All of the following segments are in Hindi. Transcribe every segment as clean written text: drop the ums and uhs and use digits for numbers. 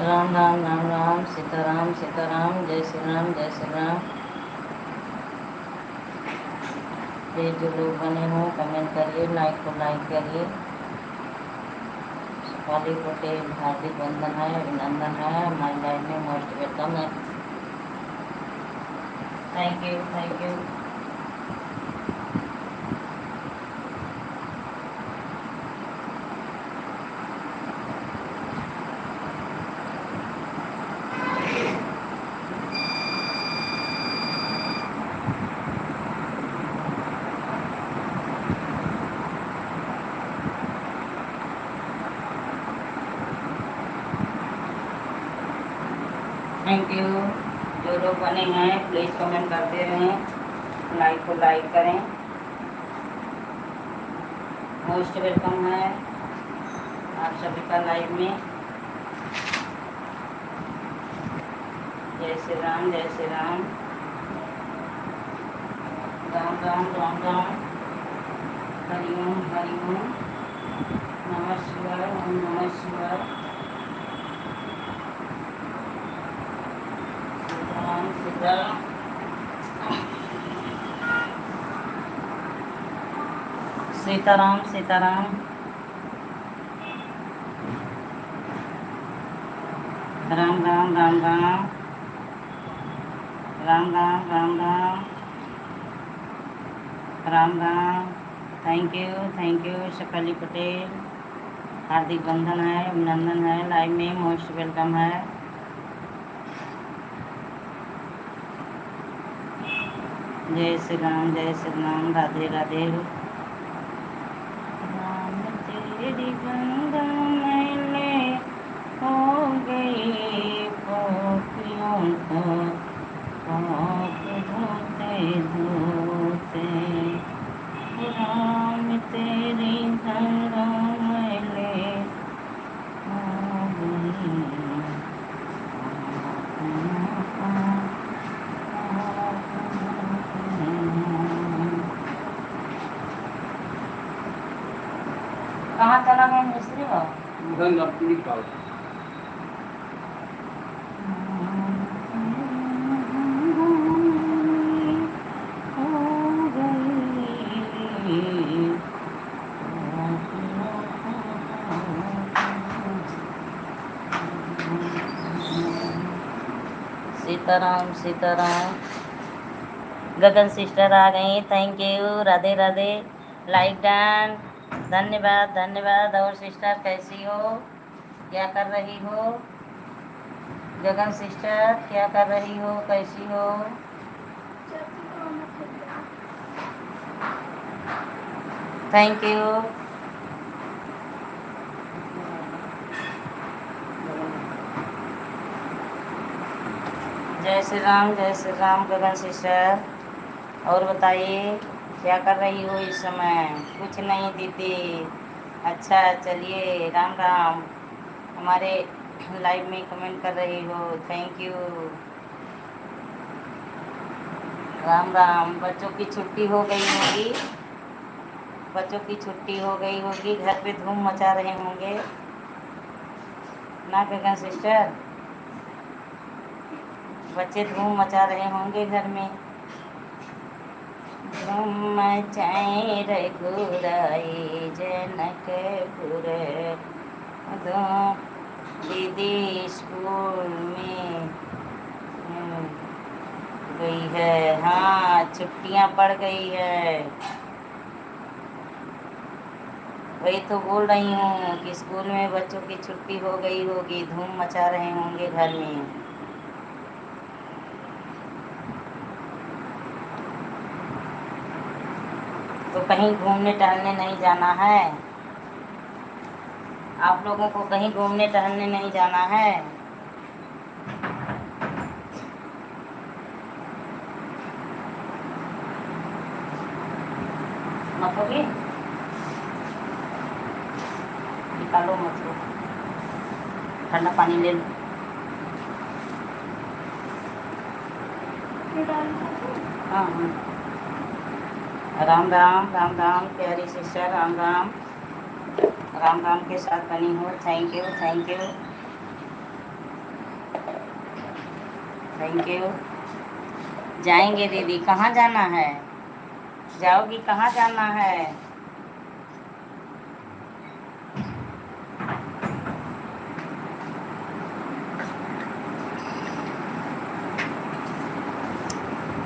राम राम राम राम, सीताराम सीताराम, जय श्री राम जय श्री राम। ये जो लोग बने हो कमेंट करिए, लाइक को लाइक करिए। शेफाली पटेल हार्दिक वंदन है, अभिनंदन है, हमारी लाइफ में मोस्ट वेलकम है। Thank you thank you. Thank you. जो लोग बने हैं प्लीज़ कमेंट करते रहें, लाइक को लाइक करें। मोस्ट वेलकम है आप सभी का लाइव में। जय श्री राम जय श्री राम। राम राम राम राम, हरि ओम हरि ओम, नमः शिवाय ओम नमः शिवाय। सीताराम सीताराम। सीताराम सीताराम। राम राम राम राम, राम राम राम राम, राम राम। थैंक यू शेफाली पटेल, हार्दिक बंधन है, अभिनंदन है, लाइव में मोस्ट वेलकम है। जय श्री राम, राधे राधे। राम तेरी गंगा मैले हो गई पापियों को, पाप धोते धोते। राम तेरी गंगा मैले हो गई। कहाँ चला गया मिस्त्री बाबू? सीताराम सीताराम। गगन सिस्टर आ गई, thank you, Radhe Radhe. Like done, धन्यवाद धन्यवाद। और सिस्टर कैसी हो, क्या कर रही हो? गगन सिस्टर क्या कर रही हो, कैसी हो? Thank you. जय श्री राम गगन सिस्टर। और बताइए क्या कर रही हो इस समय? कुछ नहीं दीदी। अच्छा चलिए, राम राम। हमारे लाइव में कमेंट कर रही हो, थैंक यू। राम राम। बच्चों की छुट्टी हो गई होगी, बच्चों की छुट्टी हो गई होगी, घर पे धूम मचा रहे होंगे ना गगन सिस्टर? बच्चे धूम मचा रहे होंगे घर में। धूम मचाए रघुराई जनकपुर, दीदी स्कूल में गई है। हाँ छुट्टियाँ पड़ गई है, वही तो बोल रही हूँ कि स्कूल में बच्चों की छुट्टी हो गई होगी, धूम मचा रहे होंगे घर में। तो कहीं घूमने टहलने नहीं जाना है? आप लोगों को कहीं घूमने टहलने नहीं जाना है? मत होगी, निकालो मत लो, ठंडा पानी ले लो। हाँ हाँ। राम राम राम राम प्यारी सिस्टर, राम राम। राम राम के साथ बनी हो, thank you thank you. Thank you. जाएंगे दीदी, कहाँ जाना है? जाओगी, कहाँ जाना है?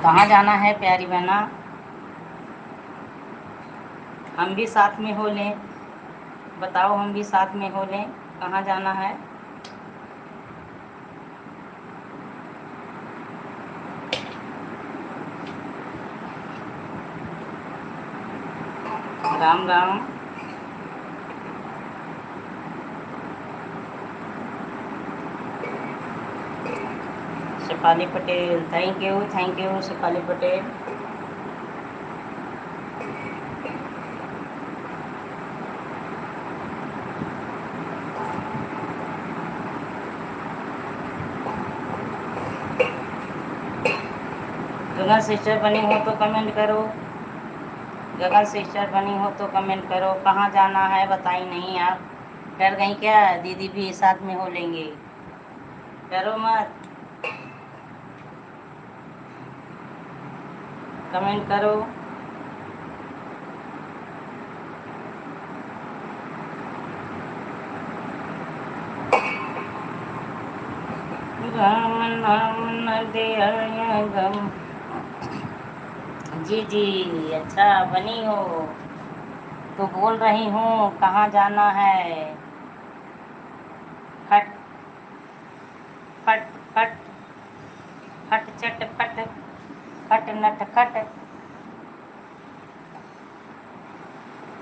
कहाँ जाना है प्यारी बहना? हम भी साथ में हो लें, बताओ, हम भी साथ में हो लें, कहाँ जाना है? Ram Ram. Shefali Patel, thank you Shefali Patel. Gagan sister बनी हो तो कमेंट करो, गगन सिस्टर बनी हो तो कमेंट करो। कहाँ जाना है बताई नहीं आप, डर गई क्या? दीदी भी साथ में हो लेंगे, डरो मत, कमेंट करो। राम नाम न दे गम। जी जी, अच्छा बनी हो तो बोल रही हूँ कहाँ जाना है। फट फट फट फट चट फट फट नट खट।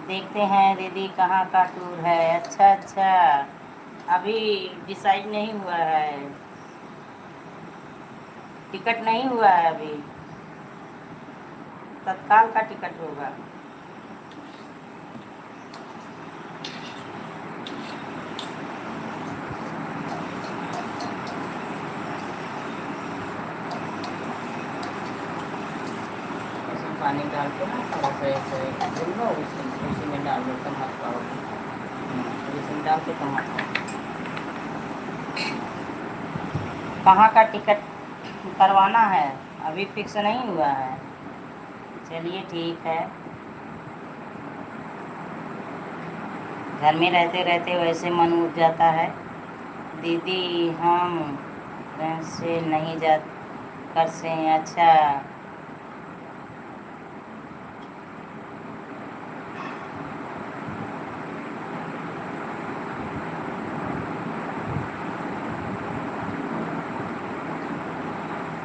देखते हैं दीदी कहाँ का टूर है। अच्छा अच्छा, अभी डिसाइड नहीं हुआ है, टिकट नहीं हुआ है अभी, तत्काल का टिकट होगा। पानी डाल के ना थोड़ा सा ऐसे भून लो, उसी में डाल दो, तो मत पाओगे, इसमें डाल के तो मत पाओ। कहाँ का टिकट करवाना है अभी फिक्स नहीं हुआ है। चलिए ठीक है, घर में रहते रहते वैसे मन उठ जाता है। दीदी हम फ्रेंड से नहीं जा कर से। अच्छा,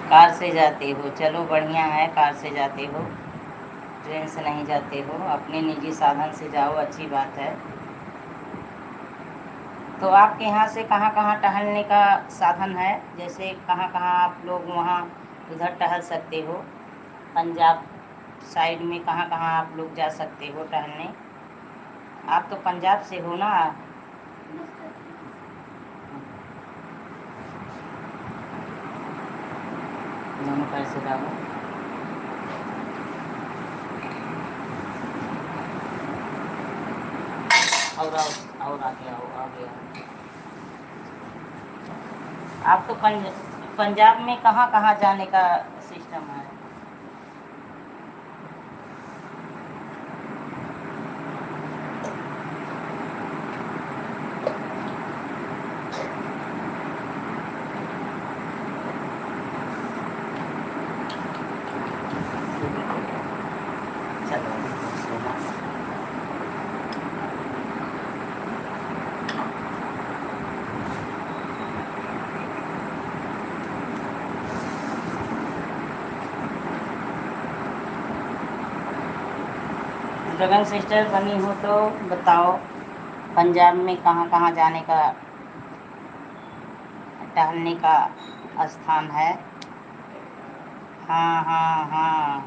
कार से जाते हो, चलो बढ़िया है, कार से जाते हो, ट्रेन से नहीं जाते हो, अपने निजी साधन से जाओ, अच्छी बात है। तो आपके यहाँ से कहाँ कहाँ टहलने का साधन है? जैसे कहाँ कहाँ आप लोग वहाँ उधर टहल सकते हो? पंजाब साइड में कहाँ कहाँ आप लोग जा सकते हो टहलने? आप तो पंजाब से हो ना? दोनों पैर से डालो। और आगे आओ, आगे आओ। आप तो पंजाब में कहाँ कहाँ जाने का सिस्टम है? गगन सिस्टर बनी हो तो बताओ, पंजाब में कहाँ कहाँ जाने का टहलने का स्थान है? हाँ हाँ हाँ,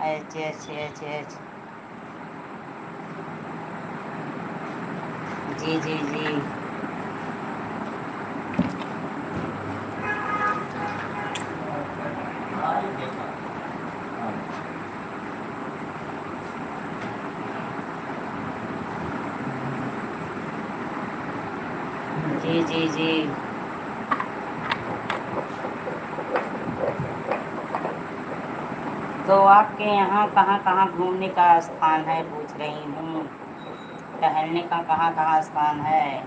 अच्छे अच्छे अच्छे अच्छे, जी जी जी, जी जी जी, तो आपके यहाँ कहाँ कहाँ घूमने का स्थान है पूछ रही हूँ, टहलने का कहाँ कहाँ स्थान है?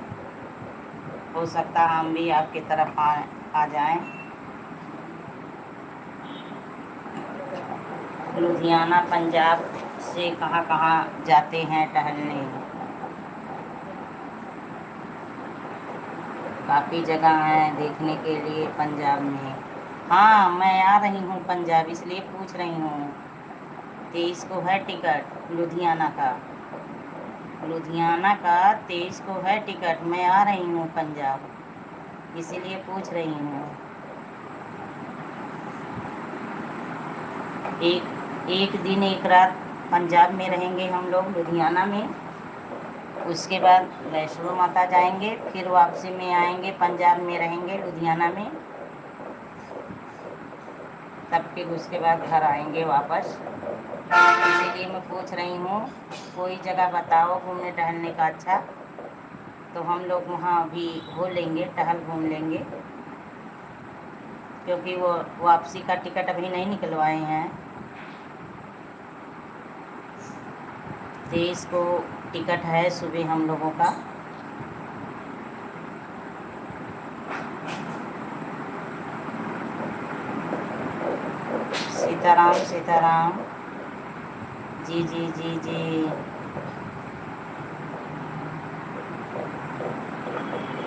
हो सकता हम भी आपकी तरफ आ जाएं। लुधियाना पंजाब से कहाँ कहाँ जाते हैं टहलने? काफ़ी जगह हैं देखने के लिए पंजाब में। हाँ, मैं आ रही हूँ पंजाब, इसलिए पूछ रही हूँ। 23 को है टिकट लुधियाना का। लुधियाना का 23 को है टिकट, मैं आ रही हूँ पंजाब, इसीलिए पूछ रही हूँ। एक दिन एक रात पंजाब में रहेंगे हम लोग, लुधियाना में। उसके बाद वैष्णो माता जाएंगे, फिर वापसी में आएंगे, पंजाब में रहेंगे लुधियाना में, तब फिर उसके बाद घर आएंगे वापस। इसीलिए मैं पूछ रही हूँ, कोई जगह बताओ घूमने टहलने का अच्छा, तो हम लोग वहाँ भी हो लेंगे, टहल घूम लेंगे, क्योंकि वो वापसी का टिकट अभी नहीं निकलवाए हैं। 23 को टिकट है सुबह हम लोगों का। सीताराम सीताराम। जी जी जी जी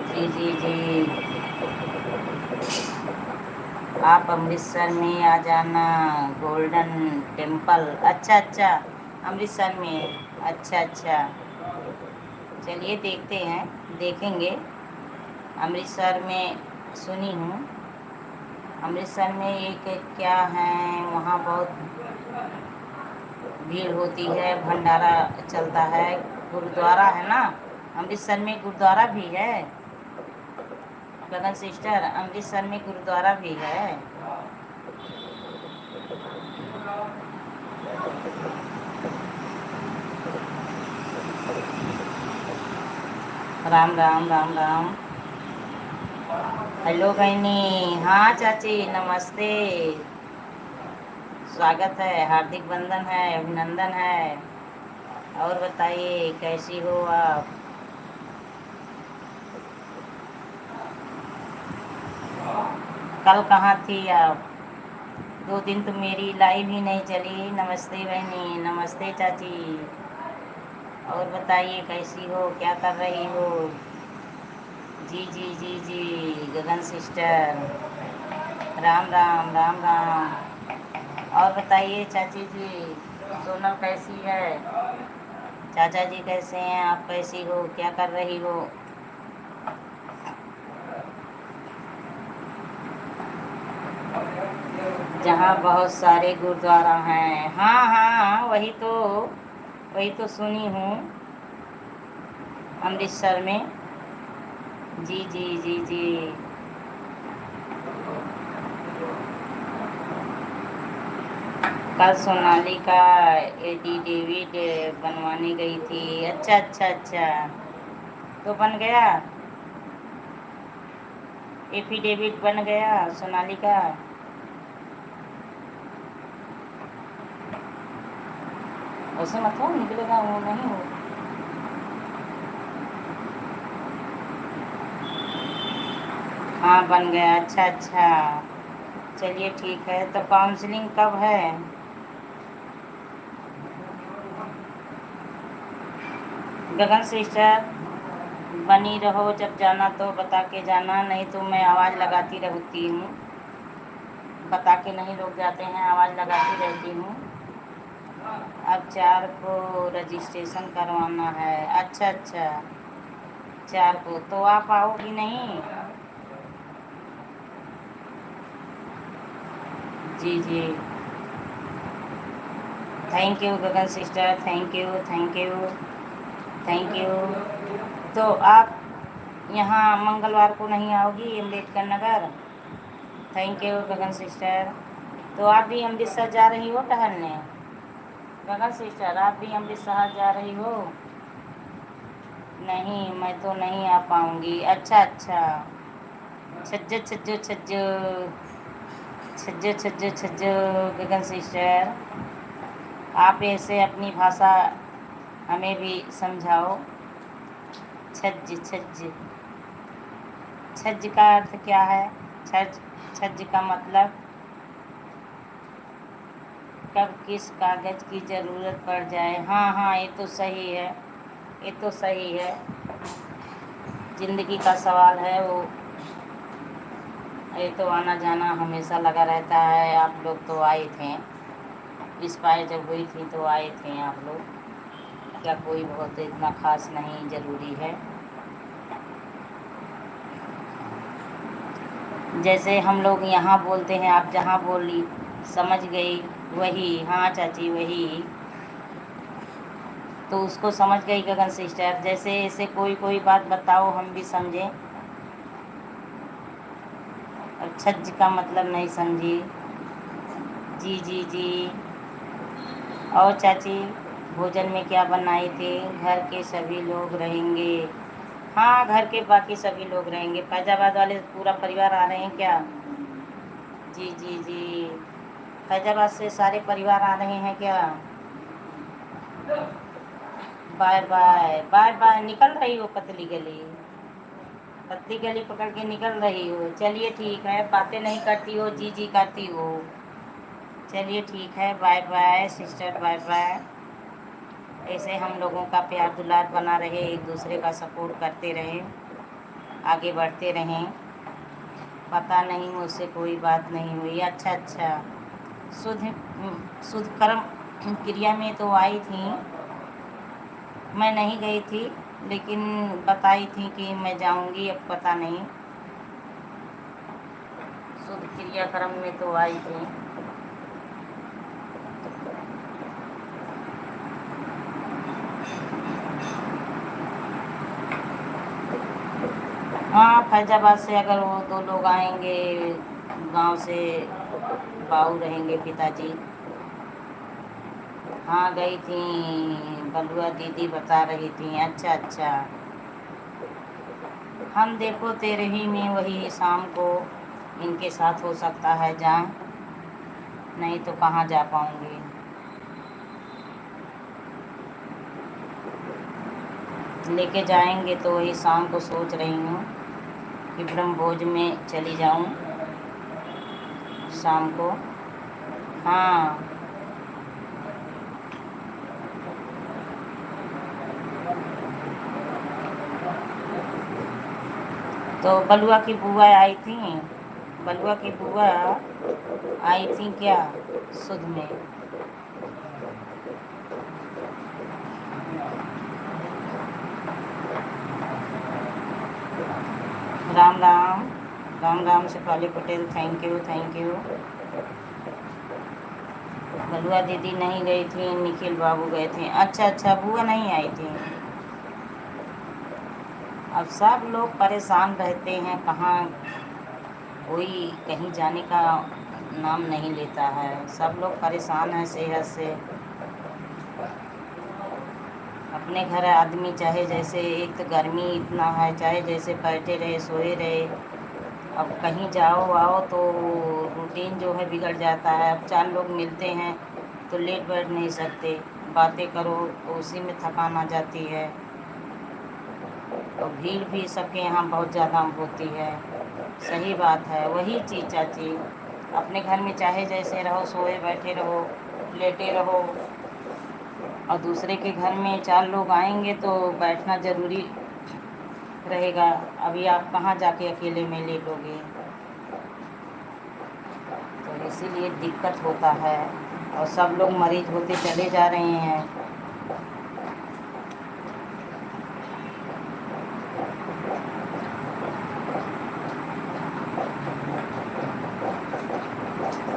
जी जी जी। आप अमृतसर में आ जाना, गोल्डन टेम्पल। अच्छा अच्छा, अमृतसर में। अच्छा अच्छा, चलिए देखते हैं, देखेंगे। अमृतसर में सुनी हूँ, अमृतसर में एक क्या है, वहाँ बहुत भीड़ होती है, भंडारा चलता है, गुरुद्वारा है ना, अमृतसर में गुरुद्वारा भी है। गगन सिस्टर, अमृतसर में गुरुद्वारा भी है। राम राम राम राम। हेलो बहनी। हाँ चाची, नमस्ते, स्वागत है, हार्दिक बंधन है, अभिनंदन है। और बताइए कैसी हो आप? कल कहाँ थी आप? 2 दिन तो मेरी लाइव ही नहीं चली। नमस्ते बहनी, नमस्ते चाची। और बताइए कैसी हो, क्या कर रही हो? जी जी जी जी, गगन सिस्टर, राम राम राम राम। और बताइए चाची जी, सोनल कैसी है? चाचा जी कैसे हैं? आप कैसी हो, क्या कर रही हो? जहाँ बहुत सारे गुरुद्वारा हैं। हाँ हाँ, वही तो सुनी हूँ, अमृतसर में। जी जी जी जी। कल सोनाली का एफिडेविट बनवाने गई थी। अच्छा अच्छा अच्छा, तो बन गया? एफिडेविट बन गया सोनाली का? ऐसे मतलब निकलेगा, वो नहीं हो। हाँ बन गया। अच्छा अच्छा, चलिए ठीक है। तो काउंसलिंग कब है? गगन सिस्टर, बनी रहो, जब जाना तो बता के जाना, नहीं तो मैं आवाज़ लगाती रहती हूँ। बता के नहीं लोग जाते हैं, आवाज़ लगाती रहती हूँ। अब 4 को रजिस्ट्रेशन करवाना है। अच्छा अच्छा, 4 को तो आप आओगी नहीं? जी जी, thank you Gagan sister, thank you thank you thank you. तो आप यहाँ मंगलवार को नहीं आओगी Ambedkar Nagar? Thank you Gagan sister. तो आप भी अमृतसर जा रही हो टहलने? गगन सिस्टर, आप भी अमृतसर जा रही हो? नहीं, मैं तो नहीं आ पाऊँगी। अच्छा अच्छा, छज्जो छज्जो छज्जो छज्जो छज्जो छज्जो गगन सिस्टर, आप ऐसे अपनी भाषा हमें भी समझाओ। छज्ज छज्ज, छज्ज का अर्थ क्या है? छज्ज, छज्ज का मतलब कब किस कागज़ की ज़रूरत पड़ जाए। हाँ हाँ, ये तो सही है, ये तो सही है। ज़िंदगी का सवाल है वो, ये तो आना जाना हमेशा लगा रहता है। आप लोग तो आए थे, एक्सपायर जब हुई थी तो आए थे आप लोग। क्या कोई बहुत इतना ख़ास नहीं ज़रूरी है। जैसे हम लोग यहाँ बोलते हैं, आप जहाँ बोली समझ गई वही। हाँ चाची वही, तो उसको समझ गई गगन सिस्टर। जैसे ऐसे कोई कोई बात बताओ हम भी समझें। और छज्ज का मतलब नहीं समझी। जी जी जी। और चाची भोजन में क्या बनाए थे? घर के सभी लोग रहेंगे। हाँ, घर के बाकी सभी लोग रहेंगे। फैजाबाद वाले पूरा परिवार आ रहे हैं क्या? जी जी जी, फैजाबाद से सारे परिवार आ रहे हैं क्या? Bye bye bye bye. निकल रही हो पतली गली, पतली गली पकड़ के निकल रही हो। चलिए ठीक है, बातें नहीं करती हो, जी जी करती हो। चलिए ठीक है, bye bye sister, bye bye. ऐसे हम लोगों का प्यार दुलार बना रहे, एक दूसरे का सपोर्ट करते रहें, आगे बढ़ते रहें। पता नहीं मुझसे कोई बात नहीं हुई। अच्छा अच्छा, शुद्ध शुद्ध कर्म क्रिया में तो आई थी, मैं नहीं गई थी, लेकिन बताई थी कि मैं जाऊंगी। अब पता नहीं, शुद्ध क्रियाक्रम में तो आई थी। हाँ, फैजाबाद से अगर वो दो लोग आएंगे, गांव से बाऊ रहेंगे पिताजी। हाँ गई थी, बलुआ दीदी बता रही थी। अच्छा अच्छा, हम देखो तेरे ही में वही शाम को इनके साथ हो सकता है जाएं, नहीं तो कहाँ जा पाऊँगी। लेके जाएंगे तो वही शाम को सोच रही हूँ कि ब्रह्मभोज में चली जाऊँ शाम को। हाँ, तो बलुआ की बुआ आई थी, बलुआ की बुआ आई थी क्या सुध में? Ram Ram, Ram Ram Shefali Patel, thank you thank you. Balua दीदी नहीं गई थी, निखिल बाबू गए थे। अच्छा अच्छा, बुआ नहीं आई थी। अब सब लोग परेशान रहते हैं, कहाँ कोई कहीं जाने का नाम नहीं लेता है। सब लोग परेशान हैं सेहत से। अपने घर आदमी चाहे जैसे, एक तो गर्मी इतना है, चाहे जैसे बैठे रहे सोए रहे। अब कहीं जाओ आओ तो रूटीन जो है बिगड़ जाता है। अब चार लोग मिलते हैं तो लेट बैठ नहीं सकते, बातें करो तो उसी में थकान आ जाती है। और भीड़ भी सबके यहाँ बहुत ज़्यादा होती है। सही बात है, वही चीज़ चाची। अपने घर में चाहे जैसे रहो, सोए बैठे रहो, लेटे रहो, और दूसरे के घर में चार लोग आएंगे तो बैठना ज़रूरी रहेगा। अभी आप कहाँ जाके अकेले में लेटोगे, तो इसीलिए दिक्कत होता है। और सब लोग मरीज होते चले जा रहे हैं।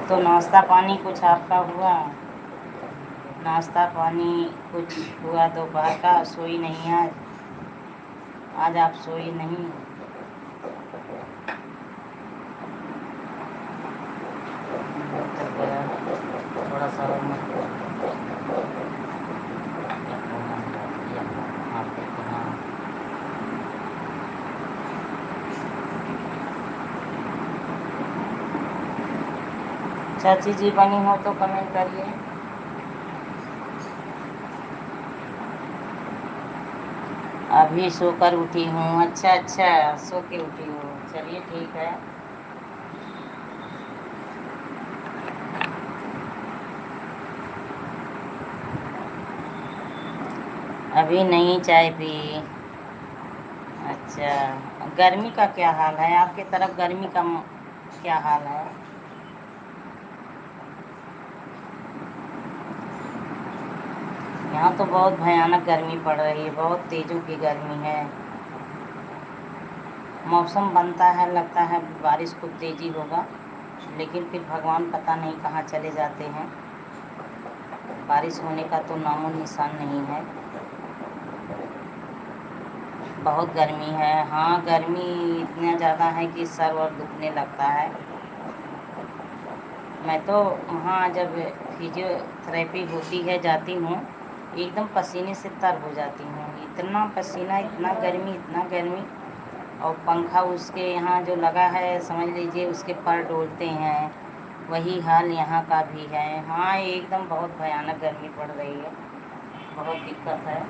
तो नाश्ता पानी कुछ आपका हुआ? नाश्ता पानी कुछ हुआ दोपहर का? सोई नहीं आज? आज आप सोई नहीं? थोड़ा सा चाची जी बनी हो तो कमेंट करिए। अभी सोकर उठी हूँ। अच्छा अच्छा, सो के उठी हूँ, चलिए ठीक है। अभी नहीं चाय पी। अच्छा, गर्मी का क्या हाल है आपके तरफ? गर्मी का क्या हाल है? यहाँ तो बहुत भयानक गर्मी पड़ रही है, बहुत तेज़ों की गर्मी है। मौसम बनता है, लगता है बारिश खूब तेज़ी होगा, लेकिन फिर भगवान पता नहीं कहाँ चले जाते हैं। बारिश होने का तो नामो निशान नहीं है। बहुत गर्मी है। हाँ, गर्मी इतना ज़्यादा है कि सर और दुखने लगता है। मैं तो वहाँ जब फिजियोथेरेपी होती है जाती हूँ, एकदम पसीने से तर हो जाती हूँ। इतना पसीना, इतना गर्मी, इतना गर्मी। और पंखा उसके यहाँ जो लगा है, समझ लीजिए उसके पर डोलते हैं। वही हाल यहाँ का भी है। हाँ, एकदम बहुत भयानक गर्मी पड़ रही है, बहुत दिक्कत है।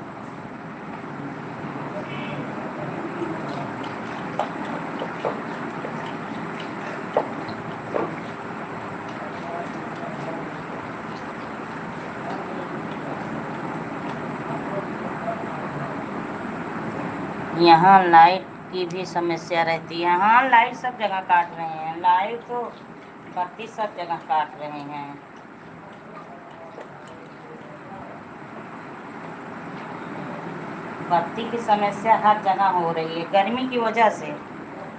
यहाँ लाइट की भी समस्या रहती है। हाँ, लाइट सब जगह काट रहे हैं। लाइट तो बत्ती सब जगह काट रहे हैं। बत्ती की समस्या हर जगह हो रही है, गर्मी की वजह से।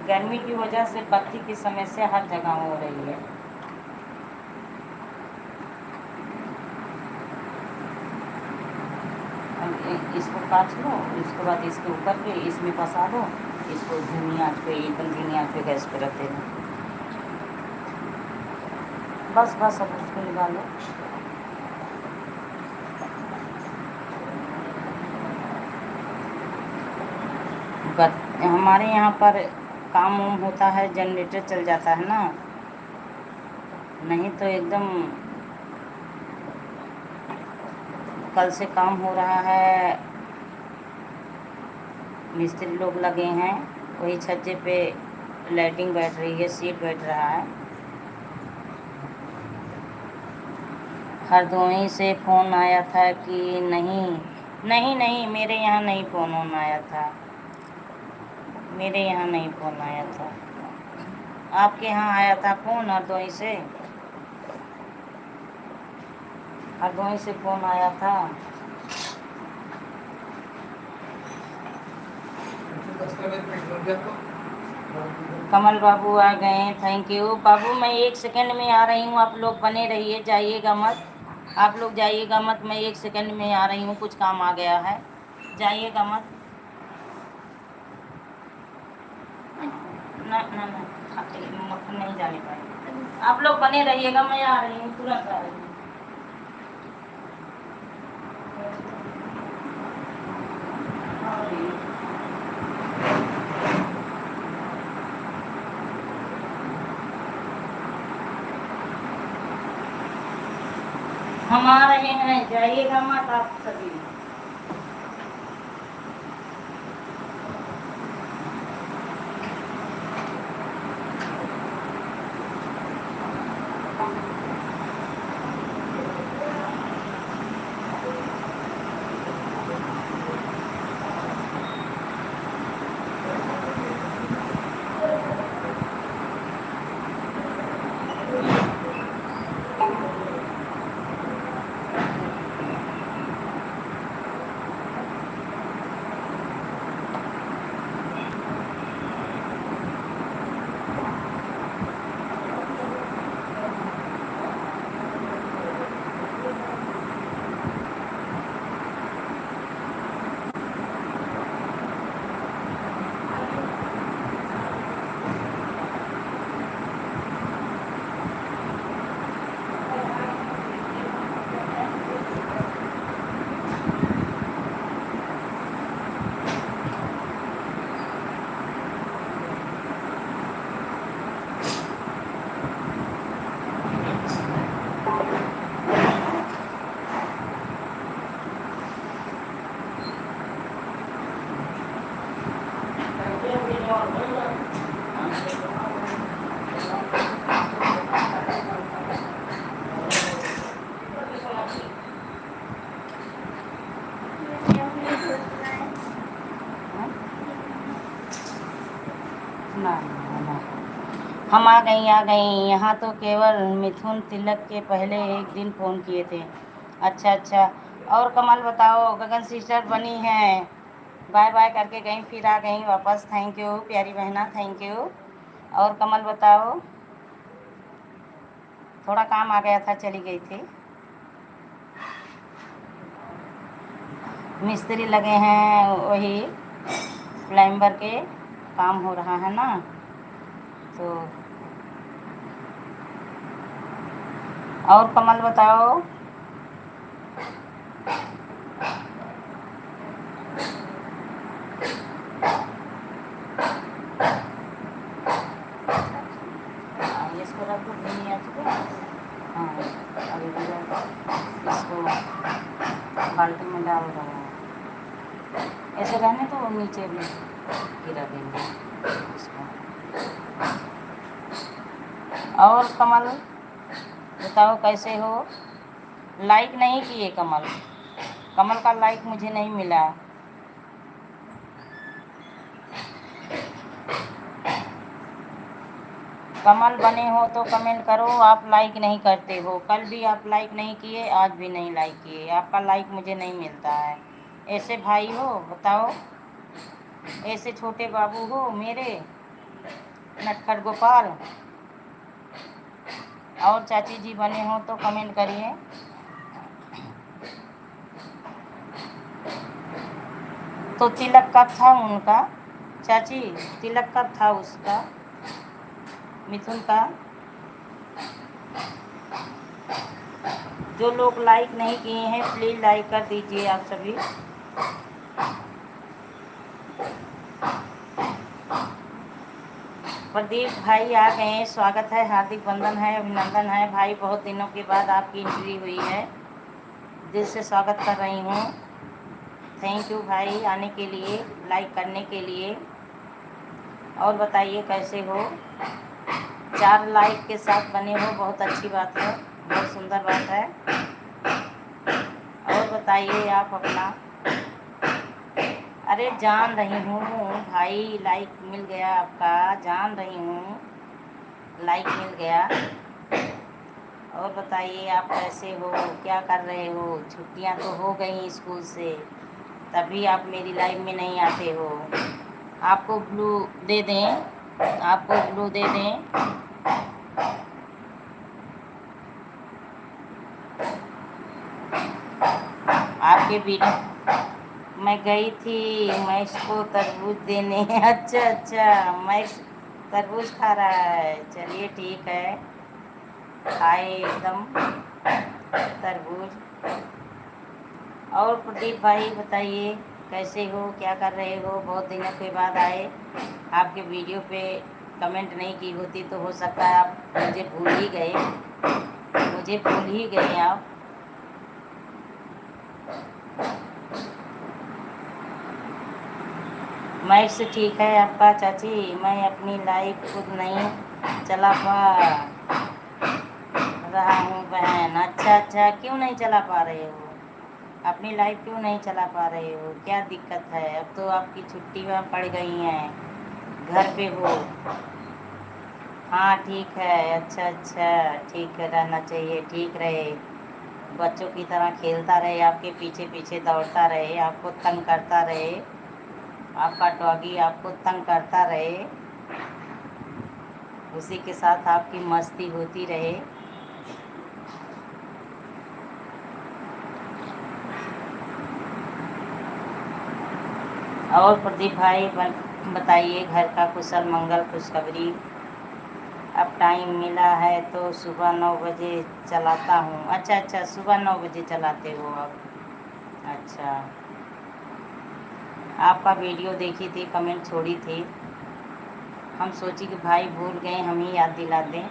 गर्मी की वजह से बत्ती की समस्या हर जगह हो रही है। इसको काट लो, उसके बाद इसके ऊपर के इसमें फंसा दो। इसको धीमी आंच पे, एकदम धीमी आंच पे गैस पे रख देना। बस बस, अब उसको निकालो। हमारे यहाँ पर काम वाम होता है, जनरेटर चल जाता है ना, नहीं तो एकदम। कल से काम हो रहा है, मिस्त्री लोग लगे हैं, वही छज्जे पे लाइटिंग बैठ रही है, सीट बैठ रहा है। हरदोई से फ़ोन आया था कि नहीं? नहीं नहीं, मेरे यहाँ नहीं फ़ोन आया था। मेरे यहाँ नहीं फ़ोन आया था। आपके यहाँ आया था फ़ोन हरदोई से? हरदोई से फ़ोन आया था। कमल बाबू आ गए, थैंक यू बाबू। मैं 1 सेकंड में आ रही हूँ, आप लोग बने रहिए, जाइएगा मत। आप लोग जाइएगा मत, मैं 1 सेकंड में आ रही हूँ, कुछ काम आ गया है, जाइएगा मत। ना ना ना, नहीं जाने पाएंगे। आप लोग बने रहिएगा, मैं आ रही हूँ, तुरंत आ रही हूँ। हम आ रहे हैं, जाइएगा मत आप सभी। ना ना हम आ गई यहाँ तो केवल मिथुन तिलक के पहले एक दिन फ़ोन किए थे। अच्छा अच्छा। और कमल बताओ, गगन सिस्टर बनी हैं, बाय बाय करके गई फिर आ गई वापस। थैंक यू प्यारी बहना, थैंक यू। और कमल बताओ, थोड़ा काम आ गया था, चली गई थी। मिस्त्री लगे हैं, वही प्लम्बर के काम हो रहा है ना, तो और कमल बताओ। इसको रख दो, नहीं आ चुके। हाँ अभी इसको बाल्टी में डाल रहा है, ऐसे रहने तो नीचे भी गिरा देंगे इसको। और कमल बताओ कैसे हो। लाइक नहीं किए कमल, कमल का लाइक मुझे नहीं मिला। कमल बने हो तो कमेंट करो, आप लाइक नहीं करते हो। कल भी आप लाइक नहीं किए, आज भी नहीं लाइक किए, आपका लाइक मुझे नहीं मिलता है। ऐसे भाई हो बताओ, ऐसे छोटे बाबू हो मेरे नटखट गोपाल। और चाची जी बने हो तो कमेंट करिए। तो तिलक कब था उनका चाची, तिलक कब था उसका, मिथुन का। जो लोग लाइक नहीं किए हैं प्लीज़ लाइक कर दीजिए आप सभी। प्रदीप भाई आ गए हैं, स्वागत है, हार्दिक वंदन है, अभिनंदन है भाई, बहुत दिनों के बाद आपकी एंट्री हुई है, दिल से स्वागत कर रही हूँ। थैंक यू भाई आने के लिए, लाइक करने के लिए। और बताइए कैसे हो। 4 लाइक के साथ बने हो, बहुत अच्छी बात है, बहुत सुंदर बात है। और बताइए आप अपना। अरे जान रही हूँ भाई, लाइक मिल गया आपका, जान रही हूँ लाइक मिल गया। और बताइए आप कैसे हो, क्या कर रहे हो। छुट्टियाँ तो हो गई स्कूल से, तभी आप मेरी लाइफ में नहीं आते हो। आपको ब्लू दे दें, आपको ब्लू दे दें। आपके वीडियो मैं गई थी मैक्स को तरबूज देने। अच्छा अच्छा, मैक्स तरबूज खा रहा है, चलिए ठीक है, खाए एकदम तरबूज। और प्रदीप भाई बताइए कैसे हो, क्या कर रहे हो, बहुत दिनों के बाद आए। आपके वीडियो पे कमेंट नहीं की होती तो हो सकता है आप मुझे भूल ही गए, मुझे भूल ही गए आप। मैक्स ठीक है आपका चाची, मैं अपनी लाइफ खुद नहीं चला पा रहा हूँ बहन। अच्छा अच्छा, क्यों नहीं चला पा रहे हो, अपनी लाइफ क्यों नहीं चला पा रहे हो, क्या दिक्कत है। अब तो आपकी छुट्टी में पड़ गई हैं, घर पे हो। हाँ ठीक है, अच्छा अच्छा, ठीक है, रहना चाहिए, ठीक रहे, बच्चों की तरह खेलता रहे, आपके पीछे पीछे दौड़ता रहे, आपको तंग करता रहे, आपका डॉगी आपको तंग करता रहे, उसी के साथ आपकी मस्ती होती रहे। और प्रदीप भाई बताइए घर का कुशल मंगल खुशखबरी। अब टाइम मिला है तो सुबह 9 बजे चलाता हूँ। अच्छा अच्छा, सुबह 9 बजे चलाते हो आप। अच्छा, आपका वीडियो देखी थी, कमेंट छोड़ी थी, हम सोची कि भाई भूल गए, हम ही याद दिला दें।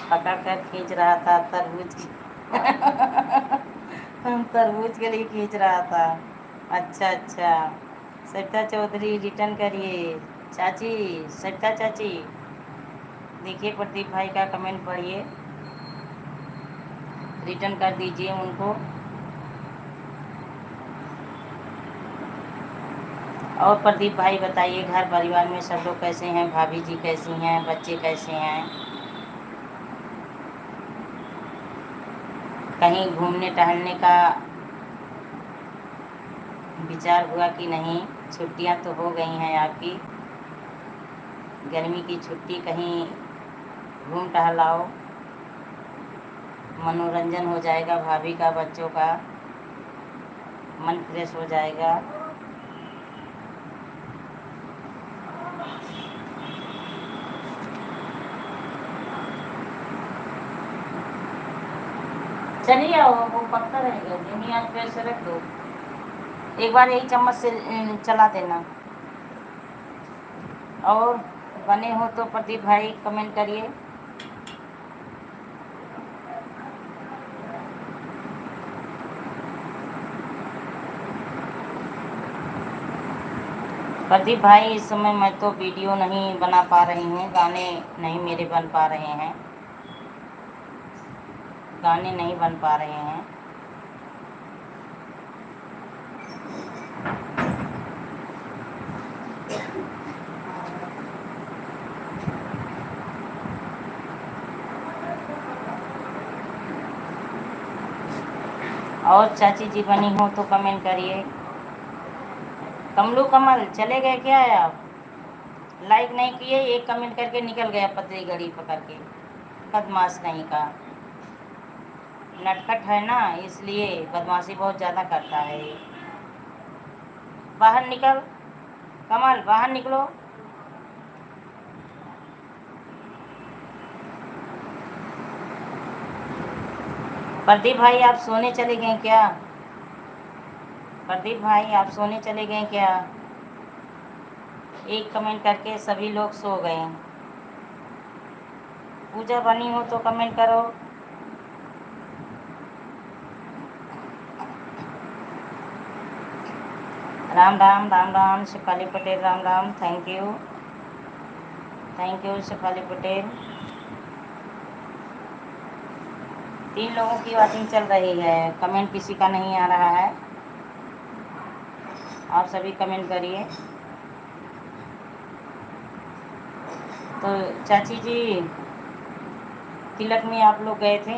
पकड़ कर खींच रहा था तरबूज तरबूज के लिए खींच रहा था। अच्छा अच्छा, सविता चौधरी रिटर्न करिए चाची, सविता चाची देखिए प्रदीप भाई का कमेंट पढ़िए, रिटर्न कर दीजिए उनको। और प्रदीप भाई बताइए, घर परिवार में सब लोग कैसे हैं? भाभी जी कैसी हैं? बच्चे कैसे हैं? कहीं घूमने टहलने का विचार हुआ कि नहीं? छुट्टियां तो हो गई हैं आपकी, गर्मी की छुट्टी, कहीं घूम टहलाओ, मनोरंजन हो जाएगा भाभी का, बच्चों का मन फ्रेश हो जाएगा। चलिए आओ, वो पकता रहेगा, धीमी आंच पे से रख दो, एक बार यही चम्मच से चला देना। और बने हो तो प्रदीप भाई कमेंट करिए। प्रदीप भाई इस समय मैं तो वीडियो नहीं बना पा रही हूँ, गाने नहीं मेरे बन पा रहे हैं, गाने नहीं बन पा रहे हैं। और चाची जी बनी हो तो कमेंट करिए। कमलू कमल चले गए क्या आप? लाइक नहीं किए, एक कमेंट करके निकल गया पतली घड़ी पकड़ के, बदमाश नहीं का। नटखट है ना, इसलिए बदमाशी बहुत ज़्यादा करता है ये। बाहर निकल कमल, बाहर निकलो। प्रदीप भाई आप सोने चले गए क्या? प्रदीप भाई आप सोने चले गए क्या? एक कमेंट करके सभी लोग सो गए। पूजा बनी हो तो कमेंट करो। Ram Ram Ram Ram Shefali Patel, Ram Ram, thank you Shefali Patel. 3 लोगों की वॉचिंग चल रही है, कमेंट किसी का नहीं आ रहा है, आप सभी कमेंट करिए। तो चाची जी तिलक में आप लोग गए थे?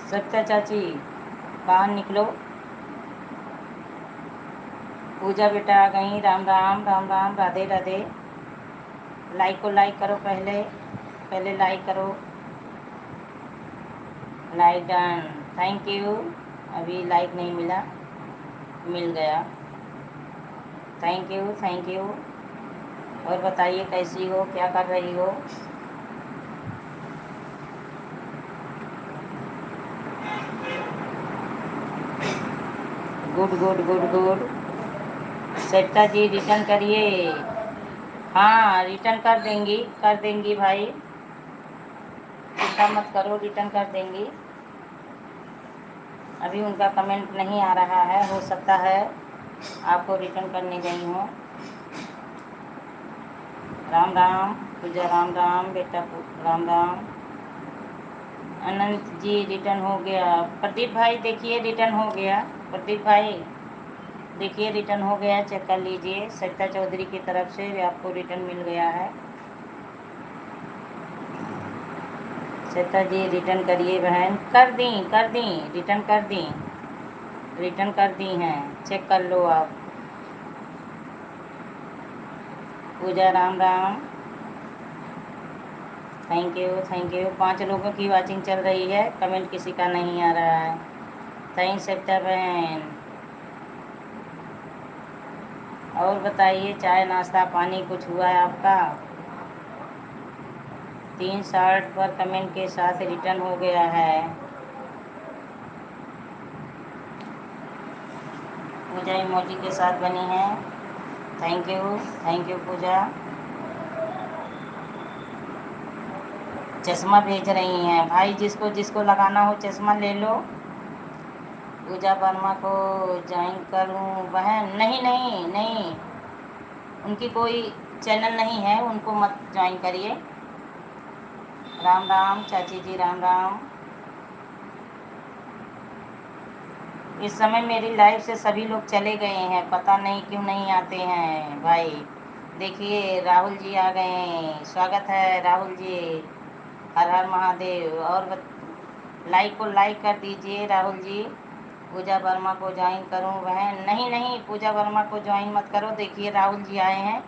सत्या चाची बाहर निकलो। पूजा बेटा आ गई, राम राम राम राम, राधे राधे। लाइक को लाइक करो, पहले लाइक करो, लाइक डन, थैंक यू। अभी लाइक नहीं मिला, मिल गया, थैंक यू। और बताइए कैसी हो, क्या कर रही हो? Good good good good. Sarita ji return करिए। हाँ रिटर्न कर देंगी भाई, चिंता मत करो, रिटर्न कर देंगी। अभी उनका कमेंट नहीं आ रहा है, हो सकता है आपको रिटर्न करने गई हूँ। राम राम पूजा, राम राम बेटा, राम राम। अनंत जी रिटर्न हो गया। प्रदीप भाई देखिए रिटर्न हो गया, प्रदीप भाई देखिए रिटर्न हो गया, चेक कर लीजिए। सरिता चौधरी की तरफ से आपको रिटर्न मिल गया है। सरिता जी रिटर्न करिए बहन। कर दी रिटर्न कर दी हैं, चेक कर लो आप। पूजा राम राम, थैंक यू। 5 लोगों की वाचिंग चल रही है, कमेंट किसी का नहीं आ रहा है। थैंक सरिता बहन। और बताइए, चाय नाश्ता पानी कुछ हुआ है आपका? 360 पर कमेंट के साथ रिटर्न हो गया है। पूजा इमोजी के साथ बनी है, थैंक यू पूजा। चश्मा भेज रही हैं भाई, जिसको जिसको लगाना हो चश्मा ले लो। पूजा वर्मा को ज्वाइन करूं बहन? नहीं, उनकी कोई चैनल नहीं है, उनको मत ज्वाइन करिए। राम राम चाची जी, राम राम। इस समय मेरी लाइफ से सभी लोग चले गए हैं, पता नहीं क्यों नहीं आते हैं भाई। देखिए राहुल जी आ गए हैं, स्वागत है राहुल जी। हर हर महादेव। और लाइक को लाइक कर दीजिए राहुल जी। पूजा वर्मा को ज्वाइन करूं बहन? नहीं नहीं, पूजा वर्मा को ज्वाइन मत करो। देखिए राहुल जी आए हैं,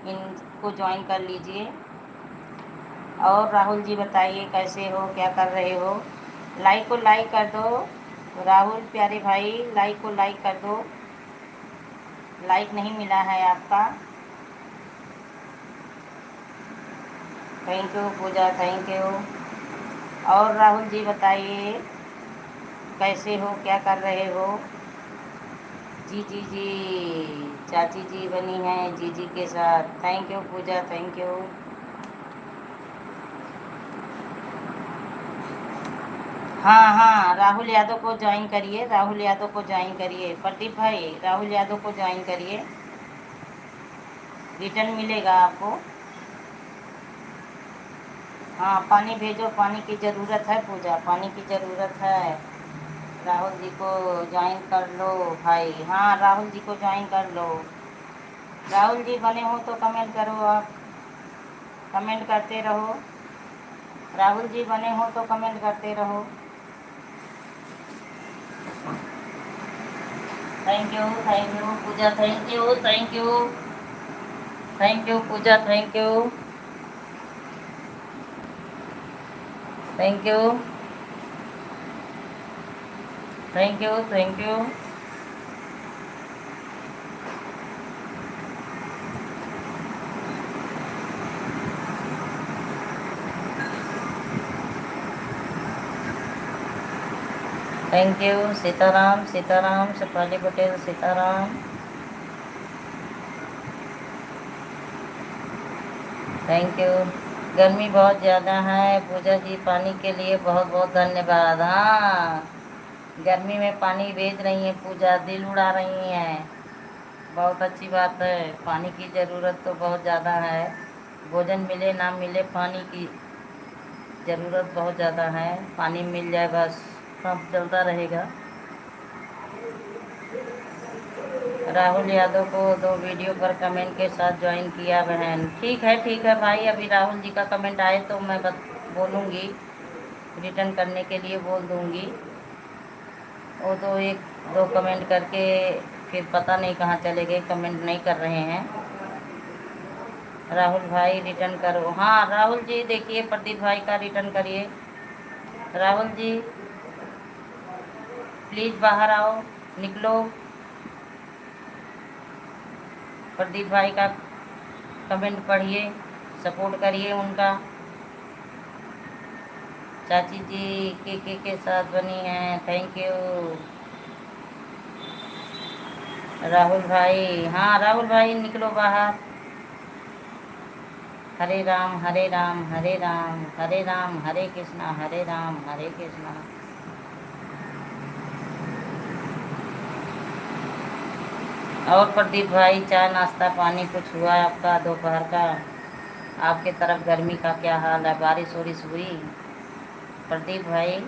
इनको ज्वाइन कर लीजिए। और राहुल जी बताइए कैसे हो, क्या कर रहे हो? लाइक को लाइक कर दो राहुल प्यारे भाई, लाइक को लाइक कर दो। लाइक नहीं मिला है आपका। Thank you Puja, thank you. और राहुल जी बताइए कैसे हो, क्या कर रहे हो? जी जी जी, चाची जी बनी हैं जी जी के साथ। Thank you Puja, thank you. हाँ हाँ, राहुल यादव को ज्वाइन करिए, राहुल यादव को ज्वाइन करिए। प्रदीप भाई राहुल यादव को ज्वाइन करिए, रिटर्न मिलेगा आपको। हाँ पानी भेजो, पानी की ज़रूरत है पूजा, पानी की ज़रूरत है। राहुल जी को ज्वाइन कर लो भाई। हाँ राहुल जी को ज्वाइन कर लो। राहुल जी बने हो तो कमेंट करो, आप कमेंट करते रहो। राहुल जी बने हो तो कमेंट करते रहो। Thank you Puja, thank you, thank you, thank you Puja, thank you, thank you, thank you, thank you. Thank you Sitaram, Sitaram Shefali Patel, Sitaram. Thank you. गर्मी बहुत ज़्यादा है पूजा जी, पानी के लिए बहुत बहुत धन्यवाद। हाँ गर्मी में पानी भेज रही हैं पूजा, दिल उड़ा रही हैं, बहुत अच्छी बात है। पानी की ज़रूरत तो बहुत ज़्यादा है, भोजन मिले ना मिले पानी की ज़रूरत बहुत ज़्यादा है। पानी मिल जाए बस सब चलता रहेगा। राहुल यादव को दो वीडियो पर कमेंट के साथ ज्वाइन किया बहन। ठीक है भाई, अभी राहुल जी का कमेंट आए तो मैं बोलूँगी, रिटर्न करने के लिए बोल दूँगी। वो तो एक दो कमेंट करके फिर पता नहीं कहाँ चले गए, कमेंट नहीं कर रहे हैं। राहुल भाई रिटर्न करो। हाँ राहुल जी देखिए, प्रदीप भाई का रिटर्न करिए। राहुल जी प्लीज़ बाहर आओ, निकलो। प्रदीप भाई का कमेंट पढ़िए, सपोर्ट करिए उनका। चाची जी के साथ बनी हैं, थैंक यू। राहुल भाई, हाँ राहुल भाई निकलो बाहर। हरे राम हरे राम हरे राम हरे राम हरे कृष्णा हरे राम हरे कृष्णा। और प्रदीप भाई चाय नाश्ता पानी कुछ हुआ आपका दोपहर का? आपके तरफ गर्मी का क्या हाल है, बारिश वारिश हुई? प्रदीप भाई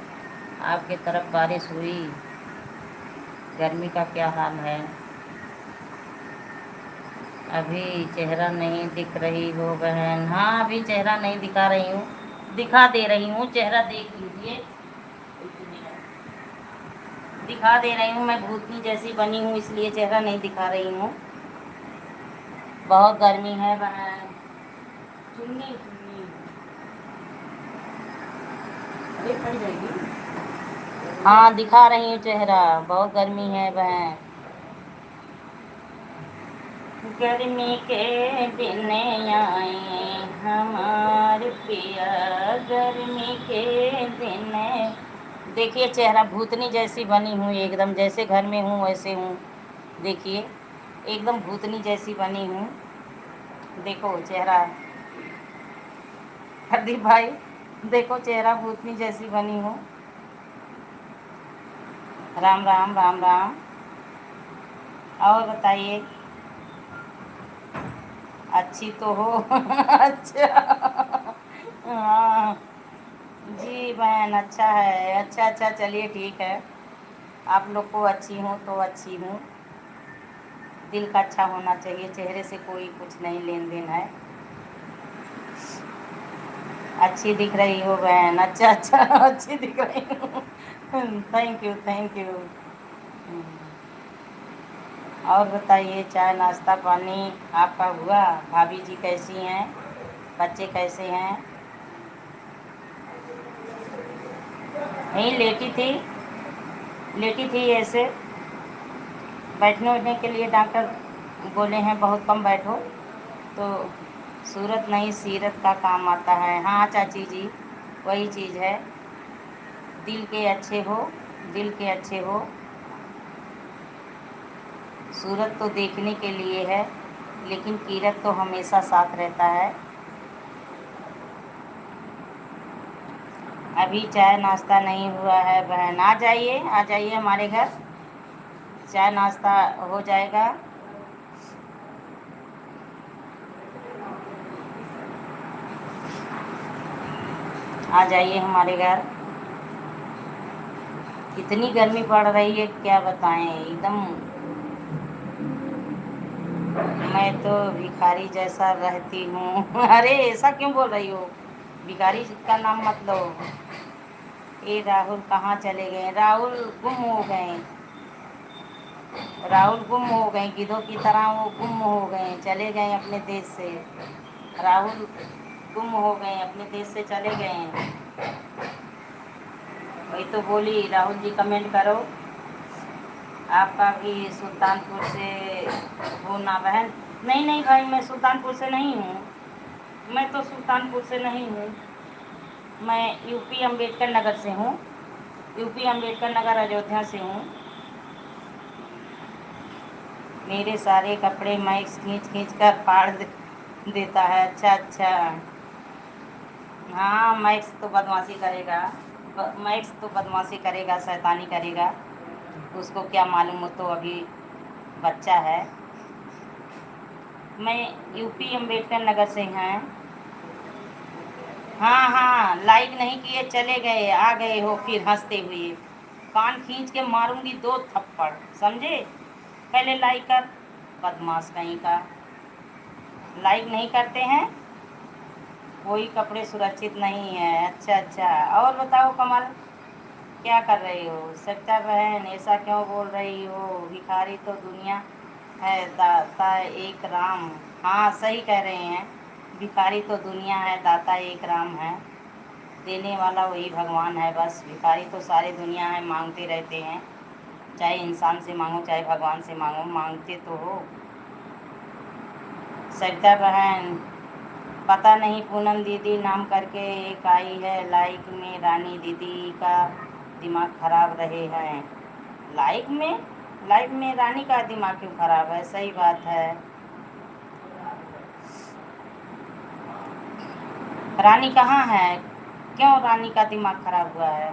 आपके तरफ बारिश हुई? गर्मी का क्या हाल है? अभी चेहरा नहीं दिख रही हो बहन? हाँ अभी चेहरा नहीं दिखा रही हूँ, दिखा दे रही हूँ, चेहरा देख लीजिए। दिखा दे रही हूँ, मैं भूतनी जैसी बनी हूँ इसलिए चेहरा नहीं दिखा रही हूँ। बहुत गर्मी है बहन। चुन्नी चुन्नी अरे फट जाएगी। हाँ दिखा रही हूँ चेहरा, बहुत गर्मी है बहन। गर्मी के दिन आए हमारे पिया, गर्मी के दिन। देखिए चेहरा भूतनी जैसी बनी हूँ, एकदम जैसे घर में हूँ वैसे हूँ। देखिए एकदम भूतनी जैसी बनी हूँ, देखो चेहरा। प्रदीप भाई देखो चेहरा भूतनी जैसी बनी हूँ। राम राम राम राम। और बताइए, अच्छी तो हो अच्छा हाँ जी बहन, अच्छा है, अच्छा अच्छा चलिए ठीक है। आप लोग को अच्छी हूँ तो अच्छी हूँ। दिल का अच्छा होना चाहिए, चेहरे से कोई कुछ नहीं लेन देन है। अच्छी दिख रही हो बहन, अच्छा अच्छा अच्छी दिख रही हूँ। Thank you thank you. और बताइए, चाय नाश्ता पानी आपका हुआ? भाभी जी कैसी हैं? बच्चे कैसे हैं? नहीं, लेटी थी ऐसे। बैठने उठने के लिए डॉक्टर बोले हैं बहुत कम बैठो, तो सूरत नहीं सीरत का काम आता है। हाँ चाची जी, वही चीज़ है। दिल के अच्छे हो, दिल के अच्छे हो। सूरत तो देखने के लिए है, लेकिन कीरत तो हमेशा साथ रहता है। अभी चाय नाश्ता नहीं हुआ है बहन, आ जाइए हमारे घर, चाय नाश्ता हो जाएगा। आ जाइए हमारे घर। इतनी गर्मी पड़ रही है क्या बताएं, एकदम। मैं तो भिखारी जैसा रहती हूँ। अरे ऐसा क्यों बोल रही हो? भिखारी का नाम मत लो। ये राहुल कहाँ चले गए? राहुल गुम हो गए, राहुल गुम हो गए, गिद्धों की तरह वो गुम हो गए, चले गए अपने देश से। राहुल गुम हो गए, अपने देश से चले गए हैं। वही तो बोली, राहुल जी कमेंट करो। आपका भी सुल्तानपुर से हो ना बहन? नहीं नहीं भाई, मैं सुल्तानपुर से नहीं हूँ। मैं तो सुल्तानपुर से नहीं हूँ। मैं यूपी अम्बेडकर नगर से हूँ। यूपी अम्बेडकर नगर अयोध्या से हूँ। मेरे सारे कपड़े मैक्स खींच खींच कर फाड़ देता है। अच्छा अच्छा। हाँ मैक्स तो बदमाशी करेगा, मैक्स तो बदमाशी करेगा, शैतानी करेगा। उसको क्या मालूम, हो तो अभी बच्चा है। मैं यूपी अम्बेडकर नगर से हैं। हाँ हाँ, लाइक नहीं किए चले गए, आ गए हो फिर हंसते हुए। कान खींच के मारूंगी 2 थप्पड़, समझे? पहले लाइक कर, बदमाश कहीं का। लाइक नहीं करते हैं, कोई कपड़े सुरक्षित नहीं है। अच्छा अच्छा, और बताओ कमल, क्या कर रही हो? सत्या बहन ऐसा क्यों बोल रही हो? भिखारी तो दुनिया है, दाता एक राम। हाँ सही कह रहे हैं, भिखारी तो दुनिया है, दाता एक राम है। देने वाला वही भगवान है बस। भिखारी तो सारी दुनिया है, मांगते रहते हैं। चाहे इंसान से मांगो चाहे भगवान से मांगो, मांगते तो हो। सरिता बहन, पता नहीं, पूनम दीदी नाम करके एक आई है लाइक में, रानी दीदी का दिमाग खराब रहे हैं। लाइक में रानी का दिमाग क्यों खराब है? सही बात है। रानी कहाँ है? क्यों रानी का दिमाग खराब हुआ है?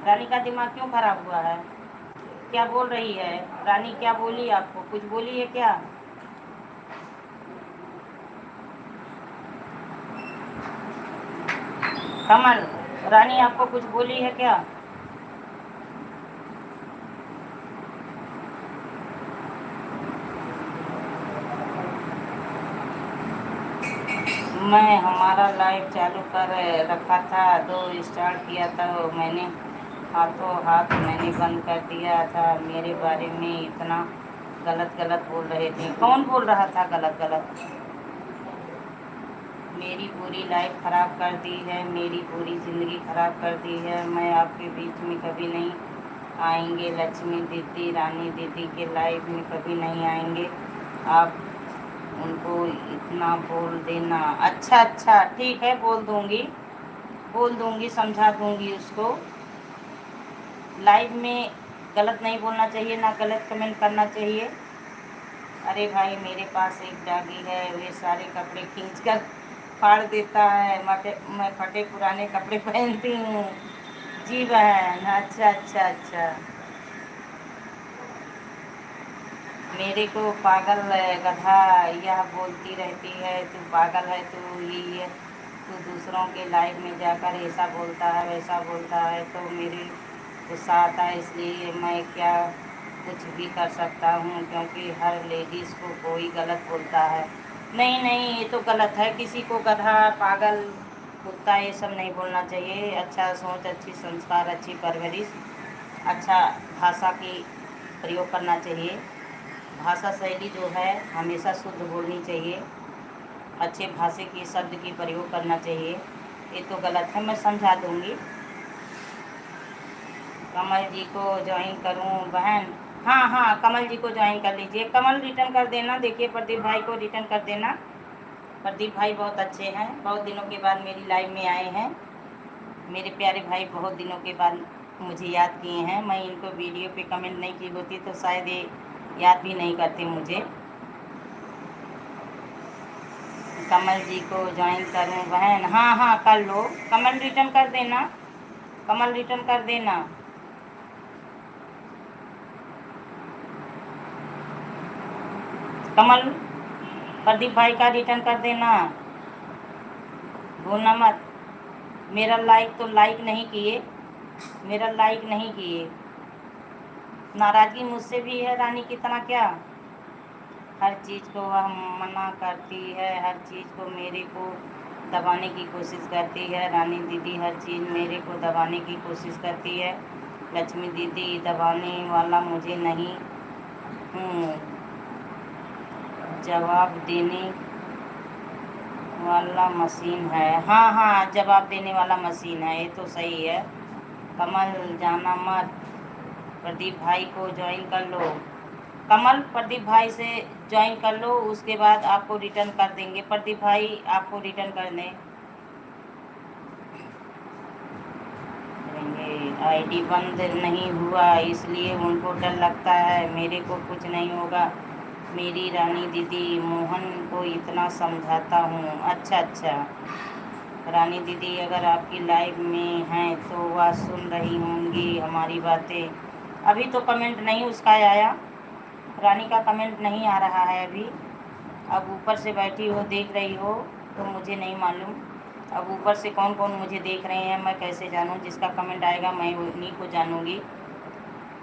रानी का दिमाग क्यों खराब हुआ है? क्या बोल रही है रानी? क्या बोली आपको? कुछ बोली है क्या? कमल, रानी आपको कुछ बोली है क्या? मैं हमारा लाइव चालू कर रखा था, 2 स्टार्ट किया था मैंने, हाथों हाथ मैंने बंद कर दिया था। मेरे बारे में इतना गलत गलत बोल रहे थे। कौन बोल रहा था गलत गलत? मेरी पूरी लाइफ ख़राब कर दी है, मेरी पूरी ज़िंदगी ख़राब कर दी है। मैं आपके बीच में कभी नहीं आएंगे, लक्ष्मी दीदी रानी दीदी के लाइफ में कभी नहीं आएंगे। आप उनको इतना बोल देना। अच्छा अच्छा ठीक है, बोल दूंगी, समझा दूंगी उसको। लाइव में गलत नहीं बोलना चाहिए, ना गलत कमेंट करना चाहिए। अरे भाई, मेरे पास एक डॉगी है, वे सारे कपड़े खींच कर फाड़ देता है। मैं फटे पुराने कपड़े पहनती हूँ। जी बहन, अच्छा अच्छा अच्छा। मेरे को पागल गधा यह बोलती रहती है, तू पागल है, तू यही है, तू दूसरों के लाइफ में जाकर ऐसा बोलता है वैसा बोलता है। तो मेरी गुस्सा आता है, इसलिए मैं क्या कुछ भी कर सकता हूँ, क्योंकि हर लेडीज़ को कोई गलत बोलता है। नहीं नहीं, ये तो गलत है, किसी को गधा, पागल, कुत्ता ये सब नहीं बोलना चाहिए। अच्छा सोच, अच्छी संस्कार, अच्छी परवरिश, अच्छा भाषा की प्रयोग करना चाहिए। भाषा शैली जो है हमेशा शुद्ध बोलनी चाहिए, अच्छे भाषा की शब्द की प्रयोग करना चाहिए। ये तो गलत है, मैं समझा दूँगी। कमल जी को ज्वाइन करूं बहन? हाँ हाँ, कमल जी को ज्वाइन कर लीजिए। कमल रिटर्न कर देना, देखिए प्रदीप भाई को रिटर्न कर देना। प्रदीप भाई बहुत अच्छे हैं, बहुत दिनों के बाद मेरी लाइव में आए हैं। मेरे प्यारे भाई बहुत दिनों के बाद मुझे याद किए हैं। मैं इनको वीडियो पे कमेंट नहीं की होती तो शायद ये याद भी नहीं करते मुझे। कमल जी को ज्वाइन करूं बहन? हाँ हाँ कर लो, कमल रिटर्न कर देना, कमल रिटर्न कर देना। कमल प्रदीप भाई का रिटर्न कर देना, भूलना मत। मेरा लाइक तो लाइक नहीं किए, मेरा लाइक नहीं किए। नाराज़गी मुझसे भी है रानी की तरह क्या? हर चीज़ को वह मना करती है, हर चीज़ को मेरे को दबाने की कोशिश करती है। रानी दीदी हर चीज़ मेरे को दबाने की कोशिश करती है। लक्ष्मी दीदी दबाने वाला मुझे नहीं हूँ, जवाब देने वाला मशीन है। हाँ हाँ, जवाब देने वाला मशीन है, ये तो सही है। कमल जाना मत, प्रदीप भाई को ज्वाइन कर लो। कमल प्रदीप भाई से ज्वाइन कर लो, उसके बाद आपको रिटर्न कर देंगे। प्रदीप भाई आपको रिटर्न कर दें। आईडी बंद नहीं हुआ इसलिए उनको डर लगता है मेरे को कुछ नहीं होगा। मेरी रानी दीदी मोहन को इतना समझाता हूँ। अच्छा अच्छा, रानी दीदी अगर आपकी लाइव में हैं तो वह सुन रही होंगी हमारी बातें। अभी तो कमेंट नहीं उसका आया, रानी का कमेंट नहीं आ रहा है अभी। अब ऊपर से बैठी हो देख रही हो तो मुझे नहीं मालूम। अब ऊपर से कौन कौन मुझे देख रहे हैं मैं कैसे जानूं? जिसका कमेंट आएगा मैं उन्हीं को जानूंगी।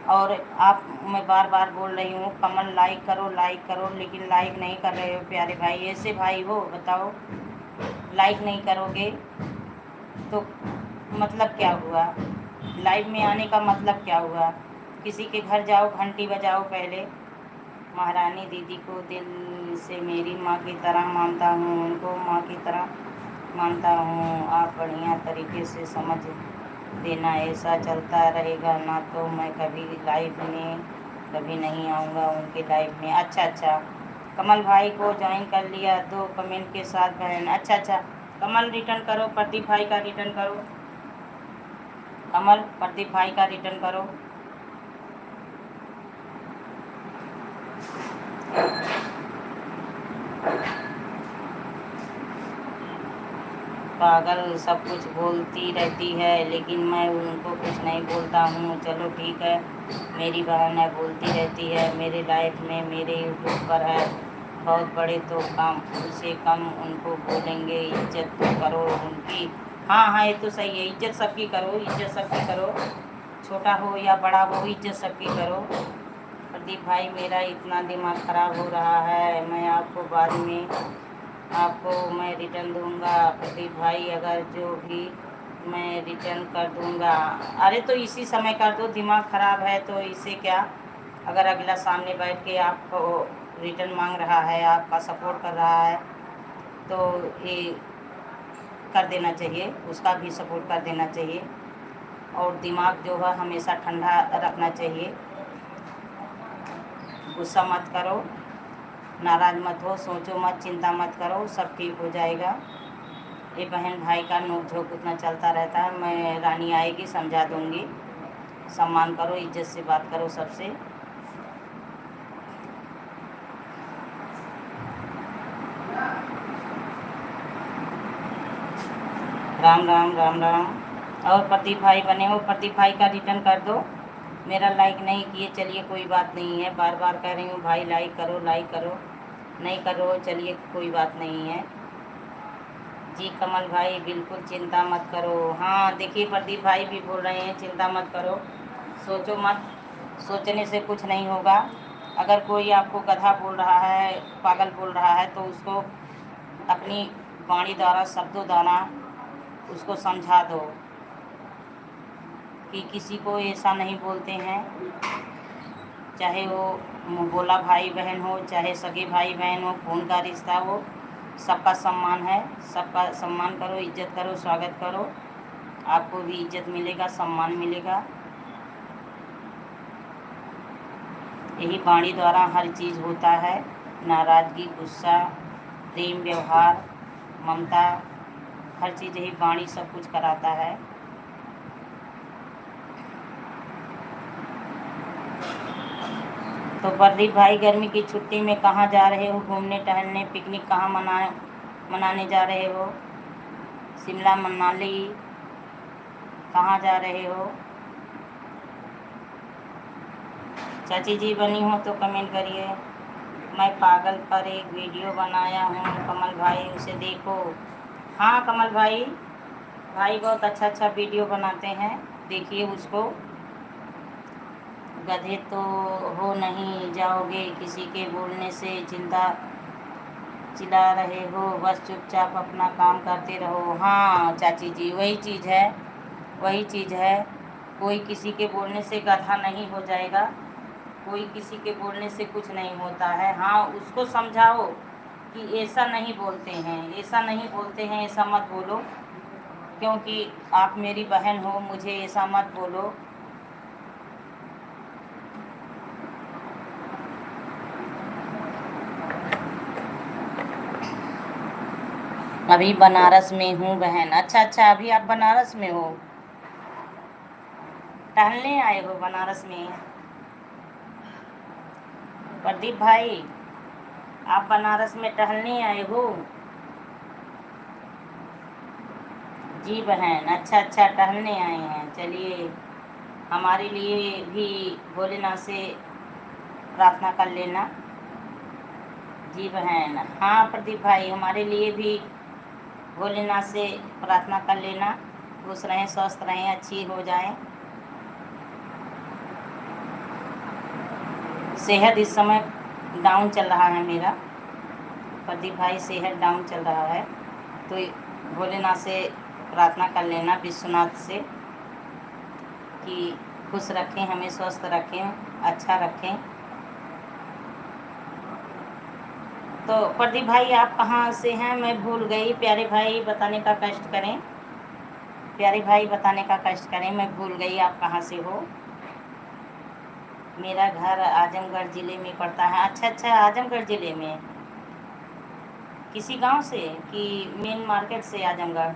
और आप, मैं बार बार बोल रही हूँ कमल लाइक करो लाइक करो, लेकिन लाइक नहीं कर रहे हो प्यारे भाई। ऐसे भाई हो बताओ, लाइक नहीं करोगे तो मतलब क्या हुआ? लाइव में आने का मतलब क्या हुआ? किसी के घर जाओ, घंटी बजाओ पहले। महारानी दीदी को दिल से मेरी माँ की तरह मानता हूँ, उनको माँ की तरह मानता हूँ। आप बढ़िया तरीके से समझ देना, ऐसा चलता रहेगा ना तो मैं कभी लाइव में कभी नहीं आऊँगा उनके लाइव में। अच्छा अच्छा, कमल भाई को ज्वाइन कर लिया 2 कमेंट के साथ बहन। अच्छा अच्छा, कमल रिटर्न करो, प्रदीप भाई का रिटर्न करो। कमल प्रदीप भाई का रिटर्न करो। पागल सब कुछ बोलती रहती है लेकिन मैं उनको कुछ नहीं बोलता हूँ। चलो ठीक है, मेरी बहन है बोलती रहती है। मेरे लाइफ में मेरे यूट्यूब पर है बहुत बड़े तो कम उसे कम उनको बोलेंगे। इज्जत तो करो उनकी। हाँ हाँ, ये तो सही है, इज्जत सबकी करो, इज्जत सबकी करो, छोटा हो या बड़ा हो इज्जत सबकी करो। प्रदीप भाई मेरा इतना दिमाग ख़राब हो रहा है, मैं आपको बाद में आपको मैं रिटर्न दूंगा। प्रदीप भाई अगर जो भी मैं रिटर्न कर दूंगा। अरे तो इसी समय कर दो, दिमाग ख़राब है तो इससे क्या? अगर अगला सामने बैठ के आपको रिटर्न मांग रहा है, आपका सपोर्ट कर रहा है तो ये कर देना चाहिए, उसका भी सपोर्ट कर देना चाहिए। और दिमाग जो है हमेशा ठंडा रखना चाहिए। गुस्सा मत करो, नाराज़ मत हो, सोचो मत, चिंता मत करो, सब ठीक हो जाएगा। ये बहन भाई का नोक झोंक उतना चलता रहता है। मैं रानी आएगी समझा दूँगी। सम्मान करो, इज्जत से बात करो सबसे। राम राम राम राम। और प्रदीप भाई बने हो, प्रदीप भाई का रिटर्न कर दो। मेरा लाइक नहीं किए, चलिए कोई बात नहीं है, बार बार कह रही हूँ भाई लाइक करो लाइक करो, नहीं करो, चलिए कोई बात नहीं है जी। कमल भाई बिल्कुल चिंता मत करो। हाँ देखिए प्रदीप भाई भी बोल रहे हैं चिंता मत करो, सोचो मत, सोचने से कुछ नहीं होगा। अगर कोई आपको गधा बोल रहा है, पागल बोल रहा है, तो उसको अपनी वाणी द्वारा, शब्दों द्वारा उसको समझा दो कि किसी को ऐसा नहीं बोलते हैं। चाहे वो बोला भाई बहन हो, चाहे सगे भाई बहन हो, खून का रिश्ता हो, सबका सम्मान है। सबका सम्मान करो, इज्जत करो, स्वागत करो, आपको भी इज्जत मिलेगा, सम्मान मिलेगा। यही वाणी द्वारा हर चीज़ होता है। नाराज़गी, गुस्सा, प्रेम, व्यवहार, ममता, हर चीज़ यही वाणी सब कुछ कराता है। तो प्रदीप भाई, गर्मी की छुट्टी में कहाँ जा रहे हो घूमने टहलने? पिकनिक कहाँ मनाने जा रहे हो? शिमला, मनाली, कहाँ जा रहे हो? चाची जी बनी हो तो कमेंट करिए। मैं पागल पर एक वीडियो बनाया हूँ कमल भाई, उसे देखो। हाँ कमल भाई, भाई बहुत अच्छा अच्छा वीडियो बनाते हैं, देखिए उसको। गधे तो हो नहीं जाओगे, किसी के बोलने से चिल्ला रहे हो, बस चुपचाप अपना काम करते रहो। हाँ चाची जी, वही चीज़ है, वही चीज़ है। कोई किसी के बोलने से गधा नहीं हो जाएगा, कोई किसी के बोलने से कुछ नहीं होता है। हाँ उसको समझाओ कि ऐसा नहीं बोलते हैं, ऐसा नहीं बोलते हैं, ऐसा मत बोलो, क्योंकि आप मेरी बहन हो, मुझे ऐसा मत बोलो। अभी बनारस में हूँ बहन। अच्छा अच्छा, अभी आप बनारस में हो, टहलने आए हो बनारस में? प्रदीप भाई, आप बनारस में टहलने आए हो? जी बहन, अच्छा अच्छा, टहलने आए हैं। चलिए, हमारे लिए भी भोलेनाथ से प्रार्थना कर लेना। जी बहन। हाँ प्रदीप भाई, हमारे लिए भी भोलेनाथ से प्रार्थना कर लेना, खुश रहें, स्वस्थ रहें, अच्छी हो जाएं। सेहत इस समय डाउन चल रहा है मेरा प्रदीप भाई, सेहत डाउन चल रहा है, तो भोलेनाथ से प्रार्थना कर लेना, विश्वनाथ से, कि खुश रखें, हमें स्वस्थ रखें, अच्छा रखें। तो प्रदीप भाई आप कहाँ से हैं? मैं भूल गई। प्यारे भाई बताने का कष्ट करें, प्यारे भाई बताने का कष्ट करें, मैं भूल गई आप कहाँ से हो। मेरा घर आजमगढ़ ज़िले में पड़ता है। अच्छा अच्छा, आजमगढ़ ज़िले में किसी गांव से कि मेन मार्केट से आजमगढ़?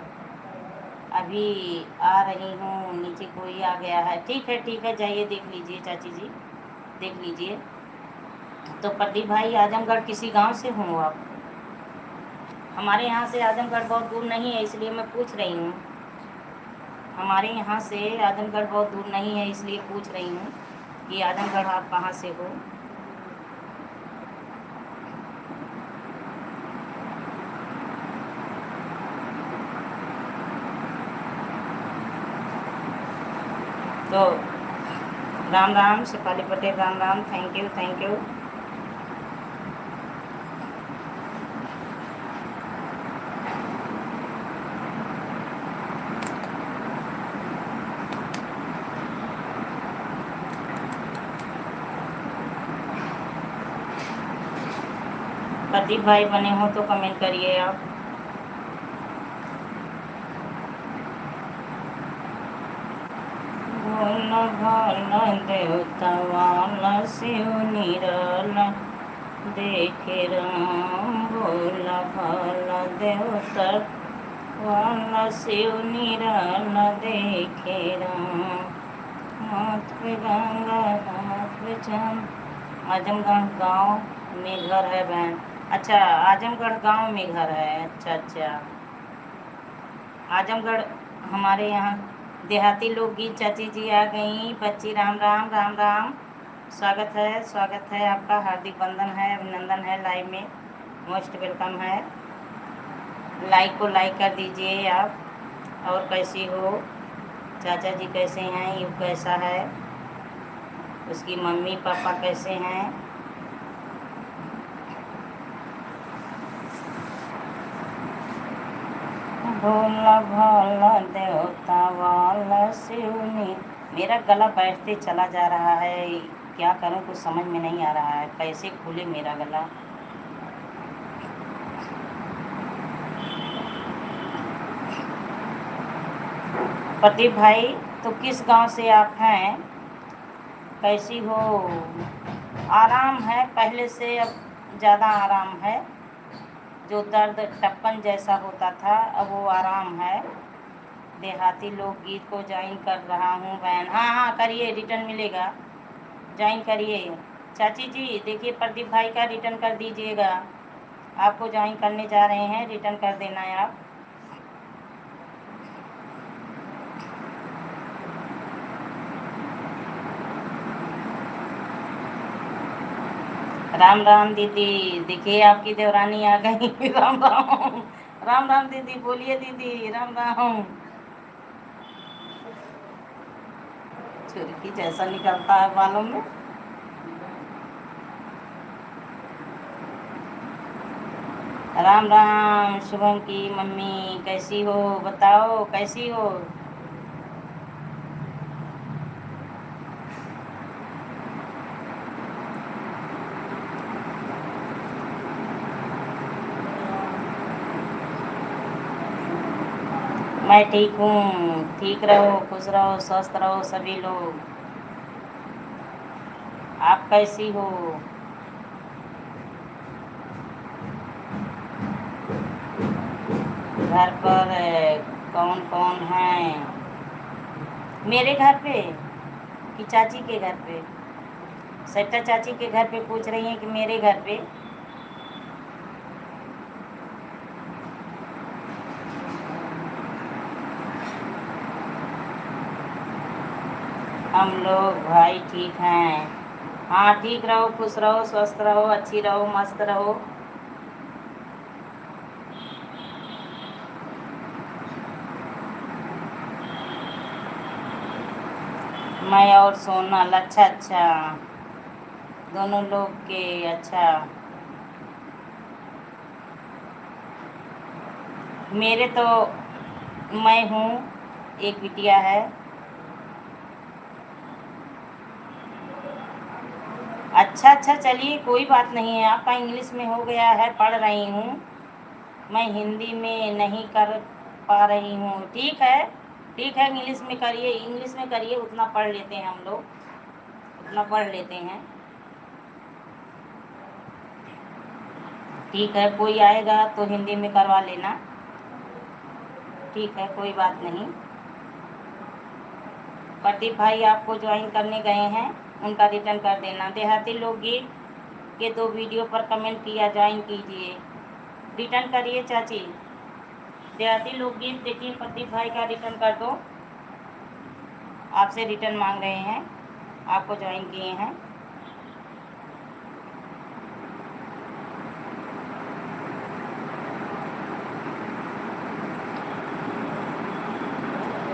अभी आ रही हूँ, नीचे कोई आ गया है। ठीक है ठीक है, जाइए देख लीजिए चाची जी, देख लीजिए। तो प्रदीप भाई, आजमगढ़ किसी गांव से हो आप? हमारे यहाँ से आजमगढ़ बहुत दूर नहीं है, इसलिए मैं पूछ रही हूँ। हमारे यहाँ से आजमगढ़ बहुत दूर नहीं है, इसलिए पूछ रही हूँ कि आजमगढ़ आप कहाँ से हो। तो Ram Ram, Shefali Patel, Ram Ram, thank you thank you. Pradeep भाई बने हो तो कमेंट करिए आप। भोला भाला देवता वाला शिव निराला, देखे राम भोला भाला देवता वाला शिव निराला, देखे राम। हाथ पे गंगा हाथ पे चंद। आजमगढ़ गांव में घर है बहन? अच्छा, आजमगढ़ गांव में घर है। अच्छा अच्छा, आजमगढ़ हमारे यहाँ देहाती लोकगीत। चाची जी आ गई, बच्ची राम राम राम राम, स्वागत है आपका, हार्दिक वंदन है, अभिनंदन है, लाइव में मोस्ट वेलकम है। लाइक को लाइक कर दीजिए आप। और कैसी हो चाचा जी, कैसे हैं, युग कैसा है? उसकी मम्मी पापा कैसे हैं। भोला भाला देवता वाला शिवनी। मेरा गला बैठते चला जा रहा है, क्या करूं कुछ समझ में नहीं आ रहा है, कैसे खुले मेरा गला। प्रदीप भाई, तो किस गांव से आप हैं, कैसी हो। आराम है, पहले से अब ज़्यादा आराम है। जो दर्द टपकन जैसा होता था अब वो आराम है। देहाती लोकगीत को ज्वाइन कर रहा हूँ बहन। हाँ हाँ करिए, रिटर्न मिलेगा, ज्वाइन करिए। चाची जी देखिए, प्रदीप भाई का रिटर्न कर दीजिएगा, आपको ज्वाइन करने जा रहे हैं, रिटर्न कर देना है आप। राम राम दीदी, देखिए आपकी देवरानी आ गई। राम राम। राम राम दीदी, बोलिए दीदी, राम राम। छुरकी जैसा निकलता है बालों में। राम राम शुभम की मम्मी, कैसी हो, बताओ कैसी हो। मैं ठीक हूँ, ठीक रहो, खुश रहो, स्वस्थ रहो सभी लोग। आप कैसी हो। घर पर कौन कौन है। मेरे घर पे कि चाची के घर पे। सरिता चाची के घर पे पूछ रही हैं कि मेरे घर पे। हम लोग भाई ठीक हैं। हाँ ठीक रहो, खुश रहो, स्वस्थ रहो, अच्छी रहो, मस्त रहो। मैं और सोनल, अच्छा अच्छा, दोनों लोग के, अच्छा। मेरे तो मैं हूँ, एक बिटिया है। अच्छा अच्छा, चलिए कोई बात नहीं है, आपका इंग्लिश में हो गया है, पढ़ रही हूँ। मैं हिंदी में नहीं कर पा रही हूँ। ठीक है, ठीक है, इंग्लिश में करिए, इंग्लिश में करिए, उतना पढ़ लेते हैं हम लोग, उतना पढ़ लेते हैं। ठीक है, कोई आएगा तो हिंदी में करवा लेना। ठीक है, कोई बात नहीं। प्रदीप भाई आपको ज्वाइन करने गए हैं, उनका रिटर्न कर देना। देहाती लोकगीत के 2 वीडियो पर कमेंट किया, ज्वाइन कीजिए, रिटर्न करिए चाची। देहाती लोकगीत देखिए, प्रदीप भाई का रिटर्न कर दो, आपसे रिटर्न मांग रहे हैं, आपको ज्वाइन किए हैं।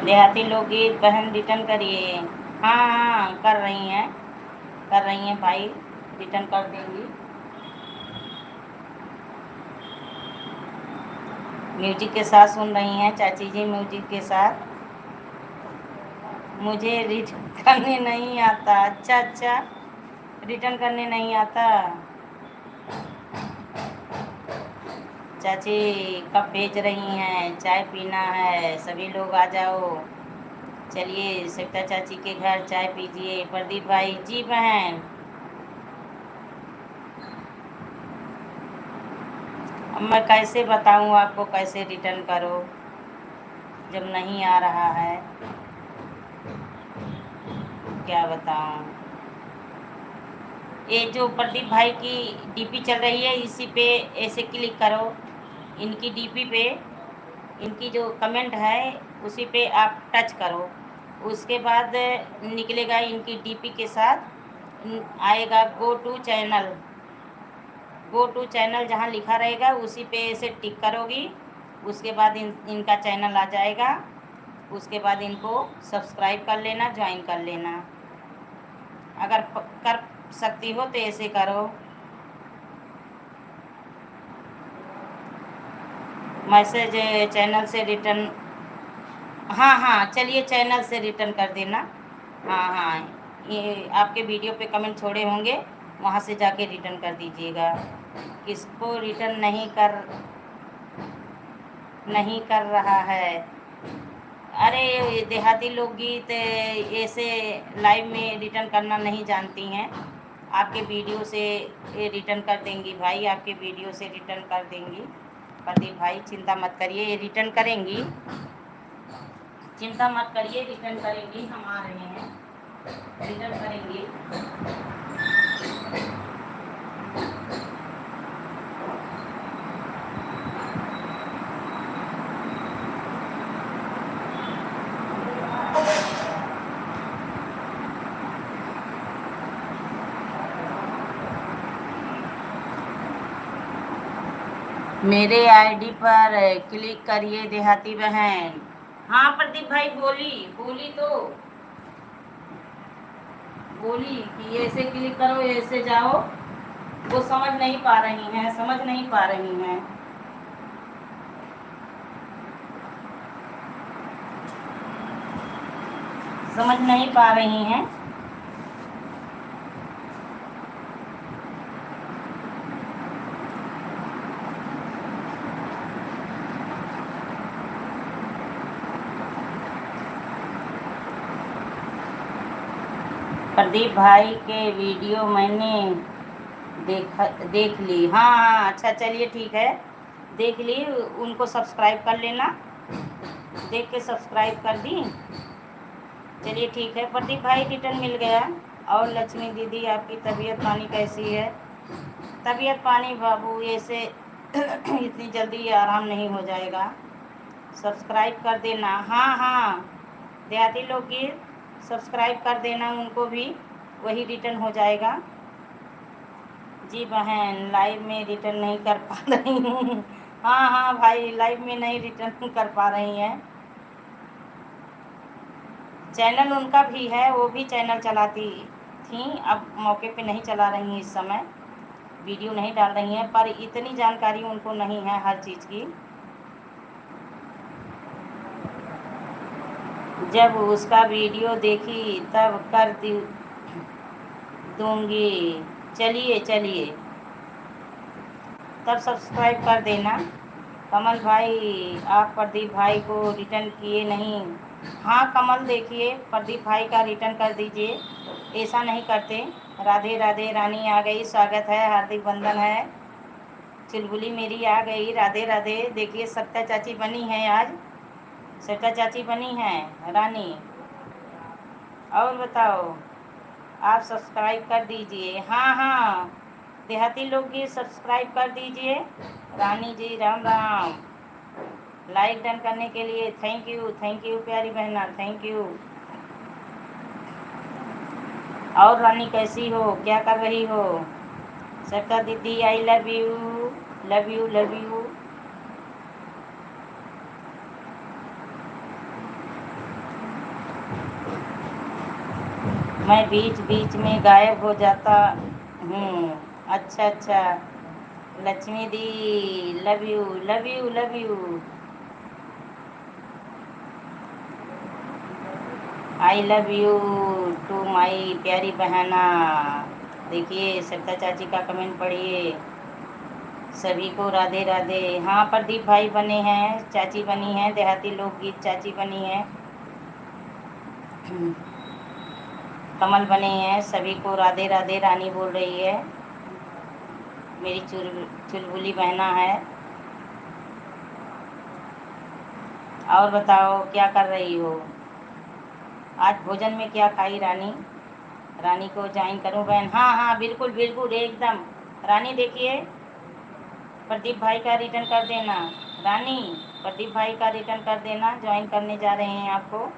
देहाती लोकगीत बहन रिटर्न करिए। हाँ हाँ कर रही हैं, कर रही हैं भाई, रिटर्न कर देंगी। म्यूजिक के साथ सुन रही हैं चाची जी, म्यूजिक के साथ। मुझे रिटर्न करने नहीं आता। अच्छा अच्छा, रिटर्न करने नहीं आता। चाची कब भेज रही हैं, चाय पीना है, सभी लोग आ जाओ। चलिए सविता चाची के घर चाय पीजिए। प्रदीप भाई जी बहन, अब मैं कैसे बताऊं आपको, कैसे रिटर्न करो जब नहीं आ रहा है, क्या बताऊं। ये जो प्रदीप भाई की डीपी चल रही है, इसी पे ऐसे क्लिक करो, इनकी डीपी पे, इनकी जो कमेंट है उसी पे आप टच करो, उसके बाद निकलेगा इनकी डीपी के साथ, आएगा go to channel. Go to channel जहाँ लिखा रहेगा उसी पे ऐसे टिक करोगी, उसके बाद इनका चैनल आ जाएगा, उसके बाद इनको सब्सक्राइब कर लेना, ज्वाइन कर लेना। अगर कर सकती हो तो ऐसे करो। मैसेज चैनल से रिटर्न, हाँ हाँ चलिए चैनल से रिटर्न कर देना। हाँ हाँ, ये आपके वीडियो पे कमेंट छोड़े होंगे, वहाँ से जाके रिटर्न कर दीजिएगा। किसको रिटर्न नहीं कर रहा है? अरे ये देहाती लोकगीत ऐसे लाइव में रिटर्न करना नहीं जानती हैं। आपके वीडियो से ये रिटर्न कर देंगी भाई, आपके वीडियो से रिटर्न कर देंगी। प्रदीप भाई चिंता मत करिए, ये रिटर्न करेंगी, चिंता मत करिए, रिटर्न करेंगी, हम आ रहे हैं, रिटर्न करेंगी। मेरे आईडी पर क्लिक करिए देहाती बहन। हाँ प्रदीप भाई बोली बोली तो बोली कि ऐसे क्लिक करो, ऐसे जाओ। वो समझ नहीं पा रही हैं, समझ नहीं पा रही हैं। समझ नहीं पा रही हैं। प्रदीप भाई के वीडियो मैंने देख ली। हाँ हाँ अच्छा चलिए ठीक है, देख ली। उनको सब्सक्राइब कर लेना, देख के सब्सक्राइब कर दी। चलिए ठीक है, प्रदीप भाई रिटर्न मिल गया। और लक्ष्मी दीदी आपकी तबीयत पानी कैसी है? तबीयत पानी बाबू ऐसे इतनी जल्दी आराम नहीं हो जाएगा। सब्सक्राइब कर देना। हाँ हाँ देहाती लोकगीत सब्सक्राइब कर देना उनको भी, वही रिटर्न हो जाएगा। जी बहन लाइव में रिटर्न नहीं कर पा रही हूँ। हाँ हाँ भाई लाइव में नहीं रिटर्न कर पा रही हैं। चैनल उनका भी है, वो भी चैनल चलाती थी, अब मौके पे नहीं चला रही हैं, इस समय वीडियो नहीं डाल रही हैं, पर इतनी जानकारी उनको नहीं है हर चीज़ की। जब उसका वीडियो देखी तब कर दूंगी। चलिए चलिए तब सब्सक्राइब कर देना। कमल भाई आप प्रदीप भाई को रिटर्न किए नहीं? हाँ कमल देखिए प्रदीप भाई का रिटर्न कर दीजिए, ऐसा नहीं करते। राधे राधे रानी आ गई, स्वागत है, हार्दिक बंधन है। चुलबुली मेरी आ गई, राधे राधे। देखिए सत्ता चाची बनी है आज, सत्ता चाची बनी है रानी। और बताओ, आप सब्सक्राइब कर दीजिए। हाँ हाँ देहाती लोग भी सब्सक्राइब कर दीजिए। रानी जी राम राम। लाइक डन करने के लिए थैंक यू प्यारी बहना, थैंक यू। और रानी कैसी हो, क्या कर रही हो? सत्ता दीदी आई love you, love you love you. मैं बीच बीच में गायब हो जाता हूँ। अच्छा अच्छा लक्ष्मी दी love you love you love you. I love you too my प्यारी बहना। देखिए सरिता चाची का कमेंट पढ़िए। सभी को राधे राधे। हाँ प्रदीप भाई बने हैं, चाची बनी है, देहाती लोकगीत चाची बनी है, कमल बने हैं, सभी को राधे राधे। रानी बोल रही है, मेरी चुलबुली बहना है। और बताओ क्या कर रही हो? आज भोजन में क्या खाई रानी? रानी को ज्वाइन करूं बहन? हाँ हाँ बिल्कुल बिल्कुल एकदम। रानी देखिए प्रदीप भाई का रिटर्न कर देना। रानी प्रदीप भाई का रिटर्न कर देना, ज्वाइन करने जा रहे हैं आपको,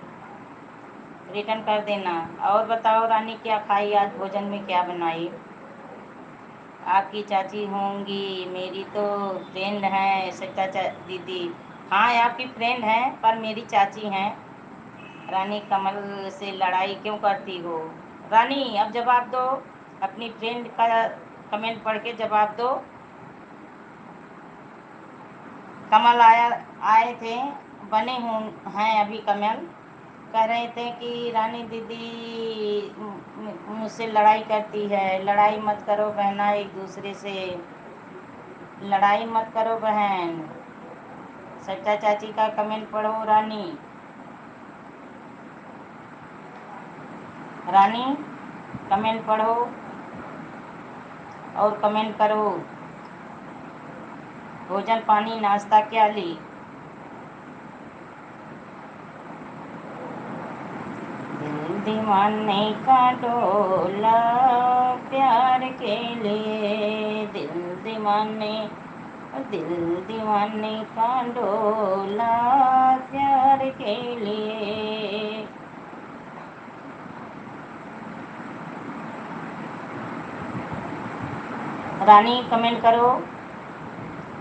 रिटर्न कर देना। और बताओ रानी क्या खाई आज, भोजन में क्या बनाई? आपकी चाची होंगी, मेरी तो फ्रेंड हैं सच्चा दीदी। हाँ आपकी फ्रेंड हैं पर मेरी चाची हैं। रानी कमल से लड़ाई क्यों करती हो? रानी अब जवाब दो, अपनी फ्रेंड का कमेंट पढ़ के जवाब दो। कमल आए थे, बने हूँ हैं अभी कमल। कह रहे थे कि रानी दीदी मुझसे लड़ाई करती है। लड़ाई मत करो बहना, एक दूसरे से लड़ाई मत करो बहन। सच्चा चाची का कमेंट पढ़ो रानी। रानी कमेंट पढ़ो और कमेंट करो। भोजन पानी नाश्ता क्या ली? दिल दीवाने का डोला प्यार के लिए, दिल दीवाने का डोला प्यार के लिए। रानी कमेंट करो।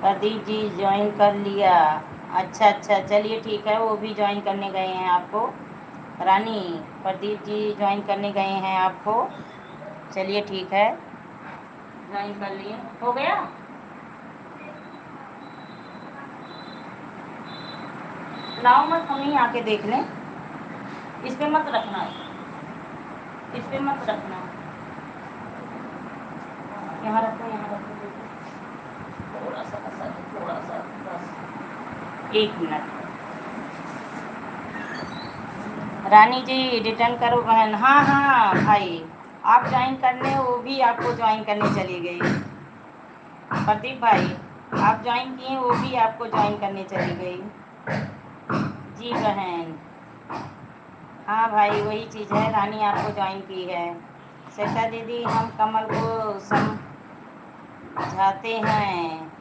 प्रदीप जी ज्वाइन कर लिया। अच्छा अच्छा, चलिए ठीक है, वो भी ज्वाइन करने गए हैं आपको। रानी प्रदीप जी ज्वाइन करने गए हैं आपको। चलिए ठीक है, ज्वाइन कर लिए। हो गया? लाओ मत, हम ही आके देख लें। इस पे मत रखना, इस पे मत रखना, यहाँ रखो, यहाँ रखो। थोड़ा सा बस, थोड़ा सा बस, 1 मिनट। रानी जी रिटर्न करो बहन। हाँ हाँ भाई, आप ज्वाइन करने, वो भी आपको ज्वाइन करने चली गई। प्रदीप भाई आप ज्वाइन किए, वो भी आपको ज्वाइन करने चली गई। जी बहन, हाँ भाई वही चीज़ है, रानी आपको ज्वाइन की है। सरिता दीदी हम कमल को समझाते हैं।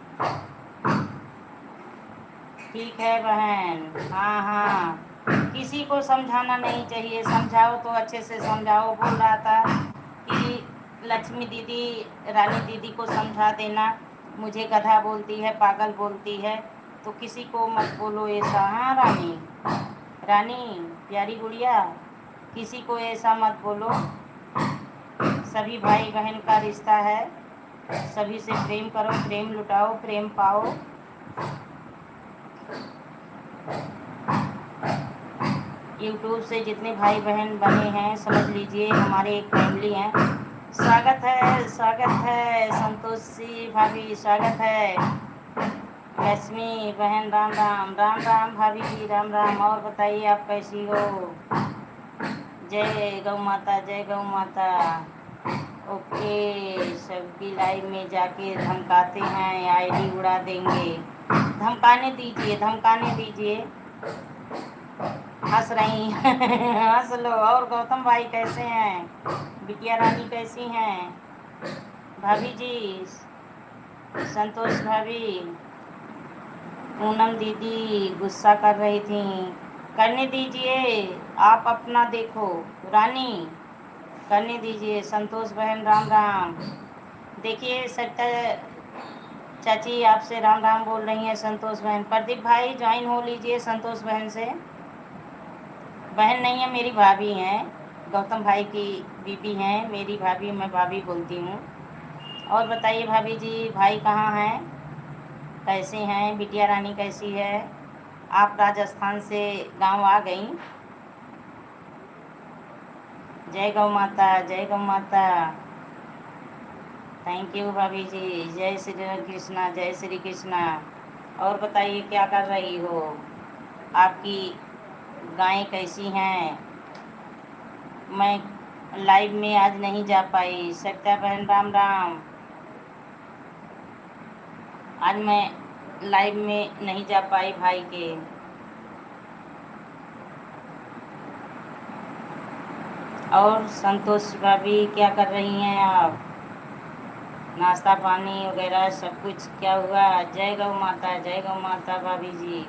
ठीक है बहन, हाँ हाँ, किसी को समझाना नहीं चाहिए, समझाओ तो अच्छे से समझाओ। बोल रहा था कि लक्ष्मी दीदी रानी दीदी को समझा देना, मुझे गधा बोलती है, पागल बोलती है, तो किसी को मत बोलो ऐसा। हाँ रानी, रानी प्यारी गुड़िया, किसी को ऐसा मत बोलो। सभी भाई बहन का रिश्ता है, सभी से प्रेम करो, प्रेम लुटाओ, प्रेम पाओ। यूट्यूब से जितने भाई बहन बने हैं, समझ लीजिए हमारे एक फैमिली हैं। स्वागत है, स्वागत है संतोषी भाभी, स्वागत है। लक्ष्मी बहन राम राम, राम राम भाभी जी, राम राम। और बताइए आप कैसी हो? जय गौ माता, जय गौ माता। ओके, सबकी लाइव में जाके धमकाते हैं, आईडी उड़ा देंगे। धमकाने दीजिए, धमकाने दीजिए। हंस रही हंस लो। और गौतम भाई कैसे हैं? बिटिया रानी कैसी हैं? भाभी जी, संतोष भाभी, पूनम दीदी गुस्सा कर रही थी। करने दीजिए, आप अपना देखो। रानी करने दीजिए। संतोष बहन राम राम। देखिए सरिता चाची आपसे राम राम बोल रही हैं, संतोष बहन। प्रदीप भाई ज्वाइन हो लीजिए संतोष बहन से। बहन नहीं है, मेरी भाभी हैं, गौतम भाई की बीबी हैं, मेरी भाभी, मैं भाभी बोलती हूँ। और बताइए भाभी जी, भाई कहाँ हैं, कैसे हैं? बिटिया रानी कैसी है? आप राजस्थान से गांव आ गई? जय गौ माता, जय गौ माता। थैंक यू भाभी जी। जय श्री कृष्णा, जय श्री कृष्णा। और बताइए क्या कर रही हो? आपकी गायें कैसी हैं? मैं लाइव में आज नहीं जा पाई। सत्या बहन राम राम। आज मैं लाइव में नहीं जा पाई भाई के। और संतोष भाभी क्या कर रही हैं आप? नाश्ता पानी वगैरह सब कुछ क्या हुआ? जय गौ माता, जय गौ माता भाभी जी।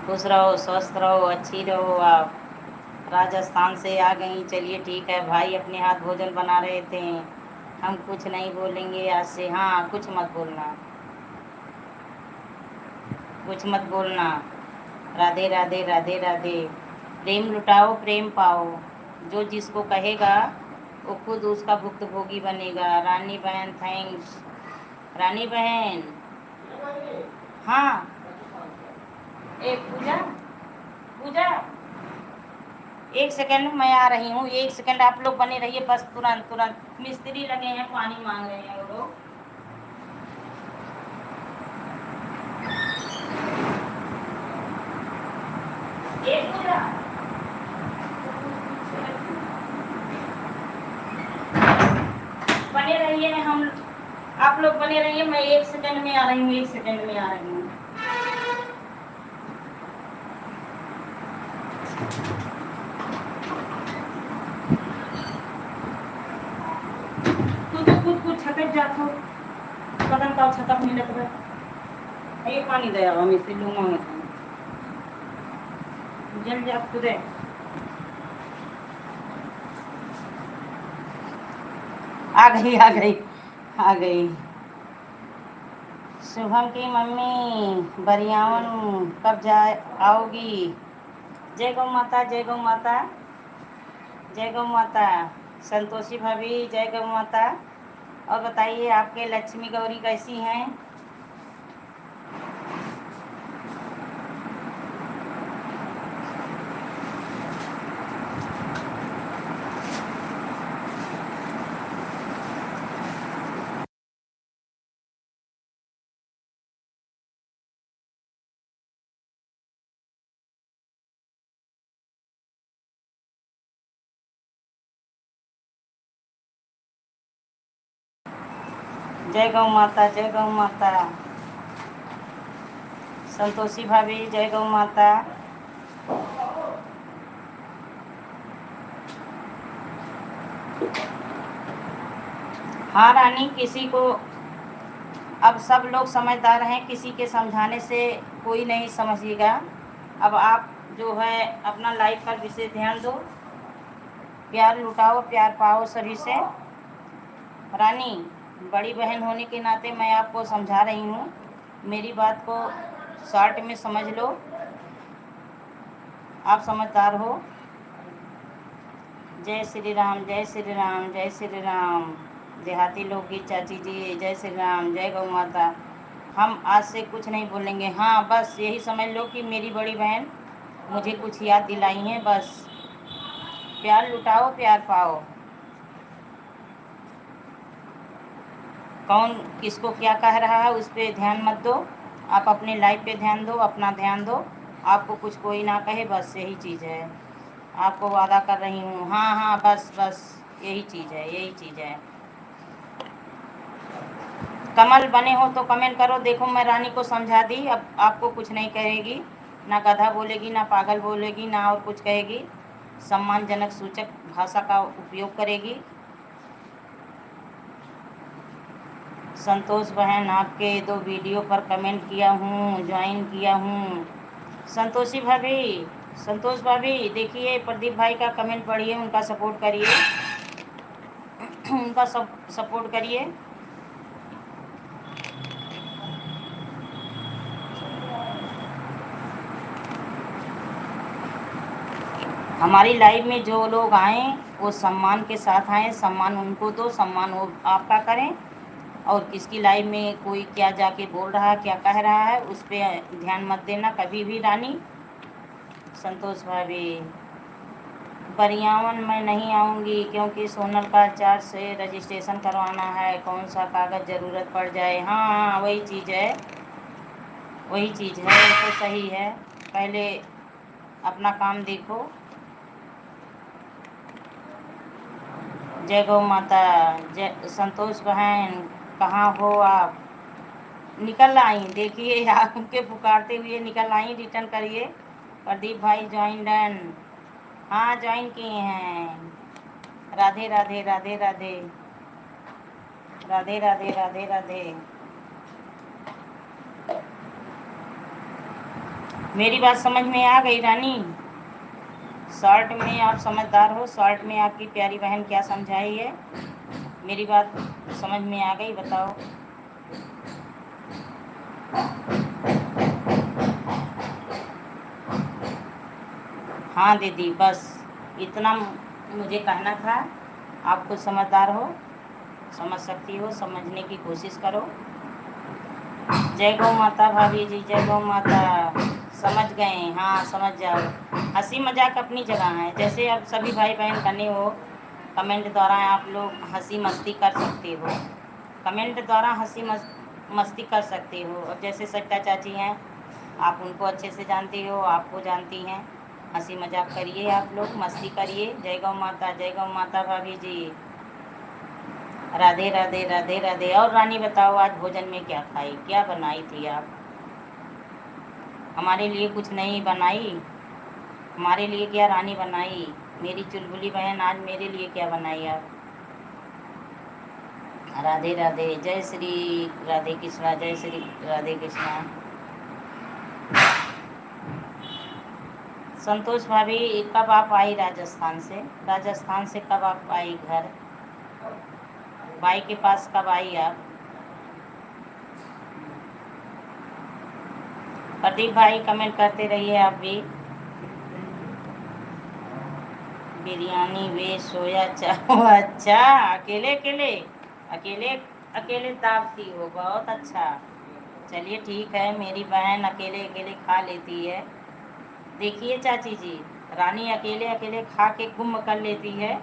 खुश रहो, स्वस्थ रहो, अच्छी रहो आप। राजस्थान से आ गई, चलिए ठीक है। भाई अपने हाथ भोजन बना रहे थे, हम कुछ नहीं बोलेंगे आज से। हाँ, कुछ मत बोलना, कुछ मत बोलना। राधे राधे, राधे राधे। प्रेम लुटाओ, प्रेम पाओ। जो जिसको कहेगा वो खुद उसका भुक्तभोगी बनेगा। रानी बहन थैंक्स। रानी बहन, हाँ, एक पूजा, पूजा, एक सेकंड मैं आ रही हूँ, एक सेकंड आप लोग बने रहिए बस, तुरंत तुरंत। मिस्त्री लगे हैं, पानी मांग रहे हैं वो लोग। एक पूजा, बने रहिए, हम आप लोग बने रहिए, मैं एक सेकंड में आ रही हूँ, एक सेकंड में आ रही हूँ। तू तो खुद छटक जात हो, कदम का छटक मिलत बा। ये पानी दे हम इसे लूंगा मैं, जल जा खुदे। आ गई आ गई आ गई। शुभम की मम्मी बरियावन कब जाए आओगी? जय गौ माता, जय गौ माता, जय गौ माता। संतोषी भाभी जय गौ माता। और बताइए आपके लक्ष्मी गौरी कैसी हैं? जय गौ माता, जय गौ माता। संतोषी भाभी जय गौ माता। हाँ रानी, किसी को अब सब लोग समझदार हैं, किसी के समझाने से कोई नहीं समझिएगा। अब आप जो है अपना लाइफ पर विशेष ध्यान दो, प्यार लुटाओ, प्यार पाओ सभी से। रानी, बड़ी बहन होने के नाते मैं आपको समझा रही हूँ, मेरी बात को शॉर्ट में समझ लो। आप समझदार हो। जय श्री राम, जय श्री राम, जय श्री राम। देहाती लोकगीत चाची जी, जय श्री राम, जय गौ माता। हम आज से कुछ नहीं बोलेंगे। हाँ, बस यही समझ लो कि मेरी बड़ी बहन मुझे कुछ याद दिलाई हैं। बस प्यार लुटाओ, प्यार पाओ। कौन किसको क्या कह रहा है उस पर ध्यान मत दो, आप अपने लाइफ पे ध्यान दो, अपना ध्यान दो। आपको कुछ कोई ना कहे, बस यही चीज़ है। आपको वादा कर रही हूँ। हाँ हाँ, बस बस यही चीज़ है, यही चीज़ है। कमल बने हो तो कमेंट करो। देखो मैं रानी को समझा दी, अब आपको कुछ नहीं कहेगी, ना गधा बोलेगी, ना पागल बोलेगी, ना और कुछ कहेगी। सम्मानजनक सूचक भाषा का उपयोग करेगी। संतोष बहन, आपके 2 वीडियो पर कमेंट किया हूँ, ज्वाइन किया हूँ। संतोषी भाभी, संतोष भाभी देखिए, प्रदीप भाई का कमेंट पढ़िए, उनका सपोर्ट करिए, उनका सपोर्ट करिए। हमारी लाइफ में जो लोग आएँ वो सम्मान के साथ आएँ, सम्मान उनको दो, सम्मान वो आपका करें। और किसकी लाइफ में कोई क्या जाके बोल रहा है, क्या कह रहा है, उस पर ध्यान मत देना कभी भी रानी। संतोष भाभी, बरियावन मैं नहीं आऊँगी क्योंकि सोनल का 4 से रजिस्ट्रेशन करवाना है, कौन सा कागज़ ज़रूरत पड़ जाए। हाँ हाँ, वही चीज़ है, वही चीज़ है, तो सही है। पहले अपना काम देखो। जय गौ माता। जय संतोष बहन, कहाँ हो आप? निकल आई, देखिए आपके पुकारते हुए निकल आई, रिटर्न करिए। प्रदीप भाई ज्वाइन डन। हाँ, ज्वाइन किए हैं। राधे राधे, राधे राधे, राधे राधे, राधे राधे। मेरी बात समझ में आ गई रानी? शॉर्ट में आप समझदार हो, शॉर्ट में आपकी प्यारी बहन क्या समझाई है, मेरी बात समझ में आ गई? बताओ। हाँ दीदी, बस इतना मुझे कहना था। आप खुद समझदार हो, समझ सकती हो, समझने की कोशिश करो। जय गौ माता भाभी जी, जय गौ माता। समझ गए? हाँ समझ जाओ। हंसी मजाक अपनी जगह है, जैसे अब सभी भाई बहन बने हो, कमेंट द्वारा आप लोग हंसी मस्ती कर सकते हो, कमेंट द्वारा मस्ती कर सकते हो। अब जैसे सरिता चाची हैं, आप उनको अच्छे से जानती हो, आपको जानती हैं, हंसी मजाक करिए, आप लोग मस्ती करिए। जय गौ माता, जय गौ माता भाभी जी। राधे राधे राधे राधे। और रानी बताओ, आज भोजन में क्या खाई, क्या बनाई थी आप? हमारे लिए कुछ नहीं बनाई? हमारे लिए क्या रानी बनाई? मेरी चुलबुली बहन आज मेरे लिए क्या बनाई आप? राधे राधे। जय श्री राधे कृष्णा, जय श्री राधे कृष्णा। संतोष भाभी, कब आप आई राजस्थान से? राजस्थान से कब आप आई घर? भाई के पास कब आई आप? प्रदीप भाई कमेंट करते रहिए आप भी। बिरयानी वे सोया चाहो। अच्छा, अकेले अकेले अकेले अकेले दावती हो, बहुत अच्छा। चलिए ठीक है, मेरी बहन अकेले अकेले खा लेती है। देखिए चाची जी, रानी अकेले अकेले खा के गुम कर लेती है,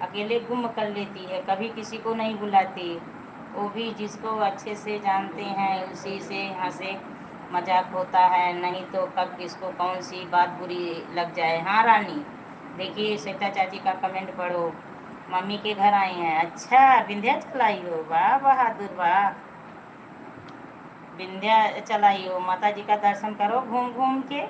अकेले गुम कर लेती है, कभी किसी को नहीं बुलाती। वो भी जिसको अच्छे से जानते हैं उसी से हंसे मजाक होता है, नहीं तो कब किसको कौन सी बात बुरी लग जाए। हाँ रानी, देखिए श्वेता चाची का कमेंट पढ़ो। मम्मी के घर आए हैं? अच्छा, विंध्याचल आई हो, वाह बहादुर वाह। विंध्याचल आई हो, माता जी का दर्शन करो घूम घूम के।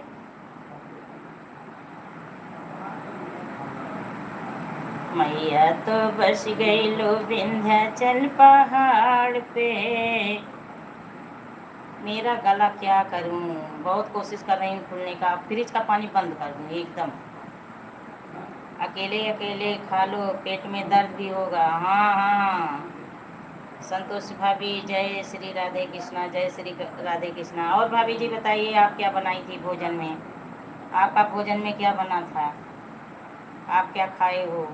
मैया तो बस गई लो विंध्याचल पहाड़ पे। मेरा गला क्या करूं, बहुत कोशिश कर रही हूँ खुलने का। फ्रिज का पानी बंद कर दूँ एकदम। अकेले अकेले खा लो, पेट में दर्द भी होगा। हाँ हाँ संतोष भाभी, जय श्री राधे कृष्णा, जय श्री राधे कृष्णा। और भाभी जी बताइए, आप क्या बनाई थी भोजन में? आपका भोजन में क्या बना था? आप क्या खाए हो?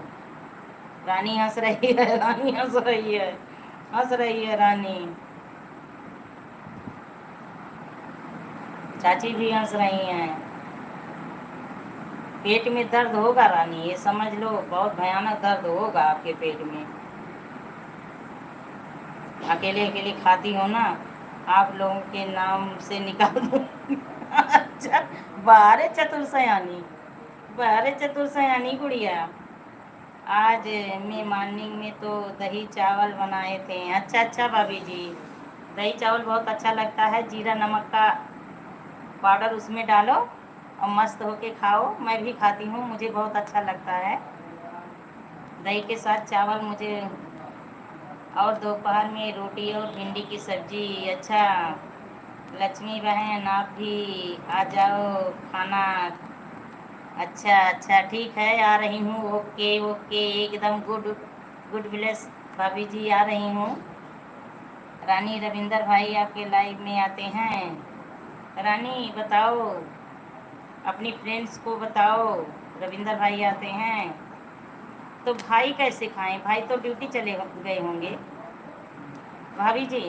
रानी हंस रही है, रानी हंस रही है, हंस रही है रानी। चाची भी हंस रही हैं। पेट में दर्द होगा रानी, ये समझ लो, बहुत भयानक दर्द होगा आपके पेट में। अकेले अकेले खाती हो ना, आप लोगों के नाम से निकाल दो। अच्छा, बाहर चतुर्सयानी, बाहर चतुर्सयानी गुड़िया। आज मैं मॉर्निंग में तो दही चावल बनाए थे। अच्छा अच्छा भाभी जी, दही चावल बहुत अच्छा लगता है, जीरा नमक का पाउडर उसमें डालो और मस्त होके खाओ। मैं भी खाती हूँ, मुझे बहुत अच्छा लगता है दही के साथ चावल मुझे। और दोपहर में रोटी और भिंडी की सब्जी। अच्छा लक्ष्मी बहन, आप भी आ जाओ खाना। अच्छा अच्छा ठीक है, आ रही हूँ। ओके ओके, एकदम गुड गुड ब्लेस भाभी जी, आ रही हूँ। रानी रविंदर भाई आपके लाइव में आते हैं। रानी बताओ, अपनी फ्रेंड्स को बताओ रविंदर भाई आते हैं। तो भाई कैसे खाएं? भाई तो ड्यूटी चले गए होंगे भाभी जी।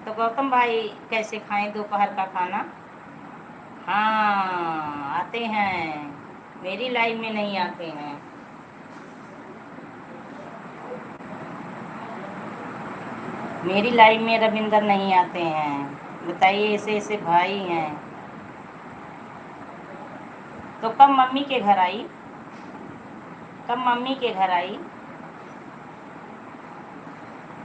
तो गौतम भाई कैसे खाएं दोपहर का खाना? हाँ आते हैं, मेरी लाइफ में नहीं आते हैं। मेरी लाइफ में रविंदर नहीं आते हैं, बताइए, ऐसे ऐसे भाई हैं। तो कब मम्मी के घर आई? कब मम्मी के घर आई?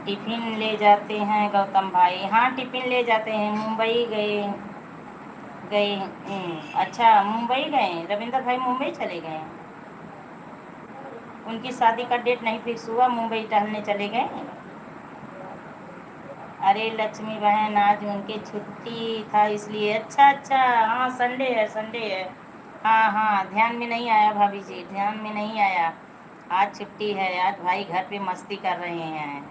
टिफ़िन ले जाते हैं गौतम भाई? हाँ टिफ़िन ले जाते हैं, मुंबई गए गए। अच्छा मुंबई गए, रविंदर भाई मुंबई चले गए। उनकी शादी का डेट नहीं फिक्स हुआ, मुंबई टहलने चले गए। अरे लक्ष्मी बहन, आज उनके छुट्टी था इसलिए। अच्छा अच्छा, हाँ संडे है, संडे है। हाँ हाँ, ध्यान में नहीं आया भाभी जी, ध्यान में नहीं आया। आज छुट्टी है, आज भाई घर पे मस्ती कर रहे हैं।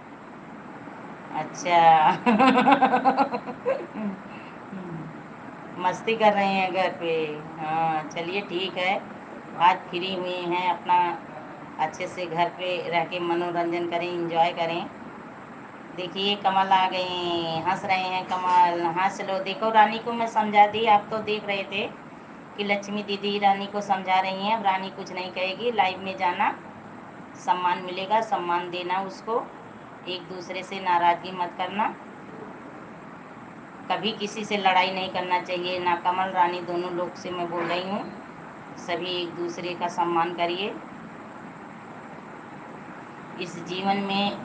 अच्छा। मस्ती कर रहे हैं घर पे। हाँ चलिए ठीक है, आज फ्री हुए हैं अपना, अच्छे से घर पे रह के मनोरंजन करें, एंजॉय करें। देखिए कमल आ गए, हंस रहे हैं कमल, हंस लो। देखो रानी को मैं समझा दी, आप तो देख रहे थे कि लक्ष्मी दीदी रानी को समझा रही हैं। अब रानी कुछ नहीं कहेगी, लाइव में जाना, सम्मान मिलेगा, सम्मान देना उसको, एक दूसरे से नाराज़गी मत करना, कभी किसी से लड़ाई नहीं करना चाहिए ना। कमल रानी दोनों लोग से मैं बोल रही हूँ, सभी एक दूसरे का सम्मान करिए। इस जीवन में,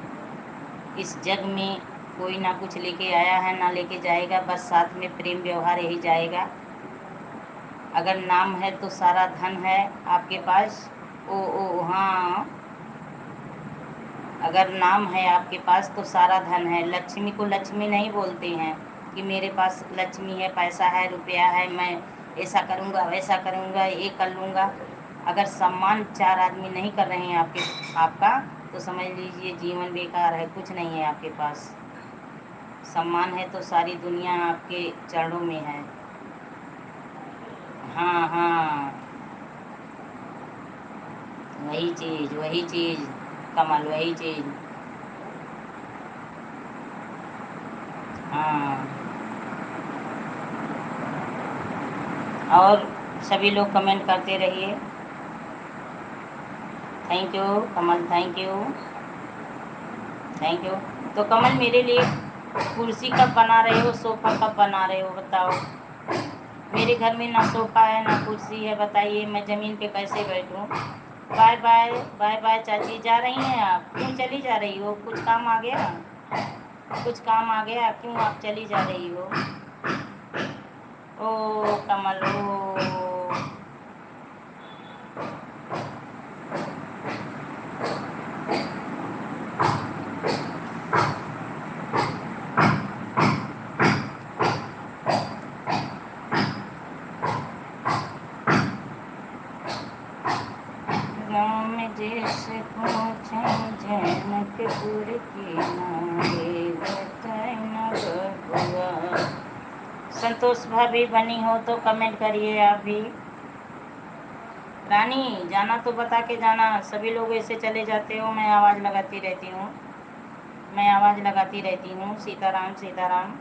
इस जग में कोई ना कुछ लेके आया है ना लेके जाएगा, बस साथ में प्रेम व्यवहार यही जाएगा। अगर नाम है तो सारा धन है आपके पास। ओ हाँ, अगर नाम है आपके पास तो सारा धन है। लक्ष्मी को लक्ष्मी नहीं बोलते हैं कि मेरे पास लक्ष्मी है, पैसा है, रुपया है, मैं ऐसा करूँगा वैसा करूँगा, ये कर लूँगा। अगर सम्मान चार आदमी नहीं कर रहे हैं आपका, तो समझ लीजिए जीवन बेकार है, कुछ नहीं है आपके पास। सम्मान है तो सारी दुनिया आपके चरणों में है। हाँ हाँ, वही चीज़ कमल, वही चीज़। हाँ, और सभी लोग कमेंट करते रहिए। Thank you Kamal, thank you, thank you. तो कमल मेरे लिए कुर्सी कब बना रहे हो, सोफ़ा कब बना रहे हो बताओ। मेरे घर में ना सोफ़ा है ना कुर्सी है, बताइए मैं ज़मीन पे कैसे बैठूं। बाय बाय, बाय बाय चाची। जा रही हैं आप? क्यों चली जा रही हो? कुछ काम आ गया? कुछ काम आ गया? क्यों आप चली जा रही हो? ओ कमल, ओ राम जैसे पहुँचे जनकपुर की नारे, बताना बबुआ। संतोष भाभी बनी हो तो कमेंट करिए आप भी। रानी जाना तो बता के जाना, सभी लोग ऐसे चले जाते हो, मैं आवाज़ लगाती रहती हूँ, मैं आवाज़ लगाती रहती हूँ। सीताराम सीताराम,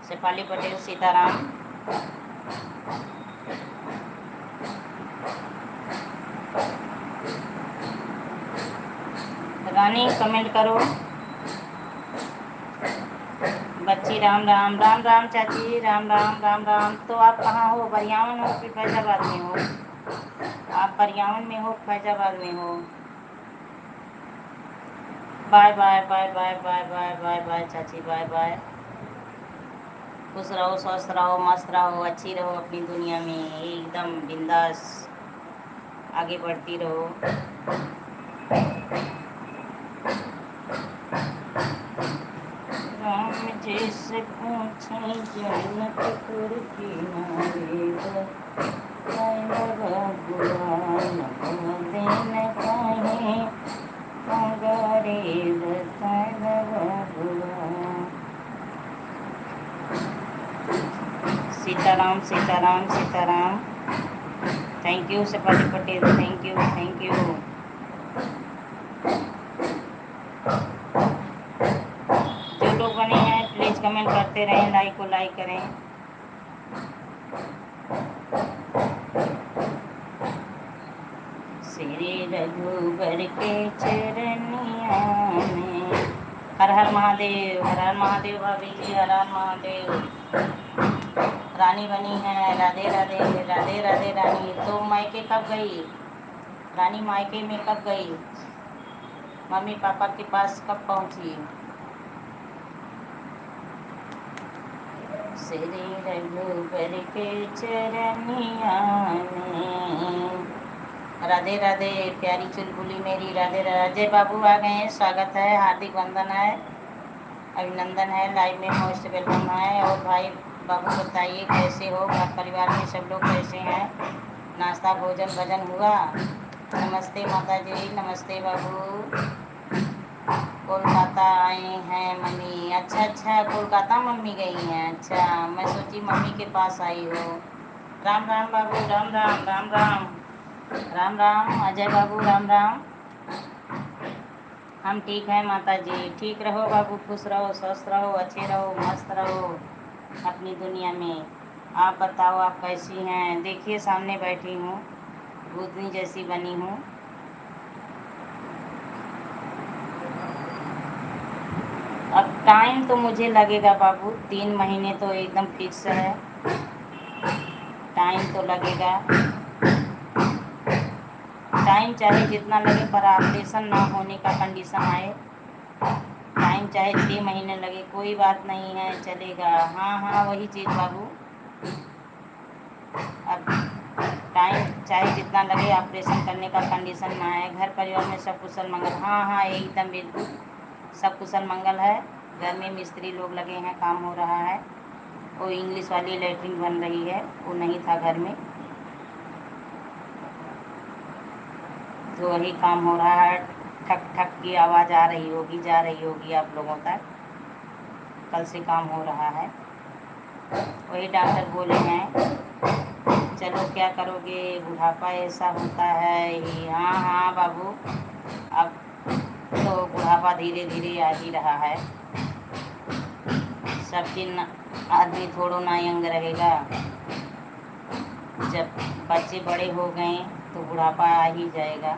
शेफाली पटेल सीताराम। रानी कमेंट करो। बच्ची राम राम, राम राम चाची, राम राम, राम राम। तो आप कहाँ हो, बरियावन हो कि फैजाबाद में हो? आप बरियावन में हो, फैजाबाद में हो? Bye bye, bye bye, bye bye, bye bye चाची, बाय बाय। खुश रहो, स्वस्थ रहो, मस्त रहो, अच्छी रहो अपनी दुनिया में, एकदम बिंदास आगे बढ़ती रहो। राम जैसे पूछे जनकपुर की नारी, Sitaram Sitaram Sitaram. Thank you Shefali Patel, thank you, thank you. जो लोग बने हैं प्लीज़ कमेंट करते रहें, लाइक को लाइक करें। श्री रघुवर के चरनिया में। हर हर महादेव, हर हर महादेव भाभी जी, हर हर महादेव। रानी बनी है, राधे राधे, राधे राधे रानी। तो मायके कब गई रानी? मायके में कब गई? मम्मी पापा के पास कब पहुंची? श्री रघुवर के चरनिया में। राधे राधे प्यारी चुलबुली मेरी, राधे राधे। बाबू आ गए हैं, स्वागत है, हार्दिक वंदन है, अभिनंदन है, लाइव में मोस्ट वेलकम है। और भाई बाबू बताइए कैसे हो, घर परिवार में सब लोग कैसे हैं? नाश्ता भोजन भजन हुआ? नमस्ते माता जी, नमस्ते बाबू। कोलकाता आए हैं मम्मी? अच्छा अच्छा, कोलकाता मम्मी गई हैं, अच्छा। मैं सोची मम्मी के पास आई हो। राम राम बाबू, राम राम, राम राम। राम राम अजय बाबू, राम राम। हम ठीक हैं माता जी। ठीक रहो बाबू, खुश रहो, स्वस्थ रहो, अच्छे रहो, मस्त रहो अपनी दुनिया में। आप बताओ, आप कैसी हैं? देखिए सामने बैठी हूँ, भूतनी जैसी बनी हूँ। अब टाइम तो मुझे लगेगा बाबू, 3 महीने तो एकदम फिक्स है। टाइम तो लगेगा, टाइम चाहे जितना लगे पर ऑपरेशन ना होने का कंडीशन आए। टाइम चाहे 6 महीने लगे, कोई बात नहीं है, चलेगा। हाँ हाँ वही चीज़ बाबू। अब टाइम चाहे जितना लगे, ऑपरेशन करने का कंडीशन ना आए। घर परिवार में सब कुशल मंगल। हाँ हाँ एकदम बिल्कुल सब कुशल मंगल है। घर में मिस्त्री लोग लगे हैं, काम हो रहा है। वो इंग्लिश वाली लेटरिन बन रही है, वो नहीं था घर में, तो वही काम हो रहा है। ठक ठक की आवाज़ आ रही होगी, जा रही होगी आप लोगों तक। कल से काम हो रहा है। वही डॉक्टर बोले हैं, चलो क्या करोगे, बुढ़ापा ऐसा होता है ही। हाँ हाँ बाबू, अब तो बुढ़ापा धीरे धीरे आ ही रहा है। सब दिन आदमी थोड़ो ना यंग रहेगा। जब बच्चे बड़े हो गए तो बुढ़ापा आ ही जाएगा।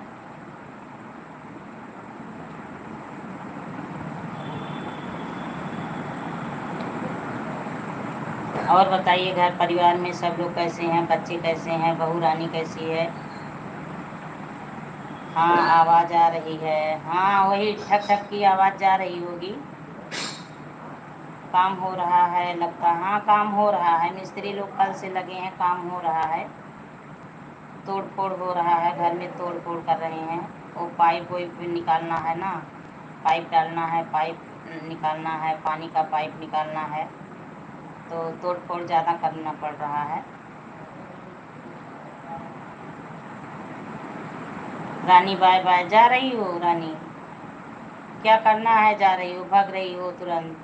और बताइए, घर परिवार में सब लोग कैसे हैं? बच्चे कैसे हैं? बहू रानी कैसी है? हाँ आवाज़ आ रही है। हाँ वही ठक ठक की आवाज़ जा रही होगी। काम हो रहा है लगता। हाँ काम हो रहा है, मिस्त्री लोग कल से लगे हैं, काम हो रहा है। तोड़ फोड़ हो रहा है, घर में तोड़ फोड़ कर रहे हैं। वो पाइप वाइप निकालना है ना, पाइप डालना है, पाइप निकालना है, पानी का पाइप निकालना है, तो तोड़ फोड़ ज़्यादा करना पड़ रहा है। रानी बाय बाय, जा रही हो रानी? क्या करना है, जा रही हो, भाग रही हो तुरंत?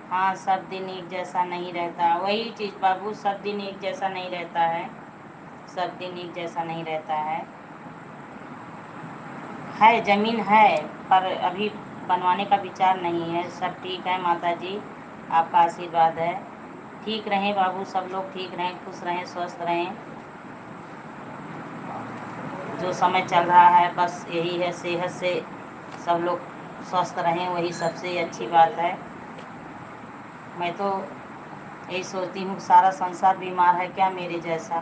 हाँ सब दिन एक जैसा नहीं रहता, वही चीज़ बाबू, सब दिन एक जैसा नहीं रहता है। सब दिन एक जैसा नहीं रहता है। ज़मीन है पर अभी बनवाने का विचार नहीं है। सब ठीक है माता जी, आपका आशीर्वाद है। ठीक रहें बाबू, सब लोग ठीक रहें, खुश रहें, स्वस्थ रहें। जो समय चल रहा है बस यही है, सेहत से सब लोग स्वस्थ रहें, वही सबसे अच्छी बात है। मैं तो यही सोचती हूँ, सारा संसार बीमार है क्या मेरे जैसा?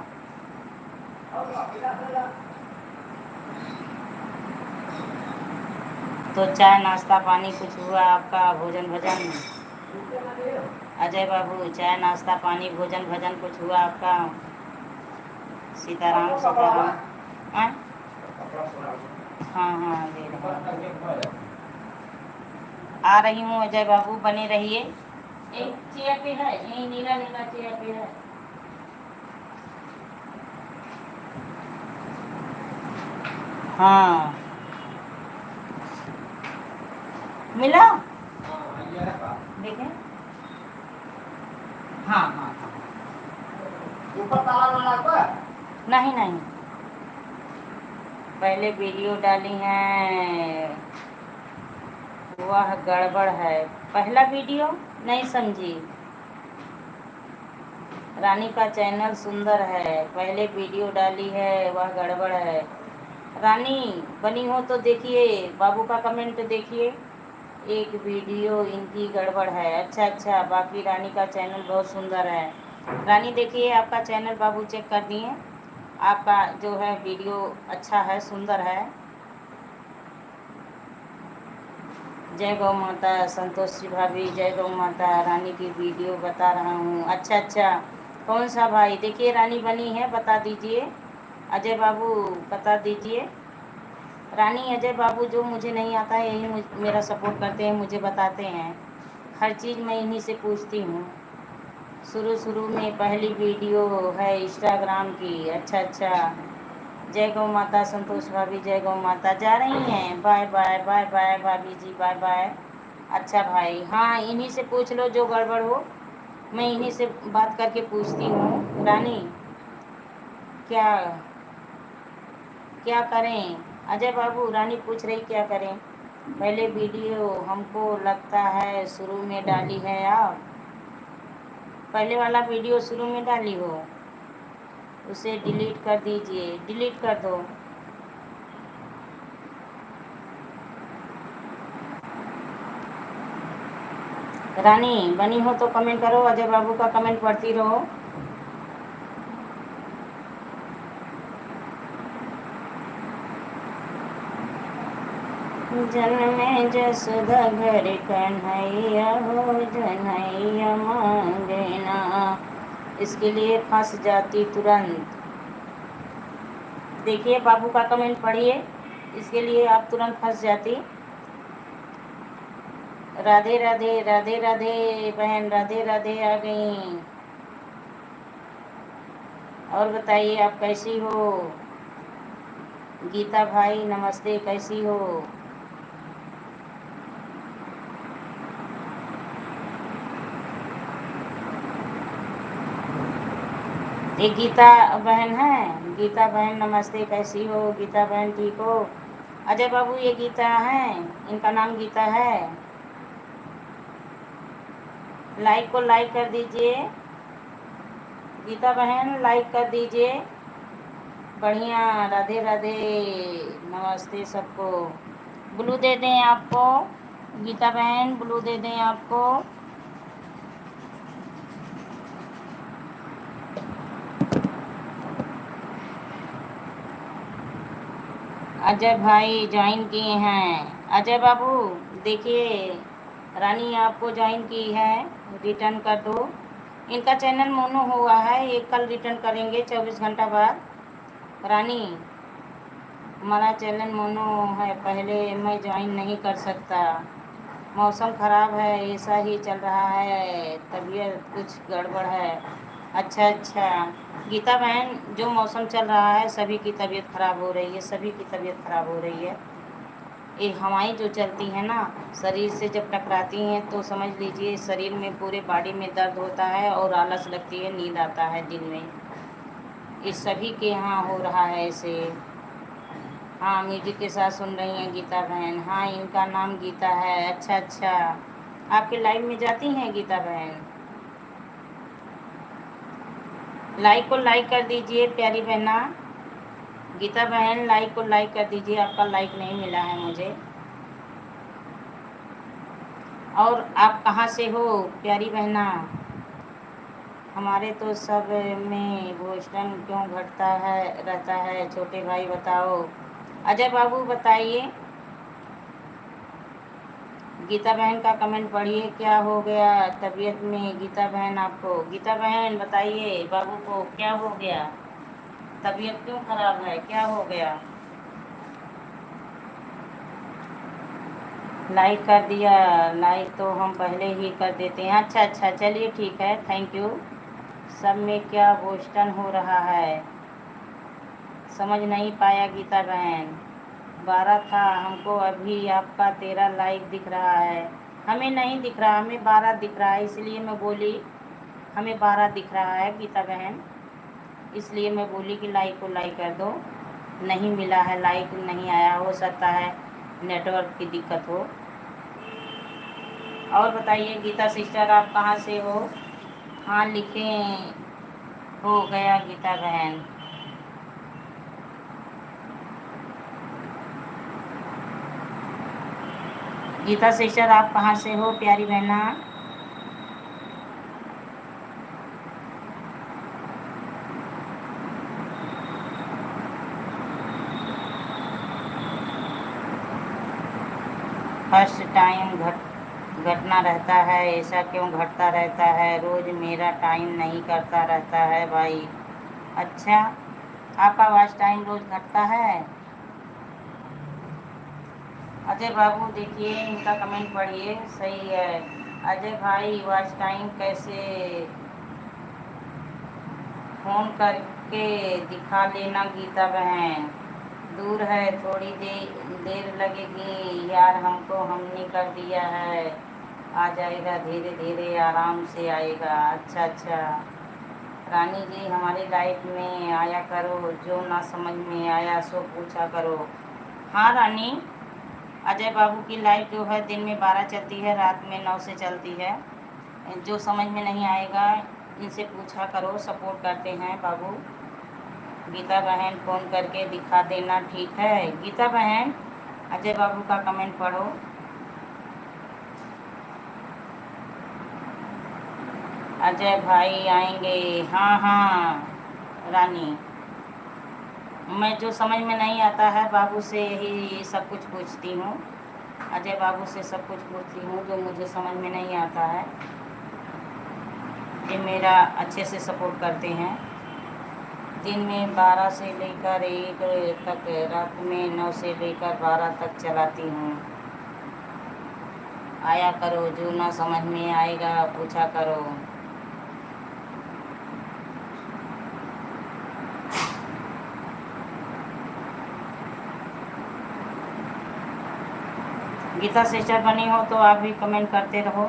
तो चाय नाश्ता पानी कुछ हुआ आपका? भोजन भजन? अजय बाबू, चाय नाश्ता पानी भोजन भजन कुछ हुआ आपका? सीताराम सीताराम। हाँ हाँ हाँ ले रहे हैं। आ रही हूँ अजय बाबू, बने रहिए। एक चेयर पे है, यही नीला नीला चेयर पे है। हाँ मिला, देखें। हाँ हाँ हाँ, ऊपर ताला वाला पर? नहीं नहीं, पहले वीडियो डाली है, वह गड़बड़ है। पहला वीडियो नहीं समझी। रानी का चैनल सुंदर है, पहले वीडियो डाली है, वह गड़बड़ है। रानी बनी हो तो देखिए, बाबू का कमेंट देखिए। एक वीडियो इनकी गड़बड़ है। अच्छा अच्छा, बाकी रानी का चैनल बहुत सुंदर है। रानी देखिए, आपका चैनल बाबू चेक कर दिए, आपका जो है वीडियो अच्छा है, सुंदर है। जय गौ माता संतोषी भाभी, जय गौ माता। रानी की वीडियो बता रहा हूँ। अच्छा अच्छा, कौन सा भाई? देखिए रानी बनी है, बता दीजिए। अजय बाबू बता दीजिए। रानी अजय बाबू, जो मुझे नहीं आता है यही मेरा सपोर्ट करते हैं, मुझे बताते हैं। हर चीज़ मैं इन्हीं से पूछती हूँ। शुरू शुरू में पहली वीडियो है इंस्टाग्राम की। अच्छा अच्छा, जय गौ माता संतोष भाभी, जय गौ माता। जा रही हैं? बाय बाय बाय बाय भाभी जी, बाय बाय। अच्छा भाई, हाँ इन्हीं से पूछ लो जो गड़बड़ हो, मैं इन्हीं से बात करके पूछती हूँ। रानी क्या क्या करें? अजय बाबू, रानी पूछ रही क्या करें? पहले वीडियो हमको लगता है शुरू में डाली है आप, पहले वाला वीडियो शुरू में डाली हो, उसे डिलीट कर दीजिए, डिलीट कर दो। रानी बनी हो तो कमेंट करो, अजय बाबू का कमेंट पढ़ती रहो। जन्मे जसोदा घर कन्हैया हो, जनैया मांगना, इसके लिए फंस जाती तुरंत। देखिए बाबू का कमेंट पढ़िए, इसके लिए आप तुरंत फंस जाती। राधे राधे, राधे राधे बहन, राधे राधे आ गई। और बताइए आप कैसी हो? गीता भाई नमस्ते, कैसी हो? एक गीता बहन है, गीता बहन नमस्ते, कैसी हो? गीता बहन ठीक हो? अजय बाबू ये गीता हैं, इनका नाम गीता है। लाइक को लाइक कर दीजिए, गीता बहन लाइक कर दीजिए। बढ़िया, राधे राधे, नमस्ते सबको। ब्लू दे दें आपको, गीता बहन ब्लू दे दें आपको। अजय भाई ज्वाइन किए हैं। अजय बाबू देखिए, रानी आपको ज्वाइन की है, रिटर्न कर दो। इनका चैनल मोनो हुआ है, ये कल रिटर्न करेंगे 24 घंटा बाद। रानी हमारा चैनल मोनो है, पहले मैं ज्वाइन नहीं कर सकता, मौसम ख़राब है, ऐसा ही चल रहा है, तबीयत कुछ गड़बड़ है। अच्छा अच्छा गीता बहन, जो मौसम चल रहा है सभी की तबीयत ख़राब हो रही है, सभी की तबीयत ख़राब हो रही है। ये हवाएं जो चलती हैं ना, शरीर से जब टकराती हैं तो समझ लीजिए शरीर में, पूरे बॉडी में दर्द होता है और आलस लगती है, नींद आता है दिन में। ये सभी के यहाँ हो रहा है ऐसे। हाँ, म्यूजिक के साथ सुन रही हैं गीता बहन। हाँ, इनका नाम गीता है। अच्छा अच्छा, आपके लाइव में जाती हैं गीता बहन? लाइक को लाइक कर दीजिए प्यारी बहना। गीता बहन लाइक को लाइक कर दीजिए, आपका लाइक नहीं मिला है मुझे। और आप कहाँ से हो प्यारी बहना? हमारे तो सब में बोस्टन क्यों घटता है रहता है, छोटे भाई बताओ। अजय बाबू बताइए, गीता बहन का कमेंट पढ़िए, क्या हो गया तबीयत में गीता बहन आपको? गीता बहन बताइए बाबू को क्या हो गया, तबीयत क्यों खराब है, क्या हो गया? लाइक कर दिया, लाइक तो हम पहले ही कर देते हैं। अच्छा अच्छा, चलिए ठीक है, थैंक यू। सब में क्या बोस्टन हो रहा है, समझ नहीं पाया गीता बहन। 12 था हमको, अभी आपका 13 लाइक दिख रहा है। हमें नहीं दिख रहा, हमें 12 दिख रहा है, इसलिए मैं बोली हमें 12 दिख रहा है गीता बहन, इसलिए मैं बोली कि लाइक को लाइक कर दो। नहीं मिला है, लाइक नहीं आया, हो सकता है नेटवर्क की दिक्कत हो। और बताइए गीता सिस्टर आप कहाँ से हो? हाँ लिखें, हो गया गीता बहन। गीता सिस्टर आप कहाँ से हो प्यारी बहना? फर्स्ट टाइम घटना रहता है, ऐसा क्यों घटता रहता है रोज़? मेरा टाइम नहीं करता रहता है भाई। अच्छा, आपका वॉच टाइम रोज़ घटता है? अजय बाबू देखिए, इनका कमेंट पढ़िए, सही है। अजय भाई वॉच टाइम कैसे, फ़ोन करके दिखा लेना गीता बहन। दूर है, थोड़ी देर लगेगी यार, हमको हमने कर दिया है, आ जाएगा धीरे धीरे, आराम से आएगा। अच्छा अच्छा, रानी जी हमारी लाइफ में आया करो, जो ना समझ में आया सो पूछा करो। हाँ रानी, अजय बाबू की लाइफ जो है दिन में 12 चलती है, रात में 9 से चलती है। जो समझ में नहीं आएगा इनसे पूछा करो, सपोर्ट करते हैं बाबू। गीता बहन फ़ोन करके दिखा देना, ठीक है। गीता बहन अजय बाबू का कमेंट पढ़ो। अजय भाई आएंगे, हाँ हाँ रानी। मैं जो समझ में नहीं आता है बाबू से ही सब कुछ पूछती हूँ, अजय बाबू से सब कुछ पूछती हूँ जो मुझे समझ में नहीं आता है। ये मेरा अच्छे से सपोर्ट करते हैं। दिन में 12 से लेकर 1 तक, रात में 9 से लेकर 12 तक चलाती हूँ। आया करो, जो ना समझ में आएगा पूछा करो। गीता सिस्टर बनी हो तो आप भी कमेंट करते रहो,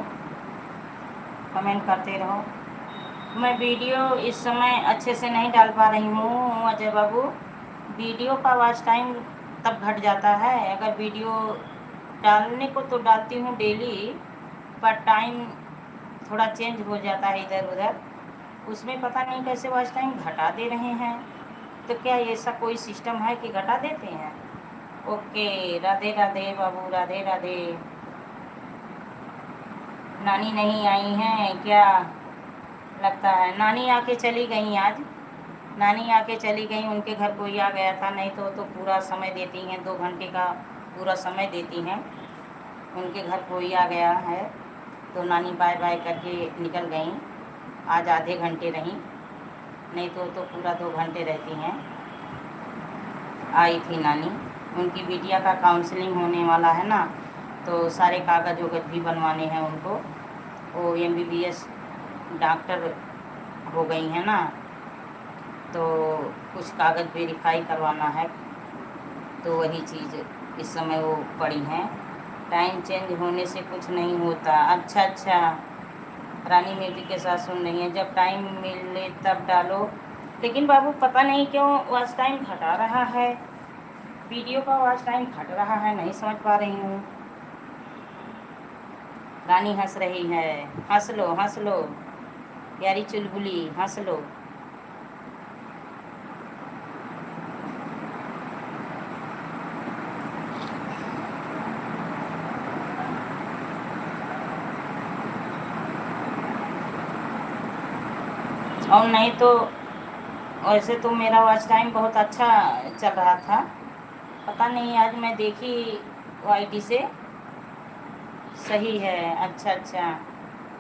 कमेंट करते रहो। मैं वीडियो इस समय अच्छे से नहीं डाल पा रही हूँ अजय बाबू। वीडियो का वॉच टाइम तब घट जाता है। अगर वीडियो डालने को तो डालती हूँ डेली, पर टाइम थोड़ा चेंज हो जाता है इधर उधर। उसमें पता नहीं कैसे वॉच टाइम घटा दे रहे हैं। तो क्या ऐसा कोई सिस्टम है कि घटा देते हैं? ओके, राधे राधे बाबू, राधे राधे। नानी नहीं आई हैं क्या? लगता है नानी आके चली गई आज। नानी आके चली गई, उनके घर कोई आ गया था, नहीं तो पूरा समय देती हैं, 2 घंटे का पूरा समय देती हैं। उनके घर कोई आ गया है तो नानी बाय बाय करके निकल गई। आज आधे घंटे रहीं, नहीं तो पूरा 2 घंटे रहती हैं। आई थी नानी, उनकी बिटिया का काउंसलिंग होने वाला है ना, तो सारे कागज़ वगज भी बनवाने हैं उनको। वो MBBS डॉक्टर हो गई हैं ना, तो कुछ कागज़ वेरीफाई करवाना है, तो वही चीज़ इस समय वो पड़ी हैं। टाइम चेंज होने से कुछ नहीं होता। अच्छा अच्छा, रानी म्यूजिक के साथ सुन रही हैं। जब टाइम मिले तब डालो। लेकिन बाबू पता नहीं क्यों वॉच टाइम घटा रहा है, वीडियो का वॉच टाइम घट रहा है, नहीं समझ पा रही हूँ। रानी हंस रही है, हंस लो हंस लो प्यारी चुलबुली, हंस लो। और नहीं तो वैसे तो मेरा वॉच टाइम बहुत अच्छा चल रहा था, पता नहीं आज मैं देखी YT से सही है। अच्छा अच्छा,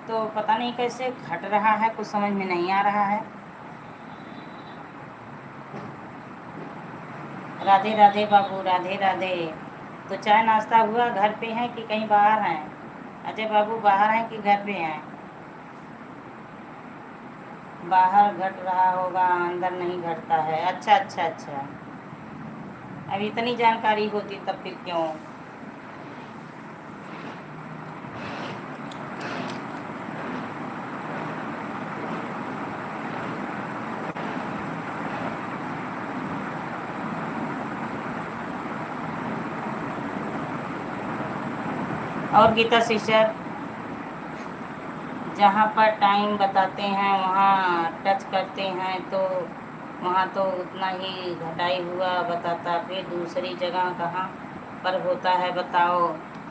तो पता नहीं कैसे घट रहा है, कुछ समझ में नहीं आ रहा है। राधे राधे बाबू, राधे राधे। तो चाय नाश्ता हुआ? घर पे हैं कि कहीं बाहर हैं? अजय बाबू बाहर हैं कि घर पे हैं? बाहर घट रहा होगा, अंदर नहीं घटता है। अच्छा अच्छा अच्छा, अब इतनी जानकारी होती तब फिर क्यों। और गीता सिस्टर, जहाँ पर टाइम बताते हैं वहाँ टच करते हैं तो वहाँ तो उतना ही घटाई हुआ बताता, फिर दूसरी जगह कहाँ पर होता है बताओ।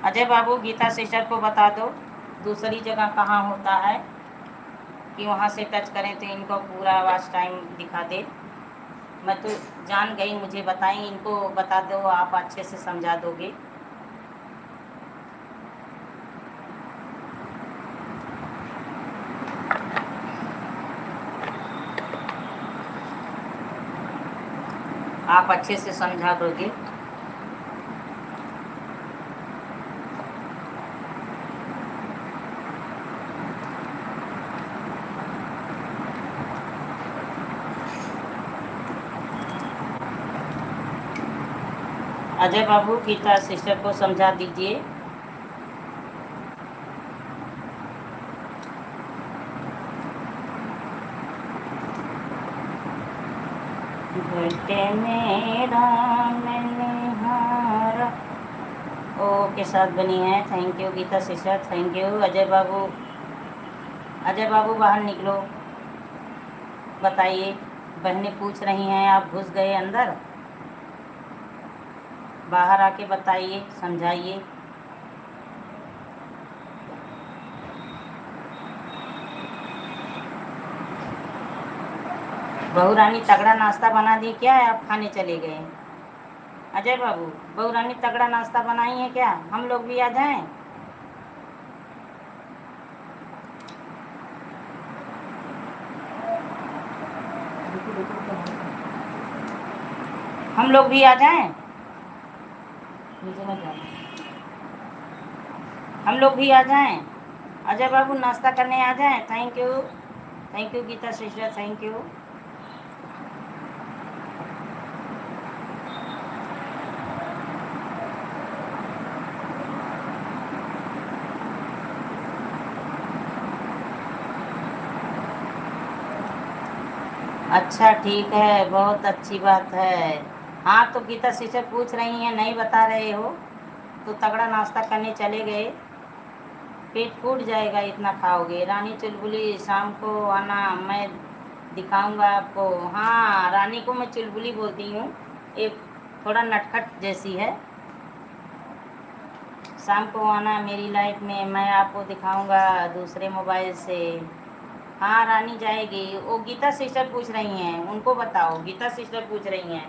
अजय बाबू गीता सिस्टर को बता दो दूसरी जगह कहाँ होता है, कि वहाँ से टच करें तो इनको पूरा वॉच टाइम दिखा दे। मैं तो जान गई, मुझे बताएं, इनको बता दो, आप अच्छे से समझा दोगे। आप अच्छे से समझा दोगे। अजय बाबू गीता सिस्टर को समझा दीजिए। बेटे मेरा मैंने हारा ओ के साथ बनी है। Thank you Gita sister, thank you. Ajay बाबू, अजय बाबू बाहर निकलो, बताइए। बहनें पूछ रही हैं आप घुस गए अंदर, बाहर आके बताइए, समझाइए। बहू रानी तगड़ा नाश्ता बना दी क्या है, आप खाने चले गए? अजय बाबू, बहू रानी तगड़ा नाश्ता बनाई है क्या? हम लोग भी आ जाएं? हम लोग भी आ जाएं? हम लोग भी आ जाएं? अजय बाबू नाश्ता करने आ जाएं? Thank you, thank you Gita sister, thank you. अच्छा ठीक है, बहुत अच्छी बात है। हाँ तो गीता सिस्टर पूछ रही हैं, नहीं बता रहे हो तो तगड़ा नाश्ता करने चले गए, पेट फूट जाएगा इतना खाओगे। रानी चुलबुली शाम को आना, मैं दिखाऊंगा आपको। हाँ, रानी को मैं चुलबुली बोलती हूँ, एक थोड़ा नटखट जैसी है। शाम को आना मेरी लाइफ में, मैं आपको दिखाऊंगा दूसरे मोबाइल से। हाँ रानी जाएगी। वो गीता सिस्टर पूछ रही हैं, उनको बताओ, गीता सिस्टर पूछ रही हैं।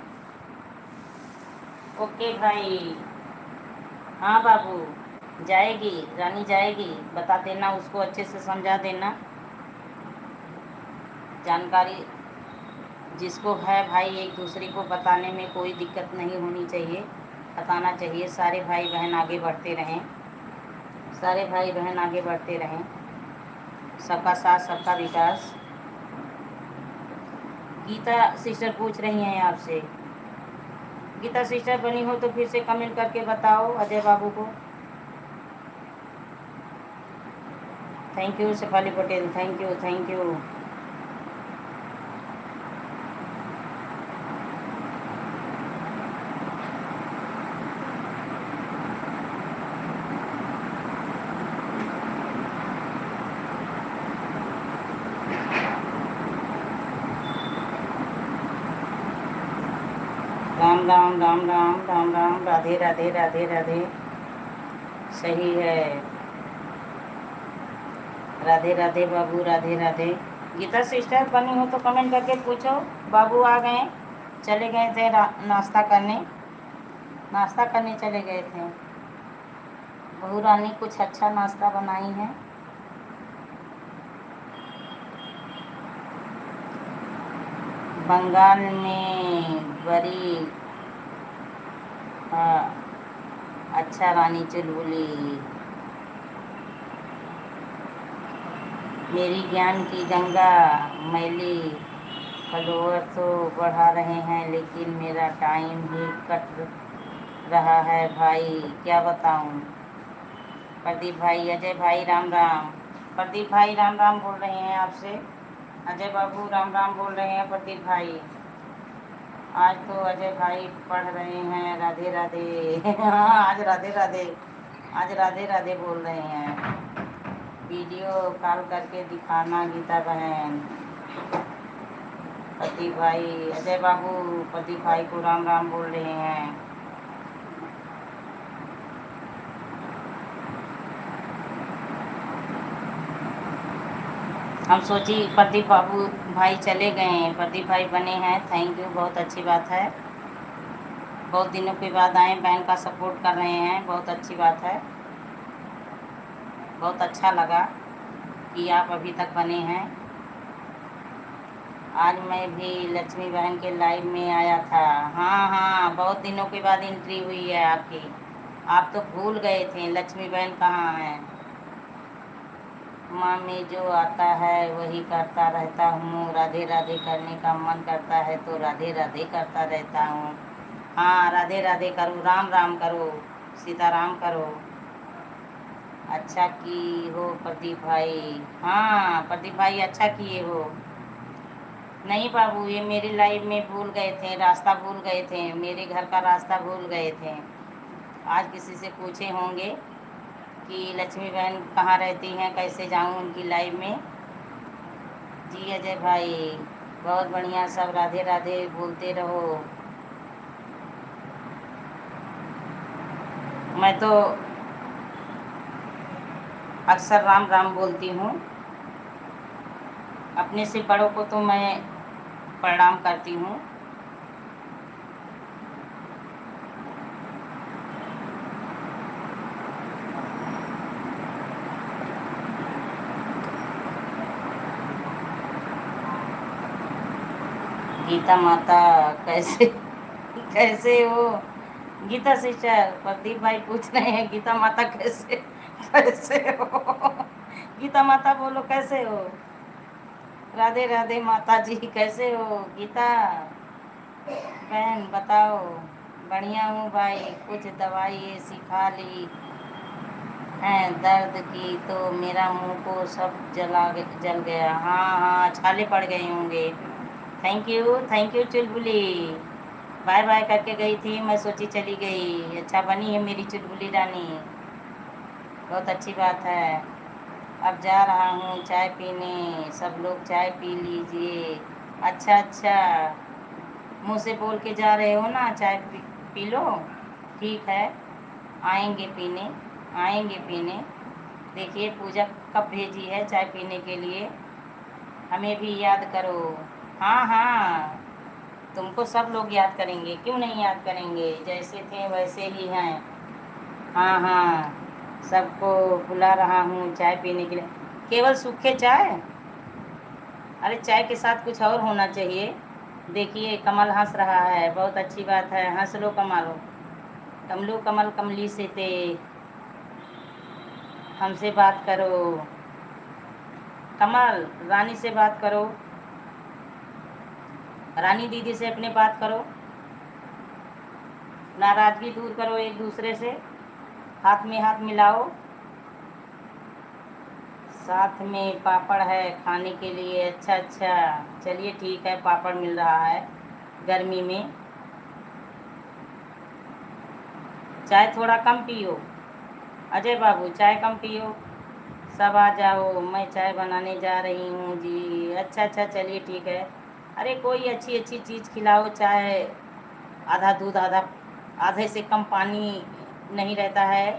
ओके भाई। हाँ बाबू, जाएगी रानी जाएगी, बता देना उसको, अच्छे से समझा देना। जानकारी जिसको है भाई, एक दूसरे को बताने में कोई दिक्कत नहीं होनी चाहिए, बताना चाहिए। सारे भाई बहन आगे बढ़ते रहें, सारे भाई बहन आगे बढ़ते रहें, सबका साथ सबका विकास। गीता सिस्टर पूछ रही हैं आपसे, गीता सिस्टर बनी हो तो फिर से कमेंट करके बताओ अजय बाबू को। Thank you Shefali Patel, thank you, thank you. Ram Ram Ram Ram Ram Ram, Radhe Radhe Radhe Radhe. सही है, राधे राधे बाबू, राधे राधे। गीता सिस्टर बनी हो तो कमेंट करके पूछो। बाबू आ गए, चले गए थे नाश्ता करने, नाश्ता करने चले गए थे। बहू रानी कुछ अच्छा नाश्ता बनाई है। बंगाल में बड़ी अच्छा रानी चुलबुली, मेरी ज्ञान की गंगा मैली फॉलोअर तो बढ़ा रहे हैं, लेकिन मेरा टाइम ही कट रहा है भाई, क्या बताऊं। प्रदीप भाई, अजय भाई राम राम। प्रदीप भाई राम राम बोल रहे हैं आपसे, अजय बाबू राम राम बोल रहे हैं। प्रदीप भाई आज तो अजय भाई पढ़ रहे हैं राधे राधे। हाँ आज राधे राधे, आज राधे राधे बोल रहे हैं। वीडियो कॉल करके दिखाना गीता बहन। प्रदीप भाई, अजय बाबू प्रदीप भाई को राम राम बोल रहे हैं। हम सोची प्रदीप बाबू भाई चले गए हैं, प्रदीप भाई बने हैं, थैंक यू, बहुत अच्छी बात है। बहुत दिनों के बाद आए, बैंक का सपोर्ट कर रहे हैं, बहुत अच्छी बात है। बहुत अच्छा लगा कि आप अभी तक बने हैं। आज मैं भी लक्ष्मी बहन के लाइव में आया था। हाँ हाँ, बहुत दिनों के बाद एंट्री हुई है आपकी, आप तो भूल गए थे लक्ष्मी बहन कहाँ हैं। माँ में जो आता है वही करता रहता हूँ, राधे राधे करने का मन करता है तो राधे राधे करता रहता हूँ। हाँ राधे राधे करो, राम राम करो, सीताराम करो। अच्छा की हो प्रदीप भाई, हाँ प्रदीप भाई अच्छा किए हो। नहीं बाबू, ये मेरी लाइफ में भूल गए थे, रास्ता भूल गए थे, मेरे घर का रास्ता भूल गए थे। आज किसी से पूछे होंगे कि लक्ष्मी बहन कहाँ रहती हैं, कैसे जाऊँ उनकी लाइफ में। जी अजय भाई, बहुत बढ़िया, सब राधे राधे बोलते रहो। मैं तो अक्सर राम राम बोलती हूँ। अपने से बड़ों को तो मैं प्रणाम करती हूँ। गीता माता कैसे कैसे हो? गीता सिस्टर, प्रदीप भाई पूछ रहे हैं गीता माता कैसे कैसे हो? गीता माता बोलो कैसे हो? राधे राधे माता जी, कैसे हो गीता बहन बताओ? बढ़िया हूँ भाई, कुछ दवाई ऐसी खा ली है दर्द की तो मेरा मुंह को सब जल गया। हाँ हाँ, छाले पड़ गए होंगे। Thank you Chulbuli. Bye bye करके गई थी, मैं सोची चली गई। अच्छा बनी है मेरी चुलबुली रानी, बहुत अच्छी बात है। अब जा रहा हूँ चाय पीने, सब लोग चाय पी लीजिए। अच्छा अच्छा, मुँह से बोल के जा रहे हो ना, चाय पी लो। ठीक है, आएंगे पीने, आएंगे पीने। देखिए पूजा कब भेजी है चाय पीने के लिए, हमें भी याद करो। हाँ हाँ, तुमको सब लोग याद करेंगे, क्यों नहीं याद करेंगे, जैसे थे वैसे ही हैं। हाँ हाँ, सबको बुला रहा हूँ चाय पीने के लिए। केवल सूखे चाय? अरे चाय के साथ कुछ और होना चाहिए। देखिए कमल हंस रहा है, बहुत अच्छी बात है, हंस लो कमल। कमलू कमल कमली से ते, हमसे बात करो। कमल रानी से बात करो, रानी दीदी से अपने बात करो, नाराज़गी दूर करो एक दूसरे से, हाथ में हाथ मिलाओ। साथ में पापड़ है खाने के लिए। अच्छा अच्छा, चलिए ठीक है, पापड़ मिल रहा है गर्मी में। चाय थोड़ा कम पियो अजय बाबू, चाय कम पियो। सब आ जाओ, मैं चाय बनाने जा रही हूँ जी। अच्छा अच्छा, चलिए ठीक है। अरे कोई अच्छी अच्छी चीज़ खिलाओ, चाय आधा दूध, आधे से कम पानी नहीं रहता है।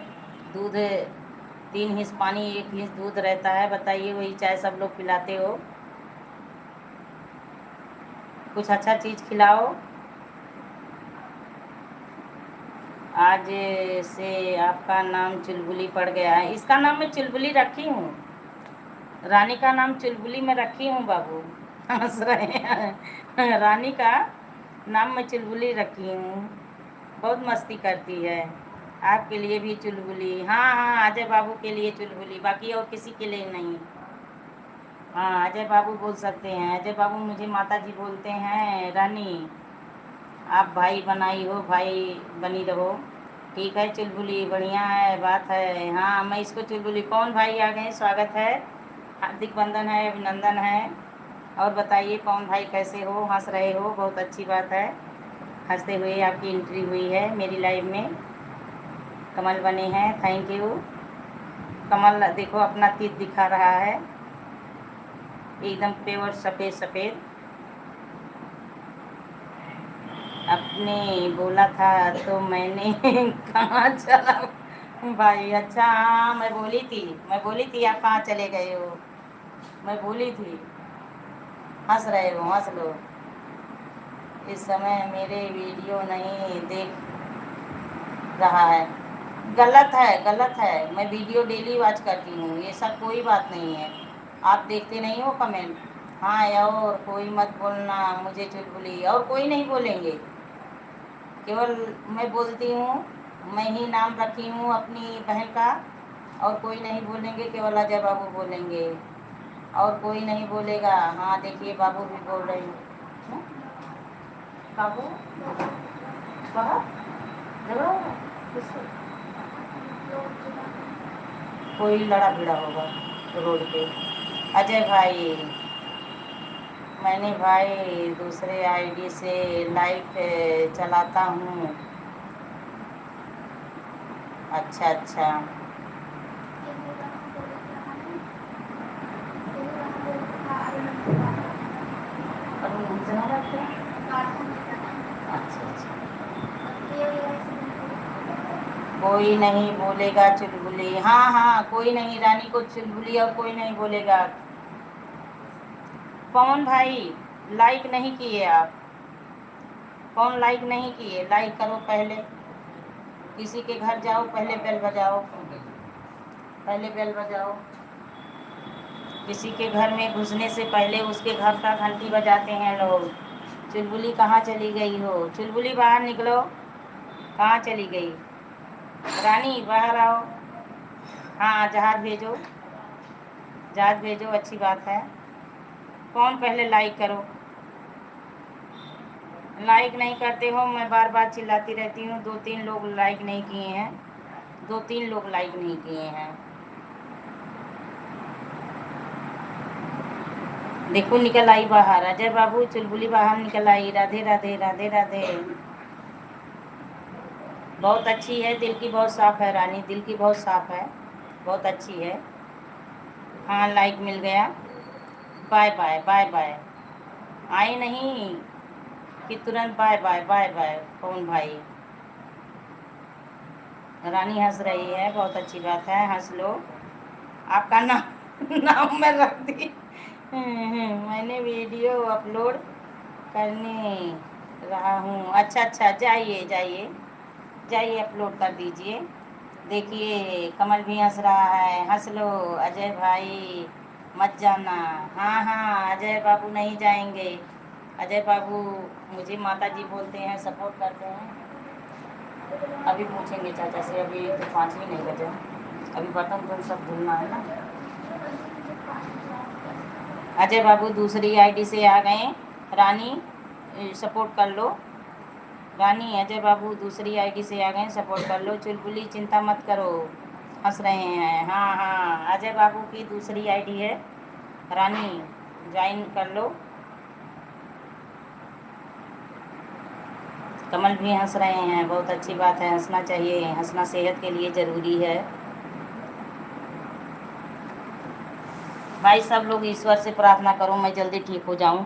दूध 3 हिस्स पानी 1 हिस्स दूध रहता है, बताइए वही चाय सब लोग पिलाते हो। कुछ अच्छा चीज़ खिलाओ। आज से आपका नाम चुलबुली पड़ गया है। इसका नाम मैं चुलबुली रखी हूँ, रानी का नाम चुलबुली में रखी हूँ बाबू। हंस रहे हैं। रानी का नाम मैं चुलबुली रखी हूँ, बहुत मस्ती करती है। आपके लिए भी चुलबुली। हाँ हाँ, अजय बाबू के लिए चुलबुली, बाकी और किसी के लिए नहीं। हाँ अजय बाबू बोल सकते हैं, अजय बाबू मुझे माता जी बोलते हैं। रानी आप भाई बनाई हो, भाई बनी रहो। ठीक है चुलबुली, बढ़िया है, बात है। हाँ मैं इसको चुलबुली। पवन भाई आ गए, स्वागत है, हार्दिक वंदन है, अभिनंदन है। और बताइए पवन भाई कैसे हो? हंस रहे हो, बहुत अच्छी बात है, हंसते हुए आपकी एंट्री हुई है मेरी लाइफ में। कमल बने हैं, थैंक यू। कमल देखो अपना तीर दिखा रहा है, एकदम प्योर सफ़ेद सफ़ेद। आपने बोला था तो मैंने कहाँ चला भाई? अच्छा हाँ, मैं बोली थी आप कहाँ चले गए हो, मैं बोली थी। हंस रहे हो, हंस लो। इस समय मेरे वीडियो नहीं देख रहा है, गलत है गलत है। मैं वीडियो डेली वॉच करती हूँ, ये सब कोई बात नहीं है। आप देखते नहीं हो कमेंट? हाँ, और कोई मत बोलना मुझे चुलबुली, और कोई नहीं बोलेंगे, केवल मैं बोलती हूँ। मैं ही नाम रखी हूँ अपनी बहन का, और कोई नहीं बोलेंगे, केवल अजय बाबू बोलेंगे, और कोई नहीं बोलेगा। हाँ देखिए बाबू भी बोल रही हूँ। बाबू बाबा झगड़ा होगा किससे? कोई लड़ा भिड़ा होगा रोड पे। अजय भाई मैंने भाई दूसरे आईडी से लाइव चलाता हूँ। अच्छा अच्छा। और उनसे ना रखते हैं? अच्छा अच्छा। कोई नहीं बोलेगा चुलबुली। हाँ हाँ, कोई नहीं, रानी को चुलबुली और कोई नहीं बोलेगा। कौन भाई लाइक नहीं किए आप? कौन लाइक नहीं किए? लाइक करो पहले। किसी के घर जाओ, पहले बेल बजाओ, पहले बेल बजाओ। किसी के घर में घुसने से पहले उसके घर का घंटी बजाते हैं लोग। चुलबुली कहाँ चली गई हो? चुलबुली बाहर निकलो। कहाँ चली गई? रानी बाहर आओ। हाँ, जहाज भेजो, जहाज भेजो, अच्छी बात है। कौन पहले लाइक करो? लाइक नहीं करते हो, मैं बार बार चिल्लाती रहती हूँ। 2-3 लोग लाइक नहीं किए हैं, 2-3 लोग लाइक नहीं किए हैं। देखो निकल आई बाहर, अजय बाबू चुलबुली बाहर निकल आई। राधे राधे राधे राधे। बहुत अच्छी है, दिल की बहुत साफ़ है रानी, दिल की बहुत साफ़ है, बहुत अच्छी है। हाँ लाइक मिल गया। Bye bye bye bye. आई नहीं कि तुरंत बाय बाय बाय बाय। कौन भाई? रानी हंस रही है, बहुत अच्छी बात है, हंस लो। आपका नाम नाम मैं रख दी। मैंने वीडियो अपलोड करने रहा हूँ। अच्छा अच्छा, जाइए जाइए जाइए, अपलोड कर दीजिए। देखिए कमल भी हंस रहा है, हंस लो अजय भाई, मत जाना। हाँ हाँ, अजय बाबू नहीं जाएंगे। अजय बाबू मुझे माता जी बोलते हैं, सपोर्ट करते हैं। अभी पूछेंगे चाचा से, अभी तो 5 ही नहीं बजे, अभी बर्तन तो सब धुलना है ना। अजय बाबू दूसरी आईडी से आ गए। रानी सपोर्ट कर लो। रानी अजय बाबू दूसरी आईडी से आ गए, सपोर्ट कर लो। चुलबुली चिंता मत करो, हंस रहे हैं। हाँ हाँ, अजय बाबू की दूसरी आईडी है, रानी ज्वाइन कर लो। कमल भी हंस रहे हैं, बहुत अच्छी बात है, हंसना चाहिए, हंसना सेहत के लिए ज़रूरी है। भाई सब लोग ईश्वर से प्रार्थना करो मैं जल्दी ठीक हो जाऊं।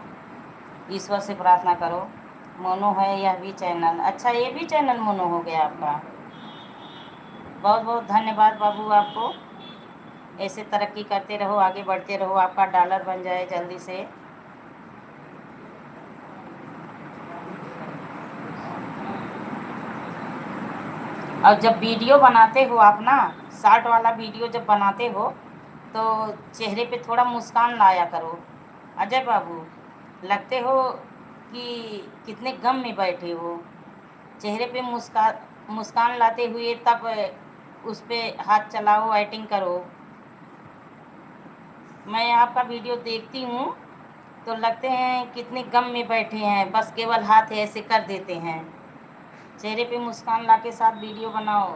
ईश्वर से प्रार्थना करो। मोनो है यह भी चैनल? अच्छा, ये भी चैनल मोनो हो गया आपका। बहुत बहुत धन्यवाद बाबू, आपको ऐसे तरक्की करते रहो, आगे बढ़ते रहो, आपका डॉलर बन जाए जल्दी से। और जब वीडियो बनाते हो आप ना, शॉर्ट वाला वीडियो जब बनाते हो तो चेहरे पे थोड़ा मुस्कान लाया करो। अजय बाबू लगते हो कि कितने गम में बैठे हो। चेहरे पे मुस्कान लाते हुए तब उस पे हाथ चलाओ, एक्टिंग करो। मैं आपका वीडियो देखती हूँ तो लगते हैं कितने गम में बैठे हैं, बस केवल हाथ ऐसे कर देते हैं। चेहरे पे मुस्कान ला के साथ वीडियो बनाओ,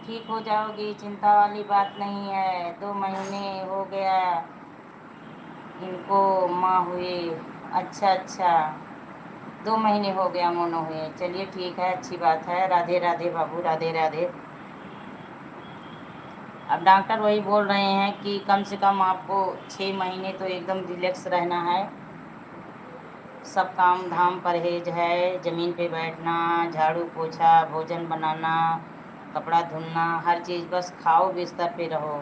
ठीक हो जाओगी, चिंता वाली बात नहीं है। 2 महीने हो गया इनको माँ हुए। अच्छा अच्छा, 2 महीने हो गया मोनो हुए। चलिए ठीक है, अच्छी बात है। राधे राधे बाबू, राधे राधे। अब डॉक्टर वही बोल रहे हैं कि कम से कम आपको 6 महीने तो एकदम रिलैक्स रहना है। सब काम धाम परहेज है, ज़मीन पे बैठना, झाड़ू पोछा, भोजन बनाना, कपड़ा धुलना, हर चीज़, बस खाओ बिस्तर पे रहो।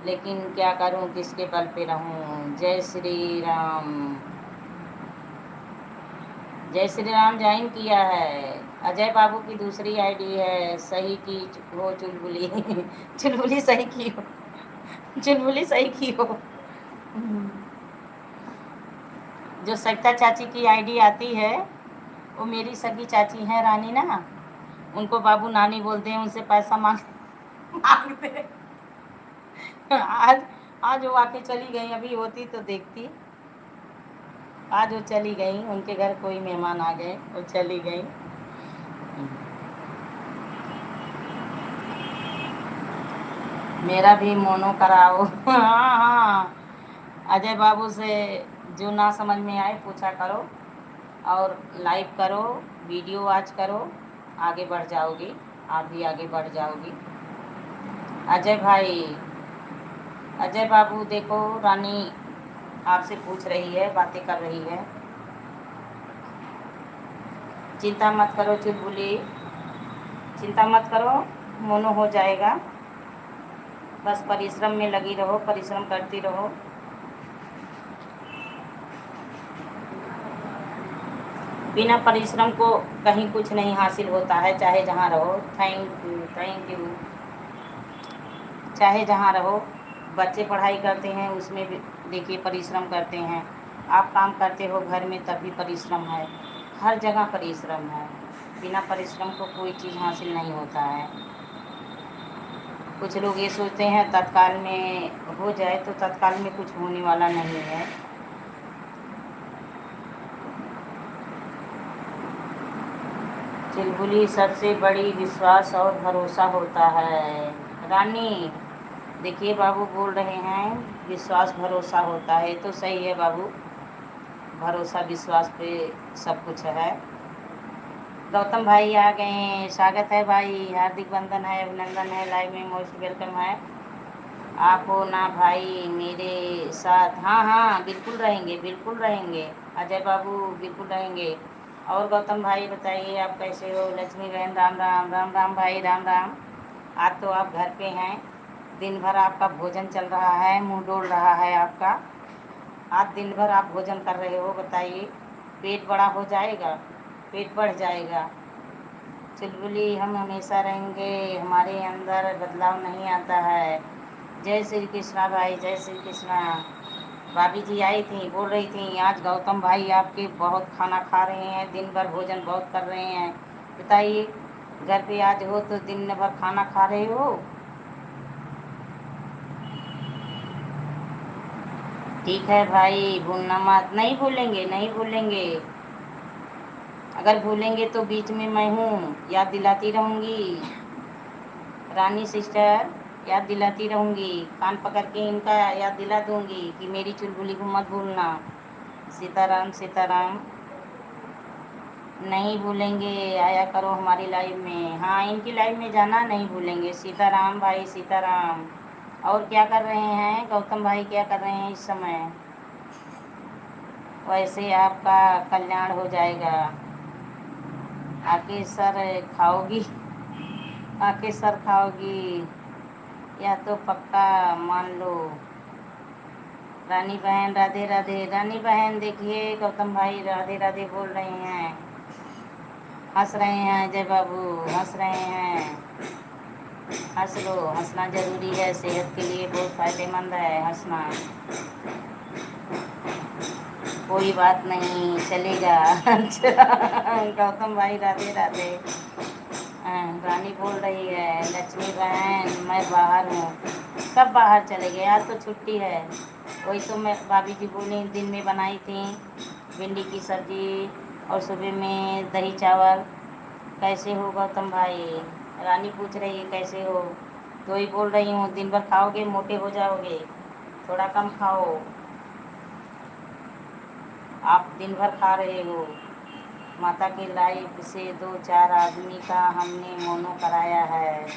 लेकिन क्या करूं, किसके बल पे रहूं? जय श्री राम। जय श्री राम ज्वाइन किया है। अजय बाबू की दूसरी आईडी है, सही की हो चुलबुली। चुलबुली सही की हो, चुलबुली सही की हो। जो सविता चाची की आईडी आती है वो मेरी सगी चाची हैं रानी ना, उनको बाबू नानी बोलते हैं, उनसे पैसा मांगते हैं। आज आज वो आके चली गई, अभी होती तो देखती। आज वो चली गई, उनके घर कोई मेहमान आ गए, वो चली गई। मेरा भी मोनो कराओ। हाँ हाँ, अजय बाबू से जो ना समझ में आए पूछा करो और लाइव करो, वीडियो वॉच करो, आगे बढ़ जाओगी, आप भी आगे बढ़ जाओगी। अजय भाई, अजय बाबू देखो, रानी आपसे पूछ रही है, बातें कर रही है। चिंता मत करो चुलबुली, चिंता मत करो, मोनो हो जाएगा। बस परिश्रम में लगी रहो, परिश्रम करती रहो। बिना परिश्रम को कहीं कुछ नहीं हासिल होता है, चाहे जहाँ रहो। Thank you, thank you. चाहे जहाँ रहो, बच्चे पढ़ाई करते हैं उसमें भी देखिए परिश्रम करते हैं, आप काम करते हो घर में तब भी परिश्रम है, हर जगह परिश्रम है। बिना परिश्रम को कोई चीज़ हासिल नहीं होता है। कुछ लोग ये सोचते हैं तत्काल में हो जाए, तो तत्काल में कुछ होने वाला नहीं है। चुलबुली सबसे बड़ी विश्वास और भरोसा होता है। रानी देखिए बाबू बोल रहे हैं विश्वास भरोसा होता है, तो सही है बाबू, भरोसा विश्वास पे सब कुछ है। गौतम भाई आ गए हैं, स्वागत है भाई, हार्दिक वंदन है, अभिनंदन है, लाइव में मोस्ट वेलकम है। आप हो ना भाई मेरे साथ? हाँ हाँ बिल्कुल रहेंगे, बिल्कुल रहेंगे अजय बाबू, बिल्कुल रहेंगे। और गौतम भाई बताइए आप कैसे हो? लक्ष्मी बहन राम राम, राम राम भाई, राम राम। आज तो आप घर पे हैं, दिन भर आपका भोजन चल रहा है, मुंह डोल रहा है आपका। आज दिन भर आप भोजन कर रहे हो, बताइए पेट बड़ा हो जाएगा, पेट बढ़ जाएगा। चुलबुली हम हमेशा रहेंगे, हमारे अंदर बदलाव नहीं आता है। जय श्री कृष्णा भाई, जय श्री कृष्णा। भाभी जी आई थी, बोल रही थी आज गौतम भाई आपके बहुत खाना खा रहे हैं, दिन भर भोजन बहुत कर रहे हैं। बताइए घर पे आज हो तो दिन भर खाना खा रहे हो। ठीक है भाई, भूलना मत। नहीं भूलेंगे, नहीं भूलेंगे। अगर भूलेंगे तो बीच में मैं हूँ, याद दिलाती रहूँगी। रानी सिस्टर याद दिलाती रहूँगी, कान पकड़ के इनका याद दिला दूँगी कि मेरी चुलबुली को मत भूलना। सीताराम सीताराम। नहीं भूलेंगे, आया करो हमारी लाइव में। हाँ इनकी लाइव में जाना नहीं भूलेंगे। सीताराम भाई, सीताराम। और क्या कर रहे हैं गौतम भाई, क्या कर रहे हैं इस समय? वैसे आपका कल्याण हो जाएगा। आके सर खाओगी, आके सर खाओगी, या तो पक्का मान लो। रानी बहन राधे राधे। रानी बहन देखिए गौतम भाई राधे राधे बोल रहे हैं, हंस रहे हैं अजय बाबू, हंस रहे हैं। हंस लो, हंसना ज़रूरी है, सेहत के लिए बहुत फ़ायदेमंद है हंसना। कोई बात नहीं, चलेगा। अच्छा गौतम भाई राधे राधे। रानी बोल रही है लक्ष्मी बहन मैं बाहर हूँ। कब बाहर चले गए? आज तो छुट्टी है। वही तो मैं भाभी जी बोली दिन में बनाई थी भिंडी की सब्जी और सुबह में दही चावल। कैसे हो गौतम भाई? रानी पूछ रही है कैसे हो, तो वही बोल रही हूँ दिन भर खाओगे मोटे हो जाओगे, थोड़ा कम खाओ। आप दिन भर खा रहे हो। माता की लाइफ से 2-4 आदमी का हमने मोनो कराया है।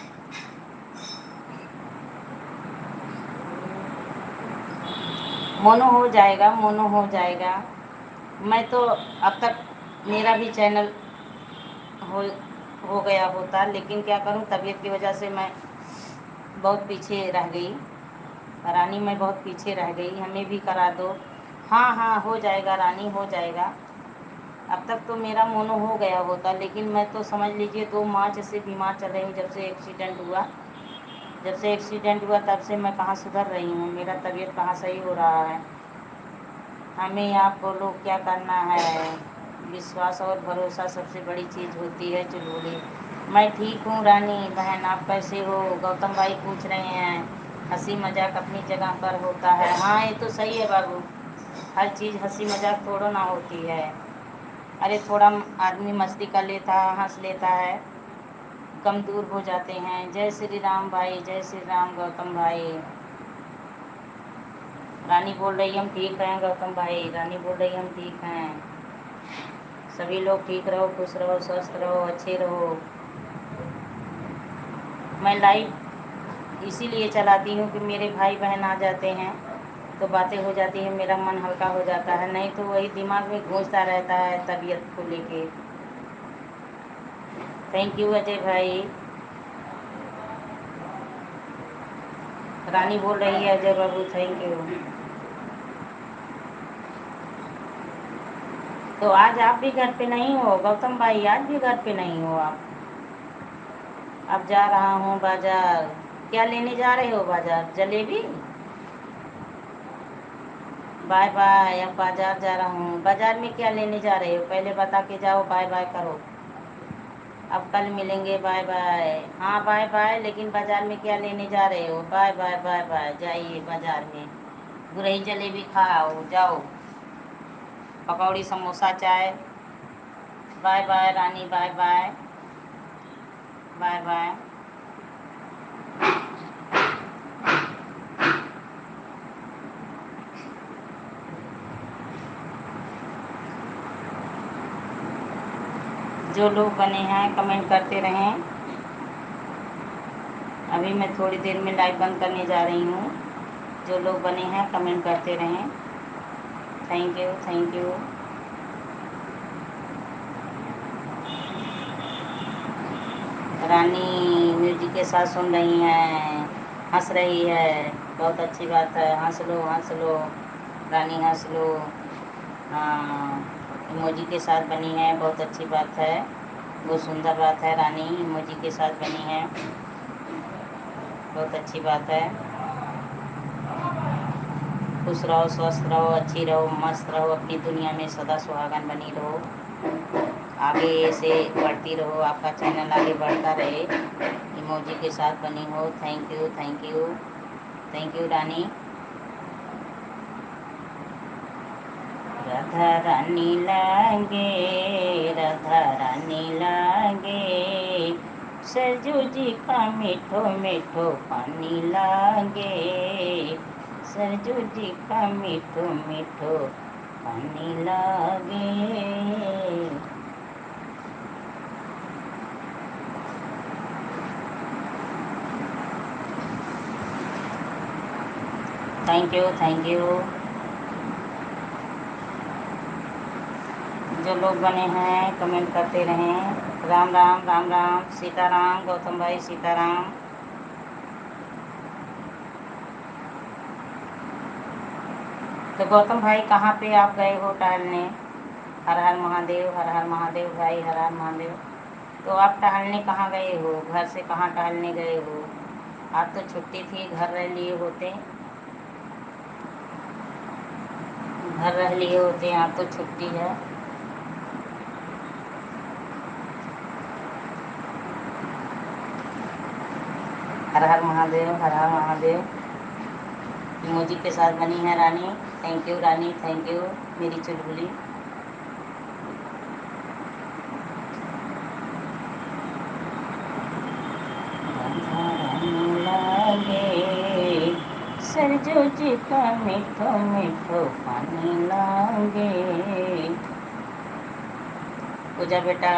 मोनो हो जाएगा, मोनो हो जाएगा। मैं तो अब तक मेरा भी चैनल हो हो गया होता, लेकिन क्या करूं तबीयत की वजह से मैं बहुत पीछे रह गई। रानी मैं बहुत पीछे रह गई, हमें भी करा दो। हाँ हाँ हो जाएगा रानी, हो जाएगा। अब तक तो मेरा मोनो हो गया होता, लेकिन मैं तो समझ लीजिए 2 मार्च से बीमार चल रही हूँ। जब से एक्सीडेंट हुआ, जब से एक्सीडेंट हुआ तब से मैं कहाँ सुधर रही हूँ, मेरा तबीयत कहाँ सही हो रहा है। हमें आप बोलो क्या करना है। विश्वास और भरोसा सबसे बड़ी चीज़ होती है चुलबुली। मैं ठीक हूँ रानी बहन, आप कैसे हो? गौतम भाई पूछ रहे हैं। हंसी मजाक अपनी जगह पर होता है। हाँ ये तो सही है बाबू, हर चीज़ हंसी मजाक थोड़ा ना होती है। अरे थोड़ा आदमी मस्ती कर लेता है, हंस लेता है, कम दूर हो जाते हैं। जय श्री राम भाई, जय श्री राम गौतम भाई। रानी बोल रही हम ठीक हैं गौतम भाई, रानी बोल रही हम ठीक हैं। सभी लोग ठीक रहो, खुश रहो, स्वस्थ रहो, अच्छे रहो। मैं लाइव इसीलिए चलाती हूँ कि मेरे भाई बहन आ जाते हैं तो बातें हो जाती हैं, मेरा मन हल्का हो जाता है, नहीं तो वही दिमाग में गूंजता रहता है तबीयत को लेके। थैंक यू अजय भाई। रानी बोल रही है अजय बाबू थैंक यू। तो आज आप भी घर पे नहीं हो गौतम भाई, आज भी घर पे नहीं हो आप? अब जा रहा हूँ बाजार। क्या लेने जा रहे हो बाजार? जलेबी? बाय बाय, अब बाजार जा रहा हूँ। बाजार में क्या लेने जा रहे हो पहले बता के जाओ, बाय बाय करो। अब कल मिलेंगे, बाय बाय। हाँ बाय बाय, लेकिन बाजार में क्या लेने जा रहे हो? बाय बाय बाय बाय, जाइए बाजार में गुरही जलेबी खाओ, जाओ पकौड़ी समोसा चाय। बाय बाय रानी, बाय बाय बाय बाय। जो लोग बने हैं कमेंट करते रहें। अभी मैं थोड़ी देर में लाइव बंद करने जा रही हूँ। जो लोग बने हैं कमेंट करते रहें। Thank you thank you. Rani music के साथ सुन रही हैं, हंस रही है, बहुत अच्छी बात है। हंस लो हंस लो रानी, हंस लो। हाँ, इमोजी के साथ बनी है, बहुत अच्छी बात है, बहुत सुंदर बात है। रानी इमोजी के साथ बनी है, बहुत अच्छी बात है। खुश रहो, स्वस्थ रहो, अच्छी रहो, मस्त रहो, अपनी दुनिया में सदा सुहागन बनी रहो, आगे से बढ़ती रहो, आपका चैनल आगे बढ़ता रहे, इमोजी के साथ बनी हो। Thank you thank you thank you Rani. Radha Rani लागे, राधा रानी लागे, सरजू जी का मीठो मीठो पानी लागे, सरजू जी का मीठो मीठो पानी लागे। Thank you thank you. जो लोग बने हैं कमेंट करते रहें। राम राम राम राम, सीताराम गौतम भाई, सीताराम। तो गौतम भाई कहाँ पे आप गए हो टहलने? हर हर महादेव, हर हर महादेव भाई, हर हर महादेव। तो आप टहलने कहाँ गए हो? घर से कहाँ टहलने गए हो? आज तो छुट्टी थी, घर रह लिए होते, घर रह लिए होते, आज तो छुट्टी है। हर हर महादेव, हर हर महादेव। इमोजी के साथ बनी है Rani. Thank you Rani, thank you मेरी चुलबुली। सरजू जी का मीठो मीठो पानी लागे। पूजा बेटा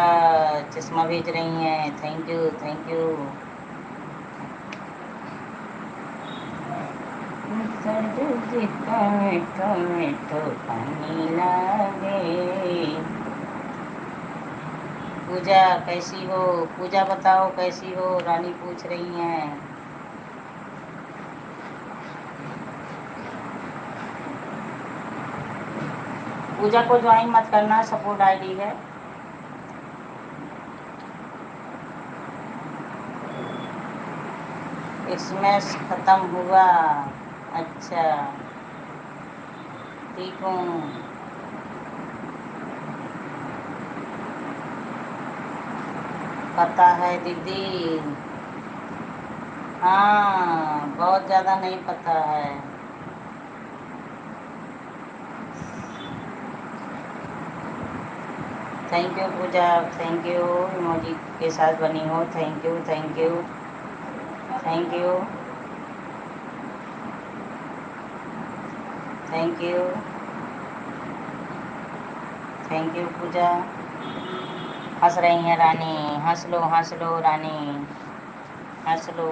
चश्मा भेज रही हैं, thank you thank you. Sarju ji का मीठो मीठो पानी लागे। पूजा कैसी हो? पूजा बताओ कैसी हो? रानी पूछ रही हैं। पूजा को ज्वाइन मत करना, सपोर्ट आईडी है। एक्सएमएस ख़त्म हुआ? अच्छा ठीक हूँ। पता है दीदी, हाँ बहुत ज़्यादा नहीं पता है। Thank you Puja, thank you emoji के साथ बनी हो। Thank you thank you thank you. Thank you, thank you Puja. हंस रही हैं रानी, हंस लो रानी, हंस लो।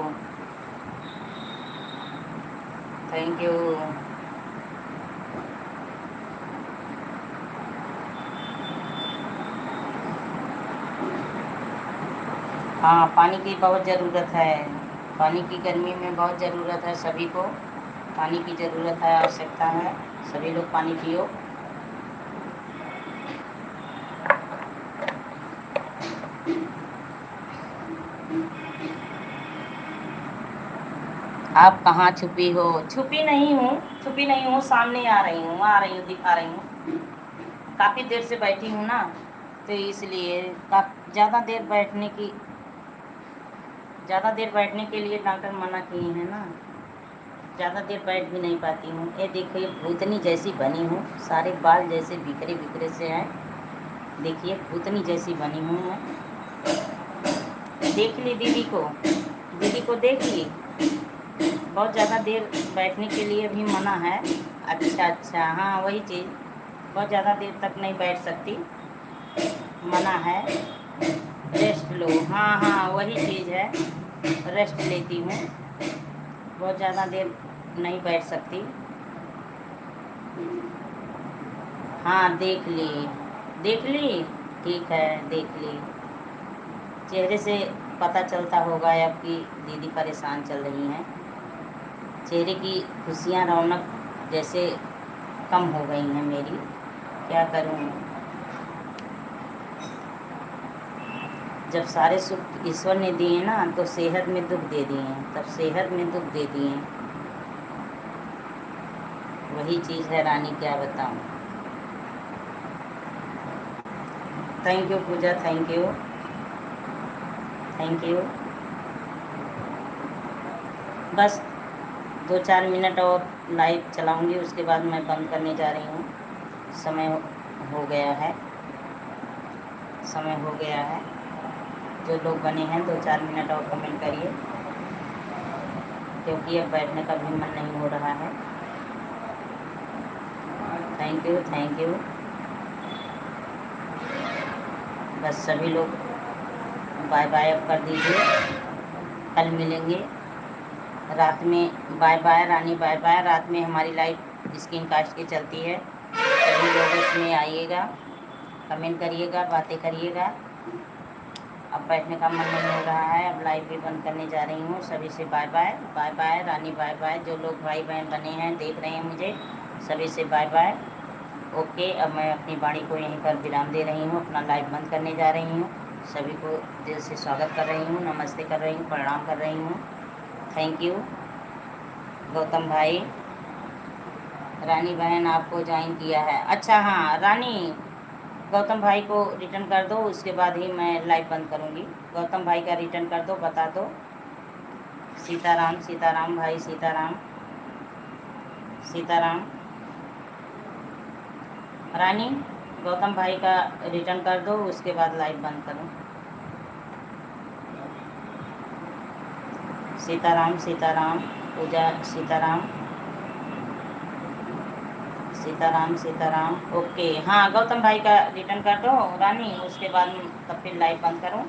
Thank you. हाँ, पानी की बहुत ज़रूरत है। पानी की गर्मी में बहुत ज़रूरत है, सभी को पानी की ज़रूरत है, आवश्यकता है। सभी लोग पानी पियो। आप कहाँ छुपी हो? छुपी नहीं हूँ, छुपी नहीं हूँ, सामने आ रही हूँ, दिखा रही हूँ। काफ़ी देर से बैठी हूँ ना, तो इसलिए ज़्यादा देर बैठने के लिए डॉक्टर मना किए हैं ना। ज़्यादा देर बैठ भी नहीं पाती हूँ। ये देखिए भूतनी जैसी बनी हूँ, सारे बाल जैसे बिखरे बिखरे से हैं। देखिए भूतनी जैसी बनी हूँ मैं। देख ली दीदी को देख ली। बहुत ज़्यादा देर बैठने के लिए भी मना है। अच्छा, हाँ वही चीज़, बहुत ज़्यादा देर तक नहीं बैठ सकती, मना है। रेस्ट लो, हाँ वही चीज़ है, रेस्ट लेती हूँ। बहुत ज़्यादा देर नहीं बैठ सकती। हाँ देख ली, ठीक है, देख ली। चेहरे से पता चलता होगा अब कि दीदी परेशान चल रही हैं। चेहरे की खुशियाँ, रौनक जैसे कम हो गई हैं मेरी, क्या करूँ। जब सारे सुख ईश्वर ने दिए ना, तो सेहत में दुख दे दिए हैं, तब सेहत में दुख दे दिए हैं। वही चीज़ है रानी, क्या बताऊँ। Thank you Puja, thank you, thank you. बस 2-4 मिनट और लाइव चलाऊंगी, उसके बाद मैं बंद करने जा रही हूँ। समय हो गया है, समय हो गया है। जो लोग बने हैं 2-4 मिनट और कमेंट करिए, क्योंकि अब बैठने का भी मन नहीं हो रहा है। Thank you, thank you. बस सभी लोग बाय बाय अब कर दीजिए, कल मिलेंगे रात में। बाय बाय रानी, बाय बाय। रात में हमारी लाइव स्क्रीन कास्ट की चलती है, सभी लोग उसमें आइएगा, कमेंट करिएगा, बातें करिएगा। अब बैठने का मन नहीं हो रहा है, अब लाइव भी बंद करने जा रही हूँ। सभी से बाय बाय, बाय बाय रानी, बाय बाय। जो लोग भाई बहन बने हैं, देख रहे हैं मुझे, सभी से बाय बाय। ओके, अब मैं अपनी वाणी को यहीं पर विराम दे रही हूँ, अपना लाइव बंद करने जा रही हूँ। सभी को दिल से स्वागत कर रही हूँ, नमस्ते कर रही हूँ, प्रणाम कर रही हूँ। थैंक यू गौतम भाई। रानी बहन आपको ज्वाइन किया है, अच्छा हाँ रानी, गौतम भाई को रिटर्न कर दो, उसके बाद ही मैं लाइव बंद करूँगी। गौतम भाई का रिटर्न कर दो, बता दो। सीताराम, सीताराम भाई, सीताराम, सीताराम। रानी गौतम भाई का रिटर्न कर दो, उसके बाद लाइव बंद करो। सीताराम, सीताराम पूजा, सीताराम, सीताराम, सीताराम। ओके, हाँ गौतम भाई का रिटर्न कर दो रानी, उसके बाद तब फिर लाइव बंद करूँ।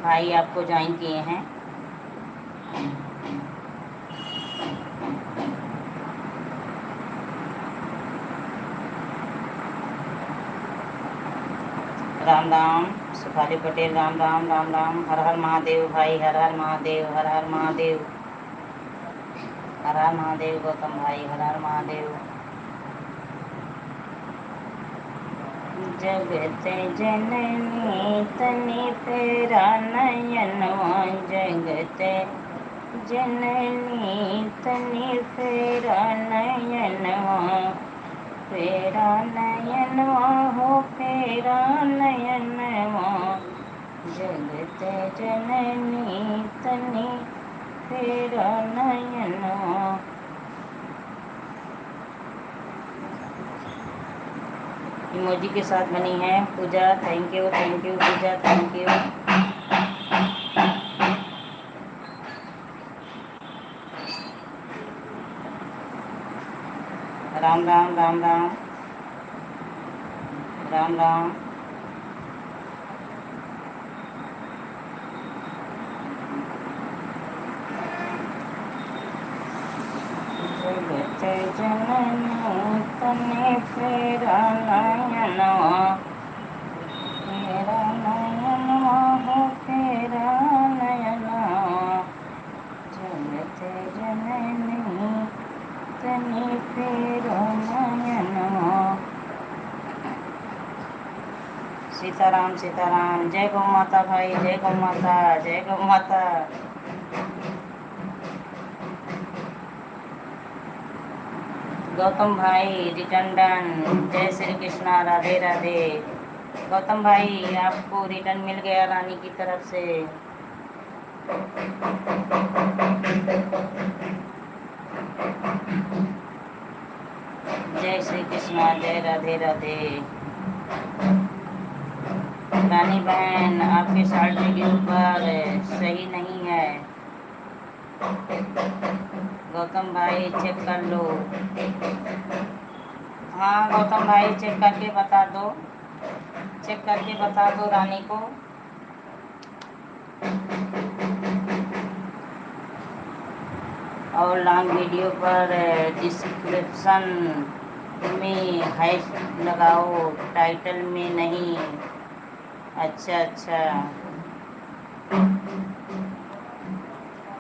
भाई आपको ज्वाइन किए हैं। राम राम सुखाली पटेल, राम राम, राम राम। हर हर महादेव भाई, हर हर महादेव, हर हर महादेव, हर हर महादेव गौतम भाई, हर हर महादेव। जगत जननी तनि तेरा नयनवा, जगत जननी तनि तेरा नयनवा, तेरा नयनवा हो, तेरा नयनवा। जगत जननी तनि तेरा नयनवा। इमोजी के साथ बनी है Puja, thank you, thank you Puja, thank you. Ram Ram Ram Ram Ram Ram. जगत जननी तने फेरा नयनवा, फेरा नयनवा हो फेरा नयनवा। जगत जननी तने फेरा नयनवा। सीताराम सीताराम। जय गौ माता भाई, जय गौ माता, जय गौ माता। गौतम भाई रिटर्न डन। जय श्री कृष्णा, राधे राधे। गौतम भाई आपको रिटर्न मिल गया रानी की तरफ से। जय श्री कृष्णा, जय राधे राधे। रानी बहन आपके शॉर्ट वीडियो पर सही नहीं है। गौतम भाई चेक कर लो। हाँ गौतम भाई चेक करके बता दो, चेक करके बता दो रानी को। और लॉन्ग वीडियो पर डिस्क्रिप्शन में हैश लगाओ, टाइटल में नहीं। अच्छा अच्छा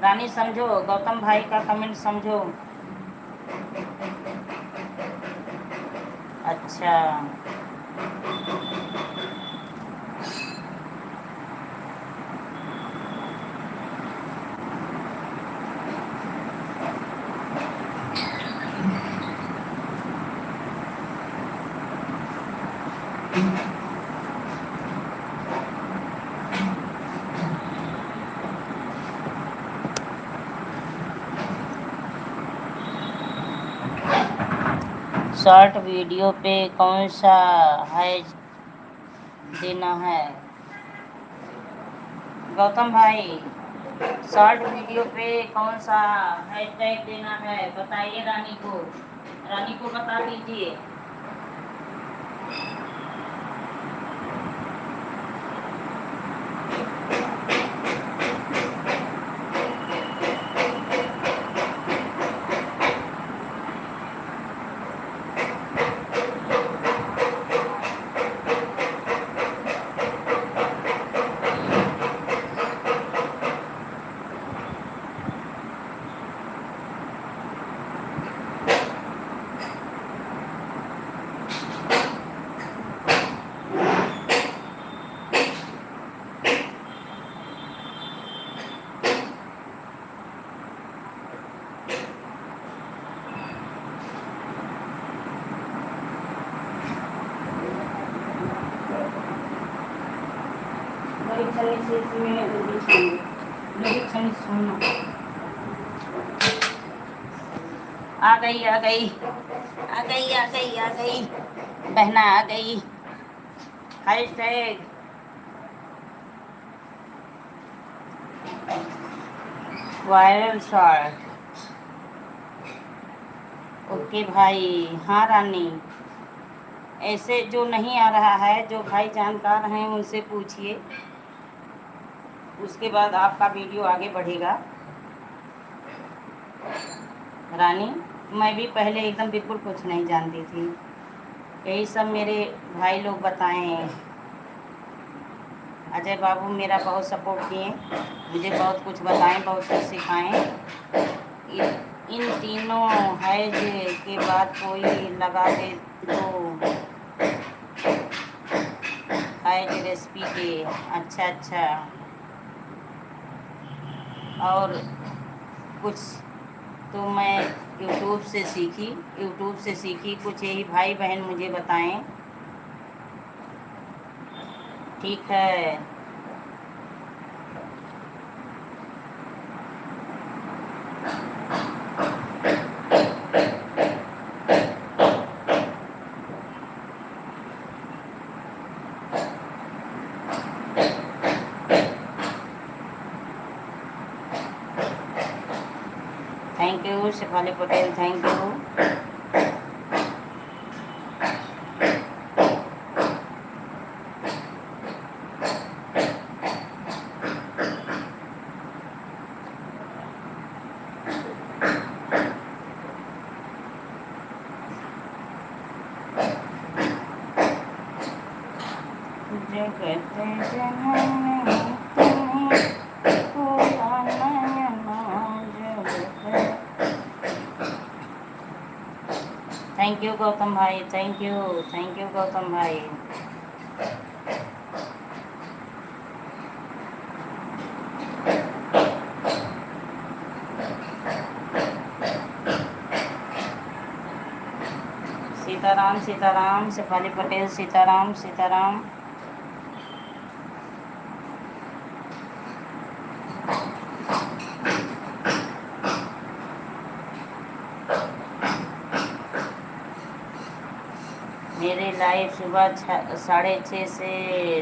रानी समझो, गौतम भाई का कमेंट समझो। अच्छा शॉर्ट वीडियो पे कौन सा हैश देना है गौतम भाई? शॉर्ट वीडियो पे कौन सा हैशटैग देना है बताइए रानी को, रानी को बता दीजिए। आ गई आ गई आ गई आ गई आ गई बहना आ गई। Hashtag viral short. ओके भाई। हाँ रानी, ऐसे जो नहीं आ रहा है, जो भाई जानकार हैं उनसे पूछिए, उसके बाद आपका वीडियो आगे बढ़ेगा। रानी मैं भी पहले एकदम बिल्कुल कुछ नहीं जानती थी, यही सब मेरे भाई लोग बताएं। अजय बाबू मेरा बहुत सपोर्ट किए, मुझे बहुत कुछ बताएं, बहुत कुछ सिखाएं। इन तीनों हैज के बाद कोई लगा दे तो हैज रेसिपी के। अच्छा अच्छा, और कुछ तो मैं यूट्यूब से सीखी कुछ, यही भाई बहन मुझे बताएं। ठीक है। Thank you Shefali Patel, thank you. जगत जननी तूने खोला नयना जगत। थैंक यू गौतम भाई, थैंक यू गौतम भाई। सीताराम सीताराम, शेफाली पटेल सीताराम सीताराम। मेरी लाइव सुबह 6:30 से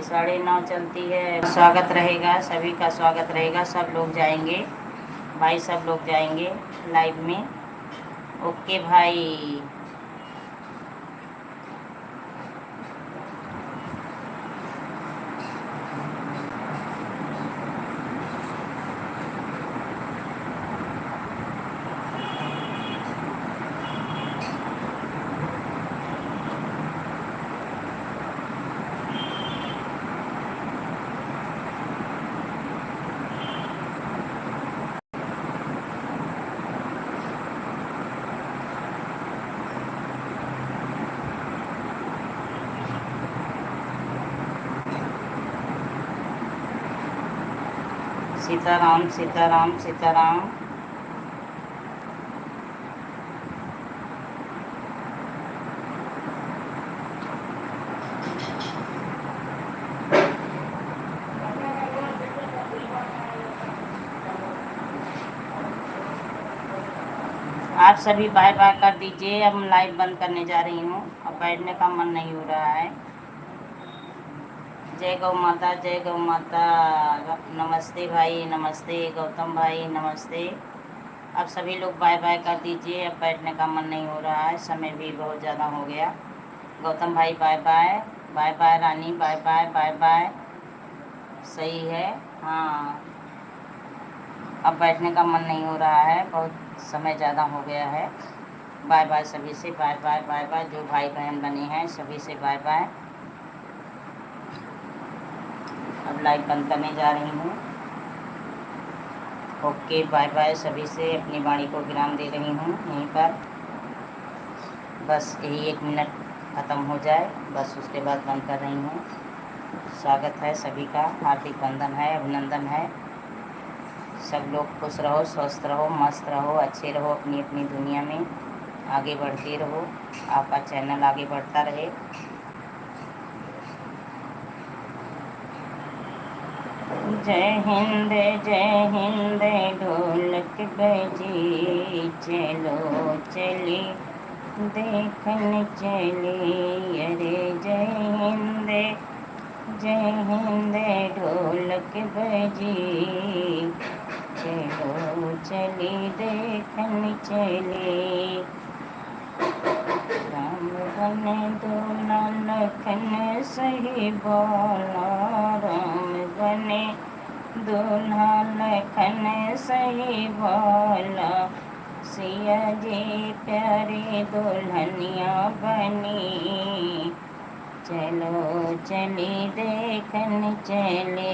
9:30 चलती है। स्वागत रहेगा, सभी का स्वागत रहेगा। सब लोग जाएंगे भाई, सब लोग जाएंगे लाइव में। ओके भाई। सीताराम सीताराम सीताराम। आप सभी बाय बाय कर दीजिए। अब मैं लाइव बंद करने जा रही हूँ, अब बैठने का मन नहीं हो रहा है। जय गौ माता, जय गौ माता। नमस्ते भाई, नमस्ते गौतम भाई, नमस्ते। अब सभी लोग बाय बाय कर दीजिए, अब बैठने का मन नहीं हो रहा है, समय भी बहुत ज़्यादा हो गया। गौतम भाई बाय बाय, बाय बाय रानी, बाय बाय बाय बाय। सही है, हाँ। अब बैठने का मन नहीं हो रहा है, बहुत समय ज़्यादा हो गया है। बाय बाय सभी से, बाय बाय बाय बाय। जो भाई बहन बने हैं सभी से बाय बाय। अब लाइव बंद करने जा रही हूँ। ओके बाय बाय सभी से। अपनी वाणी को विराम दे रही हूँ यहीं पर। बस यही 1 मिनट ख़त्म हो जाए, बस उसके बाद बंद कर रही हूँ। स्वागत है सभी का, हार्दिक वंदन है, अभिनंदन है। सब लोग खुश रहो, स्वस्थ रहो, मस्त रहो, अच्छे रहो, अपनी अपनी दुनिया में आगे बढ़ते रहो। आपका चैनल आगे बढ़ता रहे। जय हिंद ढोलक बजी, चलो चली देखन चली। अरे जय हिंद ढोलक बजी, चलो चली देखन चली। राम बने दूल्हा लखन सही बोला, राम बने दूल्हा लखन सही बोला। सिया जी प्यारी दुल्हनिया बनी, चलो चली देखन चले।